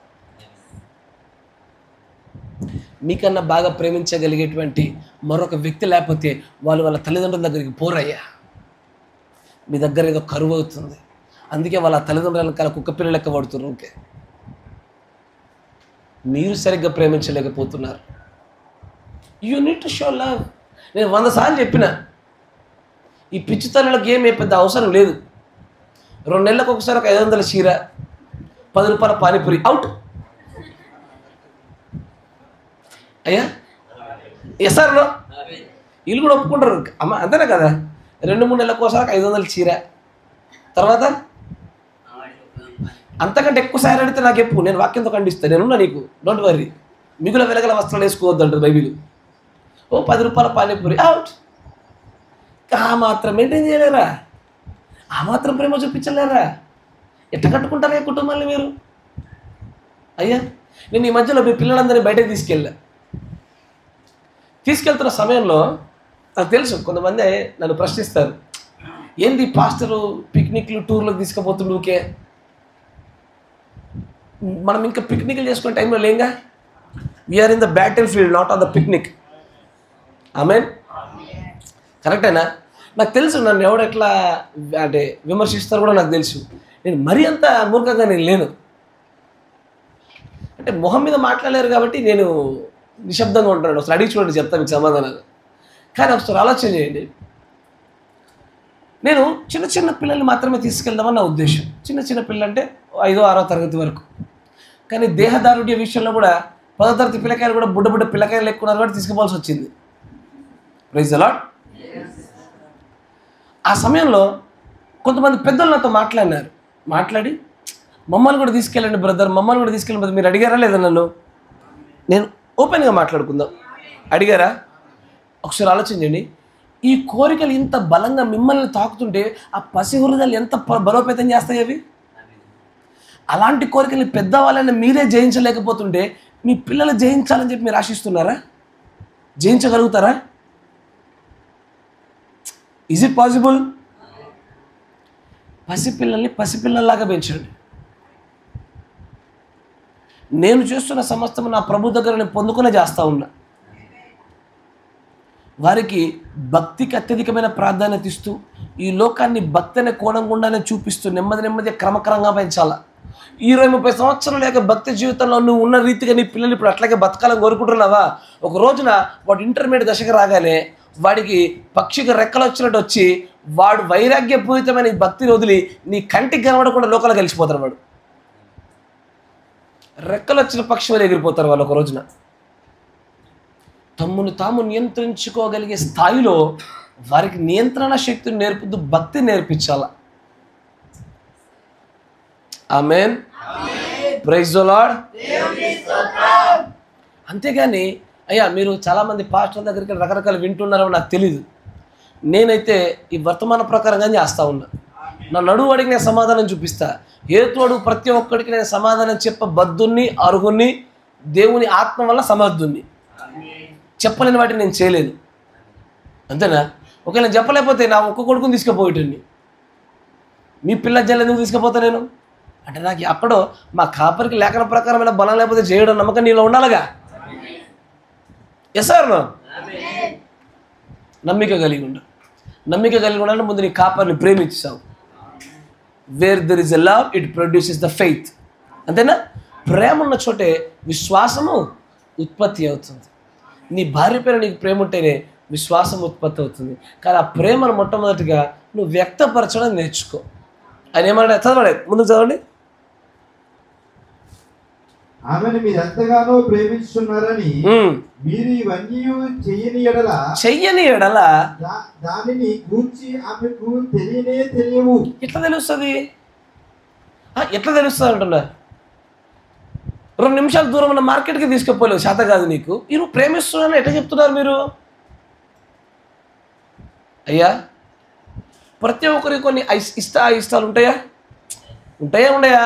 మీకన్నా బాగా ప్రేమించగలిగేటువంటి మరొక వ్యక్తి లేకపోతే వాళ్ళు వాళ్ళ తల్లిదండ్రుల దగ్గరికి పోరయ్యా. మీ దగ్గర ఏదో కరువు అవుతుంది, అందుకే వాళ్ళ తల్లిదండ్రుల వెనకాల కుక్క పిల్ల లెక్క పడుతున్నారు. ఓకే, మీరు సరిగ్గా ప్రేమించలేకపోతున్నారు. You need to show love. నేను 100 సార్లు చెప్పిన, ఈ పిచ్చి తల్లులకు ఏం పెద్ద అవసరం లేదు. 2 నెలలకు ఒకసారి ఒక 500 చీర, 10 రూపాయల పానీపూరి అవుట్. అయ్యా ఎస్ఆర్లో వీళ్ళు కూడా ఒప్పుకుంటారు. అమ్మ అంతేనే కదా, 2-3 నెలలకు ఒకసారి 500 చీర, తర్వాత అంతకంటే ఎక్కువ సారి అడిగితే నాకు చెప్పు, నేను వాక్యంతో ఖండిస్తాను. నేనున్నా నీకు, డోంట్ వర్రీ. మిగుల వెలగల వస్త్రాలు వేసుకోవద్దు అంటారు బైబిల్. ఓ 10 రూపాయల పానీపూరి అవుట్. ఆ మాత్రం మెయింటైన్ చేయలేరా? ఆ మాత్రం ప్రేమ చూపించలేరా? ఎట్లా కట్టుకుంటారా ఈ కుటుంబాన్ని మీరు? అయ్యా నేను ఈ మధ్యలో మీ పిల్లలందరినీ బయటకు తీసుకెళ్తున్న సమయంలో నాకు తెలుసు కొంతమంది నన్ను ప్రశ్నిస్తారు, ఏంది పాస్టరు పిక్నిక్లు టూర్లకు తీసుకుపోతుండు ఊకే? మనం ఇంకా పిక్నిక్లు చేసుకునే టైంలో లేంగా. We are in the battlefield, not on the picnic. ఆమెన్, కరెక్టేనా? నాకు తెలుసు నన్ను ఎవడు ఎట్లా అంటే విమర్శిస్తారో కూడా నాకు తెలుసు. నేను మరీ అంత మూర్ఖంగా నేను లేను. అంటే మొహం మీద మాట్లాడలేరు కాబట్టి నేను నిశ్శబ్దంగా ఉంటాను. ఒకసారి అడిగి చూడండి, చెప్తాను మీకు సమాధానాలు. కానీ ఒకసారి ఆలోచన చేయండి. నేను చిన్న చిన్న పిల్లల్ని మాత్రమే తీసుకెళ్దామని నా ఉద్దేశం. చిన్న పిల్లలు అంటే 5వ 6వ తరగతి వరకు. కానీ దేహదారుఢ్య విషయంలో కూడా 10వ తరగతి పిల్లకాయలు కూడా బుడ్డ పిల్లకాయలు ఎక్కున్నారు కాబట్టి తీసుకుపోవాల్సి వచ్చింది. Praise the lord. ఆ సమయంలో కొంతమంది పెద్దలు నాతో మాట్లాడి మమ్మల్ని కూడా తీసుకెళ్ళండి బ్రదర్, మమ్మల్ని కూడా తీసుకెళ్ళండి బ్రదర్. మీరు అడిగారా లేదా నన్ను? నేను ఓపెన్గా మాట్లాడుకుందాం. అడిగారా? ఒకసారి ఆలోచించండి. ఈ కోరికలు ఇంత బలంగా మిమ్మల్ని తాకుతుంటే ఆ పసి హృదయాలు ఎంత బలోపేతం చేస్తాయి అవి. అలాంటి కోరికలు పెద్దవాళ్ళని మీరే జయించలేకపోతుంటే మీ పిల్లలు జయించాలని చెప్పి మీరు ఆశిస్తున్నారా? జయించగలుగుతారా? Is it possible? పసిపిల్లల్ని పసిపిల్లల్లాగా పెంచండి. నేను చేస్తున్న సమస్తము నా ప్రభు దగ్గర నేను పొందుకునే చేస్తూ ఉన్నా. వారికి భక్తికి అత్యధికమైన ప్రాధాన్యత ఇస్తూ ఈ లోకాన్ని భక్తి అనే కోణం గుండానే చూపిస్తూ నెమ్మదిగా క్రమక్రమంగా పెంచాలా. 20-30 సంవత్సరాలు లేక భక్తి జీవితంలో నువ్వు ఉన్న రీతిగా నీ పిల్లలు ఇప్పుడు అట్లాగే బతకాలని కోరుకుంటున్నావా? ఒక రోజున వాడు ఇంటర్మీడియట్ దశకు రాగానే వాడికి పక్షికి రెక్కలు వచ్చినట్టు వచ్చి వాడు వైరాగ్యపూరితమైన ఈ భక్తిని వదిలి నీ కంటికి కనబడకుండా లోకాలకు కలిసిపోతారు. వాడు రెక్కలు వచ్చిన పక్షి వల్ల ఎగిరిపోతారు వాళ్ళు. ఒక రోజున తమ్మును తాము నియంత్రించుకోగలిగే స్థాయిలో వారికి నియంత్రణ శక్తిని నేర్పుతూ భక్తి నేర్పించాల. ఆమేన్, ప్రైజ్ ది లార్డ్. అంతేగాని అయ్యా మీరు చాలామంది పాస్టర్ల దగ్గరికి రకరకాలు వింటున్నారో నాకు తెలీదు. నేనైతే ఈ వర్తమాన ప్రకారంగా చేస్తూ ఉన్నా. నా నడువు అడిగి నేను సమాధానం చూపిస్తా. హేతుడు ప్రతి ఒక్కడికి నేను సమాధానం చెప్పబద్దుని, అర్హుని, దేవుని ఆత్మ వల్ల సమర్థుని. చెప్పలేని వాటిని నేను చేయలేను, అంతేనా? ఒకవేళ నేను చెప్పలేకపోతే నా ఒక్క కొడుకుని తీసుకుపోయేటండి. మీ పిల్ల జల్లు ఎందుకు తీసుకుపోతా నేను? అంటే నాకు అక్కడో మా కాపరికి లేఖన ప్రకారమైన బలం లేకపోతే చేయడం నమ్మకం నీలో ఉండాలిగా. Yes or no? నమ్మిక కలిగి ఉండాలంటే ముందు నీ కాపరిని ప్రేమించావు. Where there is a love it produces the faith. అంతేనా? ప్రేమ ఉన్న చోటే విశ్వాసము ఉత్పత్తి అవుతుంది. నీ భార్య పైన నీకు ప్రేమ ఉంటేనే విశ్వాసం ఉత్పత్తి అవుతుంది. కానీ ఆ ప్రేమను మొట్టమొదటిగా నువ్వు వ్యక్తపరచడం నేర్చుకో. ఆయన ఏమన్నా చదవండి, ముందుకు చదవండి. ఆమెను మీరు ఎంతగానో ప్రేమిస్తున్నారని మీరు ఇవన్నీ చెయ్యని ఎడల దానిని గూర్చి ఆమెకు తెలియవు. ఎట్లా తెలుస్తుంది అంటున్నా? 2 నిమిషాల దూరం ఉన్న మార్కెట్కి తీసుకుపోలేవు, చేత కాదు నీకు. నువ్వు ప్రేమిస్తున్నాను ఎట్లా చెప్తున్నారు మీరు? అయ్యా, ప్రతి ఒక్కరికి కొన్ని ఇష్టాలు ఉంటాయా? ఉండయా?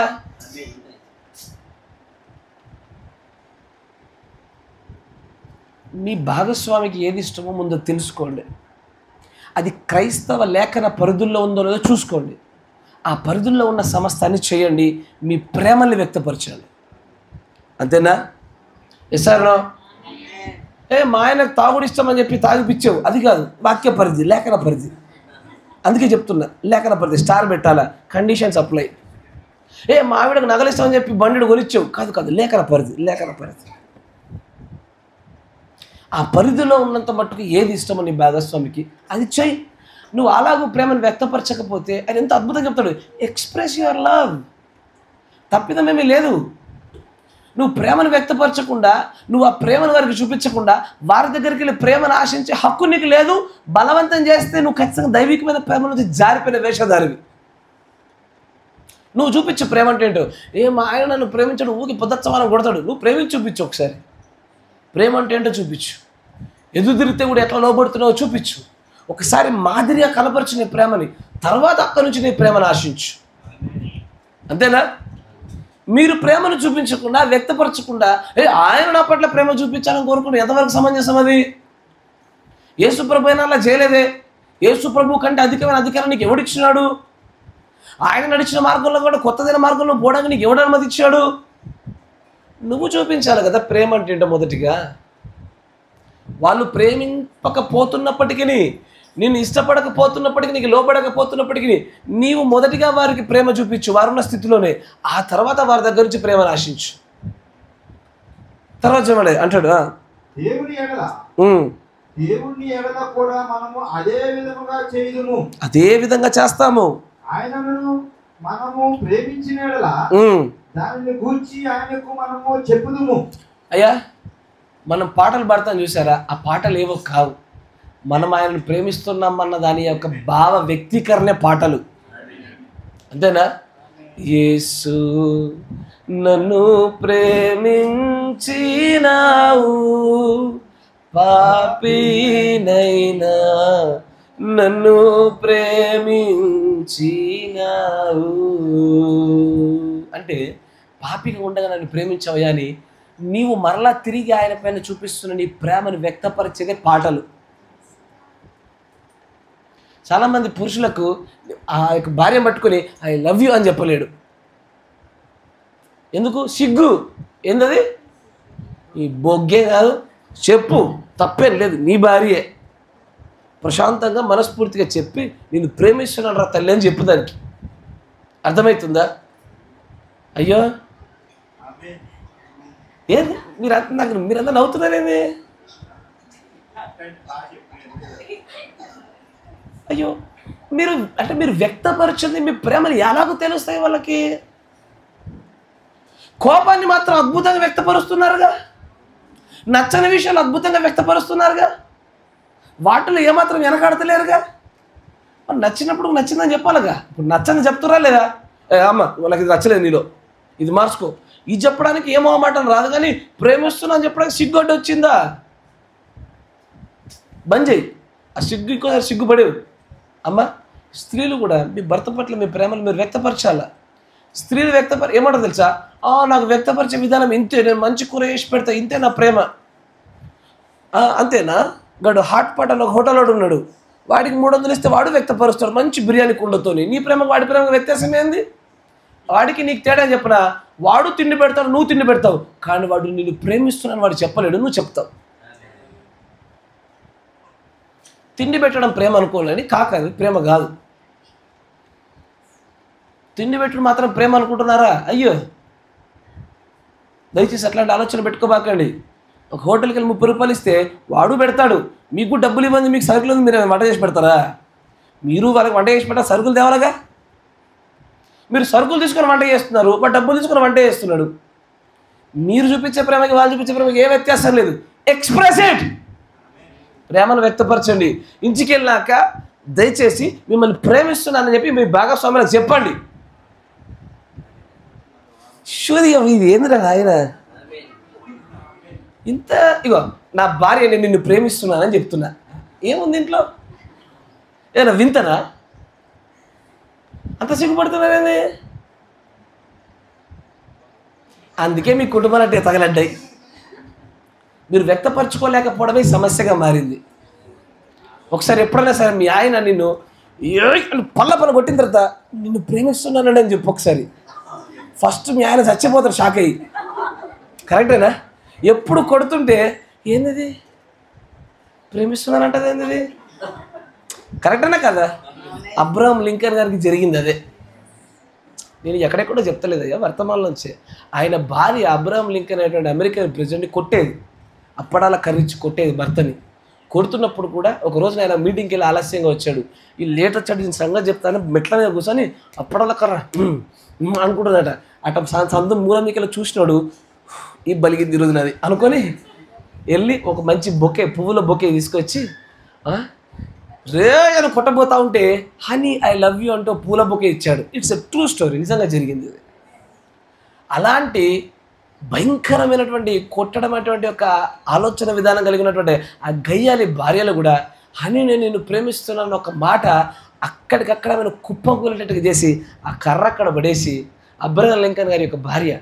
మీ భాగస్వామికి ఏది ఇష్టమో ముందు తెలుసుకోండి. అది క్రైస్తవ లేఖన పరిధుల్లో ఉందో లేదో చూసుకోండి. ఆ పరిధుల్లో ఉన్న సమస్తాన్ని చేయండి, మీ ప్రేమల్ని వ్యక్తపరచాలి. అంతేనా? ఎస్ఆర్నో? మా ఆయనకు తాగుడు ఇష్టమని చెప్పి తాగిపిచ్చావు, అది కాదు. వాక్య పరిధి, లేఖన పరిధి. అందుకే చెప్తున్నా, లేఖన పరిధి స్టార్ పెట్టాలా, కండిషన్స్ అప్లై. మా ఆవిడకు నగలు ఇష్టమని చెప్పి బండిడు కొనిచ్చావు, కాదు. లేఖన పరిధి. ఆ పరిధిలో ఉన్నంత మట్టుకు ఏది ఇష్టమో నీ భాగస్వామికి అది చెయ్యి. నువ్వు అలాగూ ప్రేమను వ్యక్తపరచకపోతే ఆయన ఎంత అద్భుతంగా చెప్తాడు, ఎక్స్ప్రెస్ యువర్ లవ్. తప్పిదమేమీ లేదు. నువ్వు ప్రేమను వ్యక్తపరచకుండా, నువ్వు ఆ ప్రేమను వారికి చూపించకుండా వారి దగ్గరికి వెళ్ళి ప్రేమను ఆశించే హక్కు నీకు లేదు. బలవంతం చేస్తే నువ్వు ఖచ్చితంగా దైవికమైన ప్రేమ నుంచి జారిపోయిన వేషధారివి. నువ్వు చూపించు ప్రేమ అంటే ఏంటో. మా ఆయన నన్ను ప్రేమించడు, ఊరికి పొద్దుచ్చమానం కొడతాడు. నువ్వు ప్రేమించి చూపించు ఒకసారి. ప్రేమ అంటే ఏంటో చూపించు. ఎదురు తిరిగితే కూడా ఎట్లా లోబడుతున్నావో చూపించు. ఒకసారి మాదిరిగా కనపరచు నీ ప్రేమని, తర్వాత అక్కడి నుంచి నీ ప్రేమను ఆశించు. అంతేనా? మీరు ప్రేమను చూపించకుండా, వ్యక్తపరచకుండా ఆయన నా పట్ల ప్రేమ చూపించాలని కోరుకుంటే ఎంతవరకు సమంజసం అది? యేసుప్రభు అయినా అలా చేయలేదే. యేసుప్రభు కంటే అధికమైన అధికారం నీకు ఎవడిచ్చినాడు? ఆయన నడిచిన మార్గంలో కూడా కొత్తదైన మార్గంలో పోవడానికి నీకు ఎవడు అనుమతి ఇచ్చాడు? నువ్వు చూపించాలి కదా ప్రేమ అంటే ఏంటో. మొదటిగా వాళ్ళు ప్రేమింపకపోతున్నప్పటికీ, నిన్ను ఇష్టపడకపోతున్నప్పటికీ, నీకు లోపడకపోతున్నప్పటికీ నీవు మొదటిగా వారికి ప్రేమ చూపించు వారున్న స్థితిలోనే. ఆ తర్వాత వారి దగ్గర నుంచి ప్రేమను ఆశించు. తర్వాత చెప్పండి అంటాడు, దేవుని ఎడల కూడా మనము అదే విధంగా చేస్తాము. ఆయనను మనము ప్రేమించిన ఎడల దానిని గూర్చి ఆయనకు మనము చెప్పుదుము. అయ్యా, మనం పాటలు పాడతాం చూసారా? ఆ పాటలు ఏవో కావు. మనం ఆయనను ప్రేమిస్తున్నామన్న దాని యొక్క భావ వ్యక్తీకరణే పాటలు. అంతేనా? యేసు నన్ను ప్రేమించినావు, పాపినైనా నన్ను ప్రేమించినావు అంటే, పాపిగా ఉండగా నన్ను ప్రేమించవయ్యా అని నీవు మరలా తిరిగి ఆయన పైన చూపిస్తున్న నీ ప్రేమను వ్యక్తపరిచేదే పాటలు. చాలామంది పురుషులకు ఆ యొక్క భార్యను పట్టుకొని ఐ లవ్ యూ అని చెప్పలేడు. ఎందుకు? సిగ్గు. ఏందది? ఈ బొగ్గే కాదు, చెప్పు, తప్పేం లేదు, నీ భార్యే. ప్రశాంతంగా మనస్ఫూర్తిగా చెప్పి నేను ప్రేమిస్తున్నాను రా తల్లి అని చెప్పు. దానికి అర్థమవుతుందా? అయ్యో, ఏది మీరంతా నవ్వుతున్నారేమి? అయ్యో, మీరు వ్యక్తపరిచింది మీ ప్రేమని ఎలాగో తెలుస్తాయి వాళ్ళకి? కోపాన్ని మాత్రం అద్భుతంగా వ్యక్తపరుస్తున్నారుగా, నచ్చని విషయాలు అద్భుతంగా వ్యక్తపరుస్తున్నారుగా, వాటిలో ఏమాత్రం వెనకాడతలేరుగా. నచ్చినప్పుడు నచ్చిందని చెప్పాలిగా. ఇప్పుడు నచ్చని చెప్తురా లేదా? అమ్మ వాళ్ళకి ఇది నచ్చలేదు, నీలో ఇది మార్చుకో. ఇది చెప్పడానికి ఏమో మాట రాదు, కానీ ప్రేమిస్తున్నా అని చెప్పడానికి సిగ్గుడ్డు వచ్చిందా? బంద్ చేయి ఆ సిగ్గు. ఇంకోసారి సిగ్గుపడేవు. అమ్మ, స్త్రీలు కూడా మీ భర్త పట్ల మీ ప్రేమను మీరు వ్యక్తపరచాలా. స్త్రీలు ఏమంటారు తెలుసా? నాకు వ్యక్తపరిచే విధానం ఇంతే, నేను మంచి కూర వేసి పెడతా, ఇంతే నా ప్రేమ. అంతేనా? గడు హాట్ పాట్ అని ఒక హోటల్ ఉన్నాడు, వాడికి 300 ఇస్తే వాడు వ్యక్తపరుస్తాడు మంచి బిర్యానీ కుండతోని. నీ ప్రేమకు వాడి ప్రేమకు వ్యత్యాసం ఏంది? వాడికి నీకు తేడా చెప్పనా? వాడు తిండి పెడతాడు, నువ్వు తిండి పెడతావు, కానీ వాడు నిన్ను ప్రేమిస్తున్నాను వాడు చెప్పలేడు, నువ్వు చెప్తావు. తిండి పెట్టడం ప్రేమ అనుకోలేని కాకది ప్రేమ కాదు. తిండి పెట్టడం మాత్రం ప్రేమ అనుకుంటున్నారా? అయ్యో, దయచేసి అట్లాంటి ఆలోచన పెట్టుకోబాకండి. ఒక హోటల్కి వెళ్ళి 30 రూపాయలు ఇస్తే వాడు పెడతాడు, మీకు డబ్బులు ఇవ్వండి, మీకు సరుకులు ఉంది, మీరు వంట చేసి పెడతారా? మీరు వాళ్ళకి వంట చేసి పెట్టా, సరుకులు తేవాలగా. మీరు సరుకులు తీసుకొని వంట చేస్తున్నారు, వాడు డబ్బులు తీసుకొని వంట చేస్తున్నాడు. మీరు చూపించే ప్రేమకి వాళ్ళు చూపించే ప్రేమకి ఏ వ్యత్యాసం లేదు. Express it. ప్రేమను వ్యక్తపరచండి. ఇంటికి వెళ్ళాక దయచేసి మిమ్మల్ని ప్రేమిస్తున్నానని చెప్పి మీ భాగస్వాములకు చెప్పండి. ఇది ఏందిరా ఆయన ఇంత ఇగో నా భార్య నేను నిన్ను ప్రేమిస్తున్నానని చెప్తున్నా, ఏముంది ఇంట్లో? ఏనా వింతనా? అంత సిగ్గుపడుతున్నారేంది? అందుకే మీ కుటుంబాలు అంటే తగలడ్డాయి. మీరు వ్యక్తపరచుకోలేకపోవడమే సమస్యగా మారింది. ఒకసారి ఎప్పుడైనా సరే మీ ఆయన నిన్ను పళ్ళ కొట్టిన తర్వాత నిన్ను ప్రేమిస్తున్నానని అని చెప్పు ఒకసారి. ఫస్ట్ మీ ఆయన చచ్చిపోతారు షాక్ అయ్యి. కరెక్టేనా? ఎప్పుడు కొడుతుంటే ఏంది ప్రేమిస్తున్నానంటది ఏంది? కరెక్టేనా కదా? అబ్రహాం లింకన్ గారికి జరిగింది అదే. నేను ఎక్కడెక్కడో చెప్తలేదయ్యా, వర్తమానంలోంచే. ఆయన భార్య అబ్రహాం లింకన్ అనేటువంటి అమెరికన్ ప్రెసిడెంట్ని కొట్టేది, అప్పడాల కర్రించి కొట్టేది భర్తని. కొడుతున్నప్పుడు కూడా ఒకరోజు ఆయన మీటింగ్కి వెళ్ళి ఆలస్యంగా వచ్చాడు. ఈ లేట్ వచ్చాడు, నేను సంగతి చెప్తాను, మెట్ల మీద కూర్చొని అప్పడాల కర్ర అనుకుంటున్నట. అట సందు మూల మీకెళ్ళి చూసినాడు, ఈ బలిగింది ఈరోజు నాది అనుకొని వెళ్ళి ఒక మంచి బొకే, పువ్వుల బొకే తీసుకొచ్చి రే అని కొట్టబోతా ఉంటే హనీ ఐ లవ్ యూ అంటూ పూల బొకే ఇచ్చాడు. ఇట్స్ ఎ ట్రూ స్టోరీ, నిజంగా జరిగింది ఇది. అలాంటి భయంకరమైనటువంటి కొట్టడం అటువంటి ఒక ఆలోచన విధానం కలిగినటువంటి ఆ గయ్యాలి భార్యలు కూడా హనీ నేను నిన్ను ప్రేమిస్తున్నాను ఒక మాట అక్కడికక్కడ ఆయన కుప్పకూలేటట్టుగా చేసి ఆ కర్ర అక్కడ పడేసి అబ్రహాం లింకన్ గారి యొక్క భార్య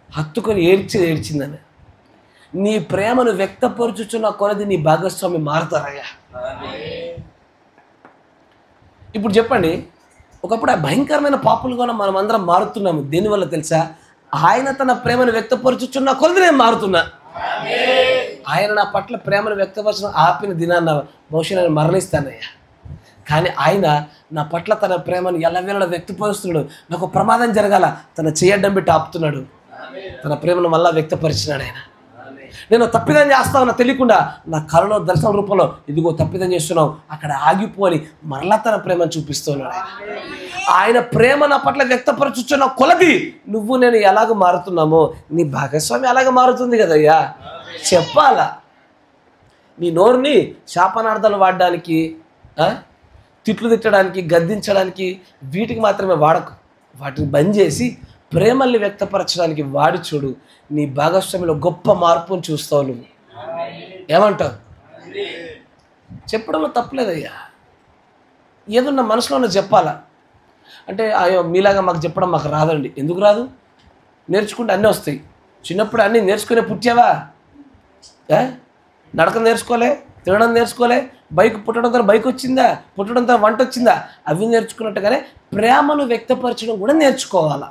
హత్తుకొని ఏడ్చిందని. నీ ప్రేమను వ్యక్తపరుచుచున్న కొలది నీ భాగస్వామి మారుతారయ్యా. ఇప్పుడు చెప్పండి, ఒకప్పుడు ఆ భయంకరమైన పాపులుగా మనం అందరం మారుతున్నాము. దేనివల్ల తెలుసా? ఆయన తన ప్రేమను వ్యక్తపరుచుచున్న కొలది నేను మారుతున్నా. ఆయన నా పట్ల ప్రేమను వ్యక్తపరచడం ఆపిన దినాన్న బహుశా నేను మరణిస్తానయ్యా. కానీ ఆయన నా పట్ల తన ప్రేమను ఎల్లవేళలా వ్యక్తపరుస్తున్నాడు. నాకు ప్రమాదం జరగాల తన చేయడ్డం పెట్టి ఆపుతున్నాడు. తన ప్రేమను మళ్ళా వ్యక్తపరిచినాడు ఆయన. నేను తప్పిదం చేస్తామన్నా తెలియకుండా నా కళలో దర్శన రూపంలో ఇదిగో తప్పిదం చేస్తున్నావు అక్కడ ఆగిపోని మరలా తన ప్రేమను చూపిస్తున్నాడు. ఆయన ప్రేమ నా పట్ల వ్యక్తపరచుచున్న కొలది నువ్వు నేను ఎలాగ మారుతున్నామో నీ భాగస్వామి అలాగ మారుతుంది కదయ్యా. చెప్పాలా? నీ నోరుని శాపనార్థాలు వాడడానికి, తిట్లు తిట్టడానికి, గద్దించడానికి వీటికి మాత్రమే వాడకు. వాటిని బంద్ చేసి ప్రేమల్ని వ్యక్తపరచడానికి వాడి చూడు. నీ భాగస్వామిలో గొప్ప మార్పును చూస్తావు. నువ్వు ఏమంటావు? చెప్పడంలో తప్పలేదయ్యా. ఏదన్నా మనసులో ఉన్న చెప్పాలా అంటే అయ్యో మీలాగా మాకు చెప్పడం మాకు రాదండి. ఎందుకు రాదు? నేర్చుకుంటే అన్నీ వస్తాయి. చిన్నప్పుడు అన్నీ నేర్చుకునే పుట్టావా? నడక నేర్చుకోలే, తినడం నేర్చుకోలే, బైక్ పుట్టడంతో బైక్ వచ్చిందా, పుట్టడంతో వంట వచ్చిందా, అవి నేర్చుకున్నట్టుగానే ప్రేమను వ్యక్తపరచడం కూడా నేర్చుకోవాలా.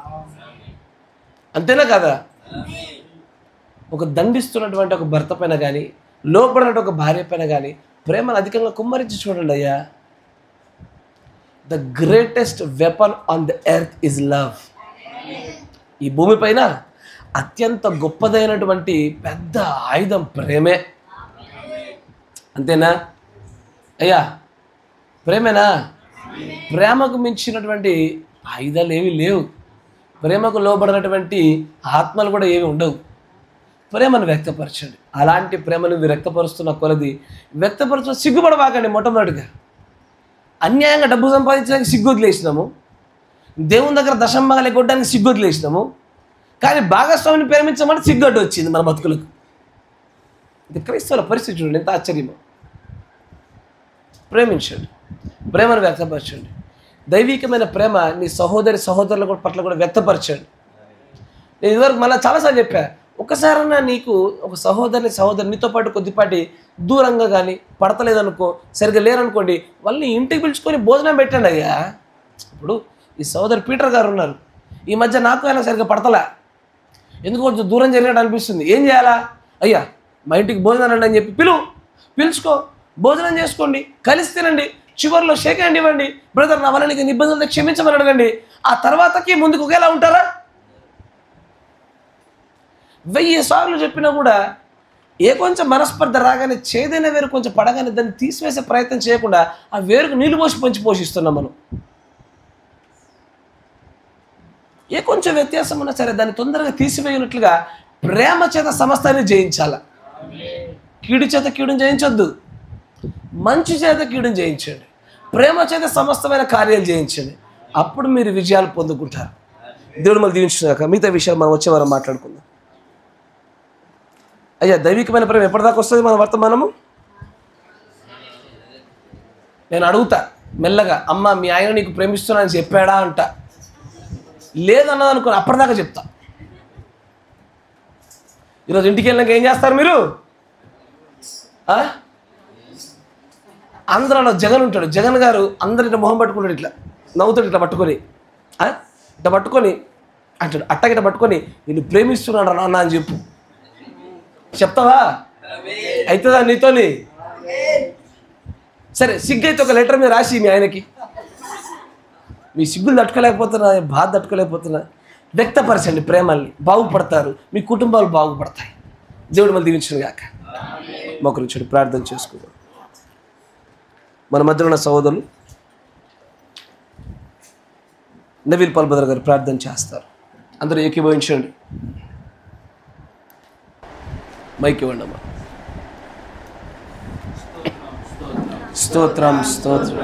అంతేనా కదా? ఒక దండిస్తున్నటువంటి ఒక భర్త పైన కానీ, లోపడినటువంటి ఒక భార్య పైన కానీ ప్రేమను అధికంగా కుమ్మరించి చూడండి అయ్యా. The greatest weapon on the earth is love. ఈ భూమి పైన అత్యంత గొప్పదైనటువంటి పెద్ద ఆయుధం ప్రేమే. అంతేనా అయ్యా? ప్రేమేనా? ప్రేమకు మించినటువంటి ఆయుధాలు ఏమీ లేవు. ప్రేమకు లోబడినటువంటి ఆత్మలు కూడా ఏమి ఉండవు. ప్రేమను వ్యక్తపరచండి. అలాంటి ప్రేమను వ్యక్తపరుస్తున్న కొలది వ్యక్తపరచడం సిగ్గుపడవాకండి. మొట్టమొదటిగా అన్యాయంగా డబ్బు సంపాదించడానికి సిగ్గు వదిలేసినాము, దేవుని దగ్గర దశంభాగాలు కొట్టడానికి సిగ్గు వదిలేసినాము, కానీ భాగస్వామిని ప్రేమించమంటే సిగ్గడ్డు వచ్చింది మన బతుకులకు. ఇది క్రైస్తవుల పరిస్థితి చూడండి, ఎంత ఆశ్చర్యమో. ప్రేమించండి, ప్రేమను వ్యక్తపరచండి. దైవికమైన ప్రేమ నీ సహోదరుల పట్ల కూడా వ్యక్తపరచండి. నేను ఇదివరకు మళ్ళీ చాలాసార్లు చెప్పా, ఒకసారన్నా నీకు ఒక సహోదరి నీతో పాటు కొద్దిపాటి దూరంగా కానీ పడతలేదనుకో, సరిగ్గా లేరనుకోండి, వాళ్ళని ఇంటికి పిలుచుకొని భోజనం పెట్టండి అయ్యా. ఇప్పుడు ఈ సహోదరు పీటర్ గారు ఉన్నారు, ఈ మధ్య నాకు అయినా సరిగ్గా పడతలే, ఎందుకు కొంచెం దూరం జరిగినట్టు అనిపిస్తుంది. ఏం చేయాలా? అయ్యా మా ఇంటికి భోజనం రండి అని చెప్పి పిలుచుకో, భోజనం చేసుకోండి, కలిసి తినండి, చివరిలో షేక్ హ్యాండ్ ఇవ్వండి, బ్రదర్ నా వల్ల నీకు ఇబ్బందులు క్షమించమని అడగండి. ఆ తర్వాతకి ముందుకు ఒకేలా ఉంటారా? 1000 సార్లు చెప్పినా కూడా ఏ కొంచెం మనస్పర్ధ రాగానే, చేదైన వేరు కొంచెం పడగానే దాన్ని తీసివేసే ప్రయత్నం చేయకుండా ఆ వేరుకు నీళ్లు పోసి పోషిస్తున్నాం మనం. ఏ కొంచెం వ్యత్యాసం ఉన్నా సరే దాన్ని తొందరగా తీసివేయనట్లుగా ప్రేమ చేత సమస్తాన్ని జయించాల. కీడు చేత కీడుని జయించొద్దు, మంచి చేత కీడుని జయించండి, ప్రేమ చేత సమస్తమైన కార్యాలు జయించండి. అప్పుడు మీరు విజయాలు పొందుకుంటారు. దేవుడు మళ్ళీ దీవించుగాక. మిగతా విషయాలు మనం వచ్చే వారం మాట్లాడుకుందాం. అయ్యా దైవికమైన ప్రేమ ఎప్పటిదాకా వస్తుంది మన వర్తమానము? నేను అడుగుతా మెల్లగా, అమ్మ మీ ఆయన నీకు ప్రేమిస్తున్నానని చెప్పాడా అంట. లేదన్నది అనుకుని అప్పటిదాకా చెప్తా. ఈరోజు ఇంటికి వెళ్ళినాక ఏం చేస్తారు మీరు? ఆంధ్రాలో జగన్ ఉంటాడు. జగన్ గారు అందరి మొహం పట్టుకుంటాడు, ఇట్లా నవ్వుతాడు, ఇట్లా పట్టుకొని ఇట్లా పట్టుకొని అంటాడు, అట్టగిట్ట పట్టుకొని నేను ప్రేమిస్తున్నాడు నాన్న అని చెప్పు. చెప్తావా? అవుతుందా నీతోని? సరే సిగ్గైతే ఒక లెటర్ మీద రాసి మీ ఆయనకి, మీ సిగ్గులు తట్టుకోలేకపోతున్నా, బాధ తట్టుకోలేకపోతున్నా, వ్యక్తపరచండి ప్రేమల్ని, బాగుపడతారు, మీ కుటుంబాలు బాగుపడతాయి. దేవుడు మళ్ళీ దీవించును గాక. మొక్కరు చెడు ప్రార్థన చేసుకుందాం. మన మధ్యలో ఉన్న సహోదరులు నవీల్ పల్బదర్ గారు ప్రార్థన చేస్తారు. అందరూ ఏకీభవించండి. మైక్ ఇవ్వండి అమ్మా. స్తోత్రం స్తోత్రం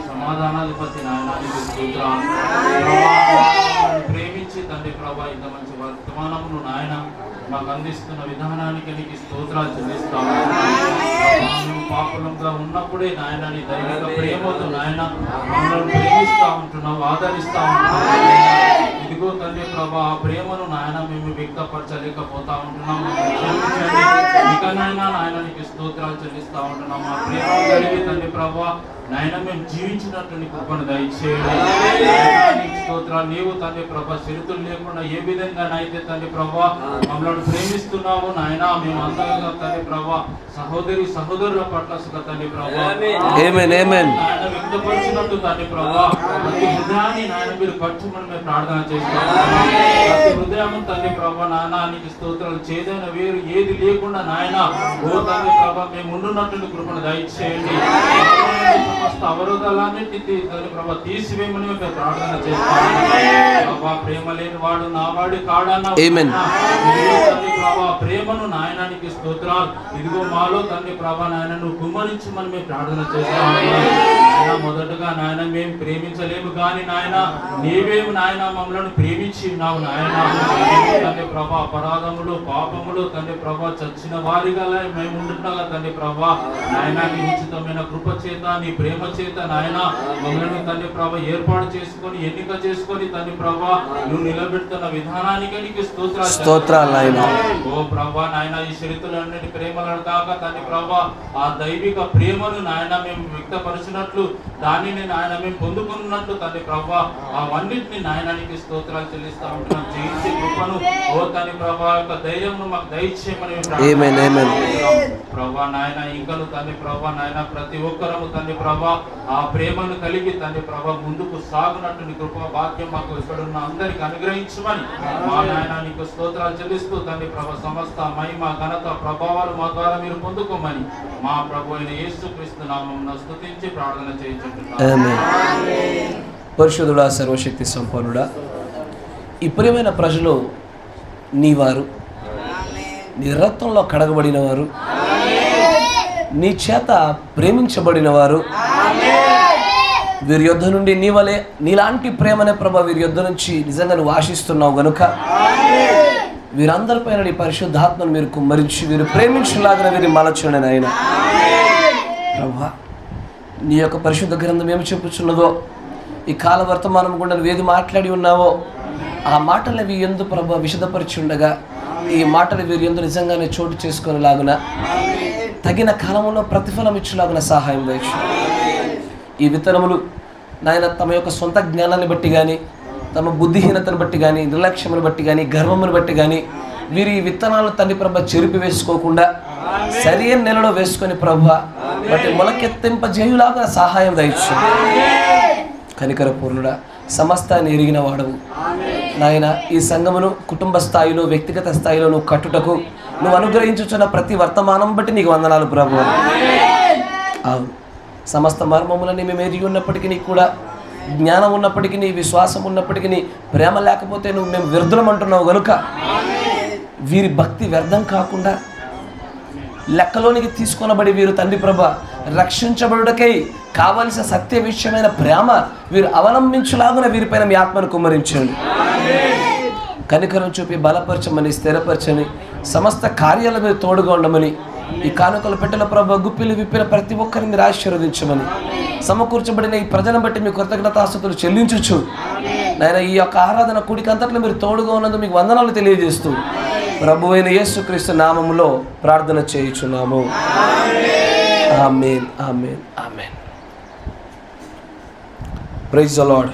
సమాధానాధిపతి నాయనానికి స్తోత్రాలు. ప్రేమించి తండ్రి ప్రభా ఇంత మంచి వర్తమానమును నాయన మాకు అందిస్తున్న విధానానికి నీకు స్తోత్రాలు చెల్లిస్తాము. పాపులంగా ఉన్నప్పుడే నాయన నీ దైవిక ప్రేమతో నాయన మమ్మల్ని ప్రేమిస్తూ ఉంటున్నావు, ఆదరిస్తూ ఉంటున్నావు. ఇదిగో తండ్రి ప్రభా ఆ ప్రేమను నాయన మేము వ్యక్తపరచలేకపోతా ఉంటున్నాము. ఇకనైనా నాయన నీకు స్తోత్రాలు చెల్లిస్తూ ఉంటున్నాము. ఆ ప్రేమ కలిగి తండ్రి ప్రభా నాయన మేము జీవించినట్టు నీ కృపను దయచేయండి. స్తోత్రాలు. నీవు తండ్రి ప్రభా చరిత్రలు లేకుండా ఏ విధంగా అయితే తండ్రి ప్రభా మమ్మల్ని ప్రేమిస్తున్నావు నాయన, మేము అందరిగా తండ్రి ప్రభా సహోదరుల పట్ల తండ్రి ప్రభా నాయన వ్యక్తపరిచినట్టు తండ్రి ప్రభా ప్రతి హృదయాన్ని నాయన మీరు పట్టుమని మేము ప్రార్థన చేస్తాము. ప్రతి హృదయం తండ్రి ప్రభా నాయన నీకు స్తోత్రాలు. చేదైన వేరు ఏది లేకుండా నాయన ఓ తండ్రి ప్రభా మేము ఉండున్నట్టు కృపను దయచేయండి. సమస్త అవరోధాలన్నింటినీ తండ్రి ప్రభా తీసివేయమని మేము ప్రార్థన చేస్తాము. ప్రభా ప్రేమ లేని వాడు నా వాడు కాడన్నా తండ్రి ప్రభా ప్రేమను నాయనానికి స్తోత్రాలు. ఇదిగో మాలో తండ్రి ప్రభా నాయన నువ్వు కుమ్మరించమని మేము ప్రార్థన చేస్తాము. నాయన మొదటగా నాయన మేము ప్రేమించలేము కానీ నాయన నీవేమి నాయన మమ్మల్ని ప్రేమించి ఉన్నావు నాయన. తండ్రి ప్రభా అపరాధములు పాపములు తండ్రి ప్రభా చచ్చిన వారిగా మేము ఉంటున్నాగా తండ్రి ప్రభా నాయన నీ ఉచితమైన కృప చేత నీ ప్రేమ చేత నాయన మమ్మల్ని తండ్రి ప్రభా ఏర్పాటు చేసుకొని ఎన్నిక చేసుకొని తండ్రి ప్రభా నువ్వు నిలబెడుతున్న విధానానికి నీకు స్తోత్రాలు. ఓ ప్రభా నాయన ఈ చరిత్రలన్నిటి ప్రేమలను దాకా తండ్రి ప్రభా ఆ దైవిక ప్రేమను నాయన మేము వ్యక్తపరిచినట్లు దానిని నాయన మేము పొందుకున్నట్లు తండ్రి ప్రభా అవన్నిటిని నాయనానికి స్తోత్రాలు చెల్లిస్తా ఉంటున్నాం. జయించే కృపను ఓ తండ్రి ప్రభా యొక్క ధైర్యమును మాకు దయచేయమని ప్రభా నాయన ఇంకను తండ్రి ప్రభా నాయన ప్రతి ఒక్కరము తండ్రి ప్రభా ఆ ప్రేమను కలిగి తండ్రి ప్రభా ముందుకు సాగునట్టు నీ కృప భాగ్యం మాకు ఇక్కడున్న అందరికి అనుగ్రహించమని మా నాయన నీకు స్తోత్రాలు చెల్లిస్తూ తండ్రి ప్రభా సమస్త మహిమ ఘనత ప్రభావాలు మా ద్వారా మీరు పొందుకోమని మా ప్రభు అయిన యేసుక్రీస్తు నామమున స్తుతించి ప్రార్థన చేయించుకుంటున్నాము. పరిశుద్ధుడా సర్వశక్తి సంపన్నుడా, ఈ ప్రియమైన ప్రజలు నీవారు, నీ రక్తంలో కడగబడిన వారు, నీ చేత ప్రేమించబడిన వారు, వీరి యొద్ద నుండి నీ వలె నీలాంటి ప్రేమనే ప్రభా వీరి యొద్ద నుంచి నిజంగా నువ్వు ఆశిస్తున్నావు గనుక వీరందరిపైన నీ పరిశుద్ధాత్మను మీరు కుమ్మరించి వీరు ప్రేమించలాగిన వీరి మలచండి నాయన. ప్రభా నీ యొక్క పరిశుద్ధ గ్రంథం ఏమి చెప్పుచున్నదో, ఈ కాల వర్తమానం గుండా నువ్వు ఏది మాట్లాడి ఉన్నావో ఆ మాటలు అవి ఎందు ప్రభా విశదపరిచి ఉండగా ఈ మాటలు వీరి ఎందు నిజంగానే చోటు చేసుకునేలాగున తగిన కాలంలో ప్రతిఫలం ఇచ్చేలాగున సహాయం దయచు. ఈ విత్తనములు నాయన తమ యొక్క సొంత జ్ఞానాన్ని బట్టి కానీ తమ బుద్ధిహీనతను బట్టి కానీ నిర్లక్ష్యమును బట్టి కానీ గర్వమును బట్టి కానీ వీరు ఈ విత్తనాలు తండ్రి ప్రభ చెరిపి వేసుకోకుండా సరైన నెలలో వేసుకొని ప్రభ వాటి మొలకెత్తింపజేయులాగా సహాయం దయచు. కనికర పూర్ణుడా, సమస్తాన్ని ఎరిగిన వాడవు నాయన, ఈ సంఘమును కుటుంబ స్థాయిలో వ్యక్తిగత స్థాయిలో నువ్వు కట్టుటకు నువ్వు అనుగ్రహించుచున్న ప్రతి వర్తమానం బట్టి నీకు వందనాలు ప్రభు. అవును, సమస్త మర్మములని మేము ఎరిగి ఉన్నప్పటికీ కూడా జ్ఞానం ఉన్నప్పటికీ, విశ్వాసం ఉన్నప్పటికీ ప్రేమ లేకపోతే నువ్వు మేము వ్యర్థులం అంటున్నావు కనుక వీరి భక్తి వ్యర్థం కాకుండా లెక్కలోనికి తీసుకొనబడి వీరు తండ్రి ప్రభ రక్షించబడుటకై కావలసిన సత్య విషయమైన ప్రేమ వీరు అవలంబించులాగున వీరిపైన మీ ఆత్మను కుమ్మరించండి. కనికరం చూపి బలపరచమని, స్థిరపరచని, సమస్త కార్యాల మీద తోడుగా ఉండమని, ఈ కానుకలు పెట్టిన ప్రభ గుప్పిలు విప్పిన ప్రతి ఒక్కరిని మీరు ఆశీర్వదించమని, సమకూర్చబడిన ఈ ప్రజలను బట్టి మీ కృతజ్ఞతాస్తుతులు చెల్లించుచు నాయన ఈ యొక్క ఆరాధన కూడిక అంతట్లో మీరు తోడుగా ఉన్నందుకు మీకు వందనాలు తెలియజేస్తూ ప్రభువైన యేసుక్రీస్తు నామములో ప్రార్థన చేయుచున్నాము. ఆమేన్, ఆమేన్, ఆమేన్. Praise the lord.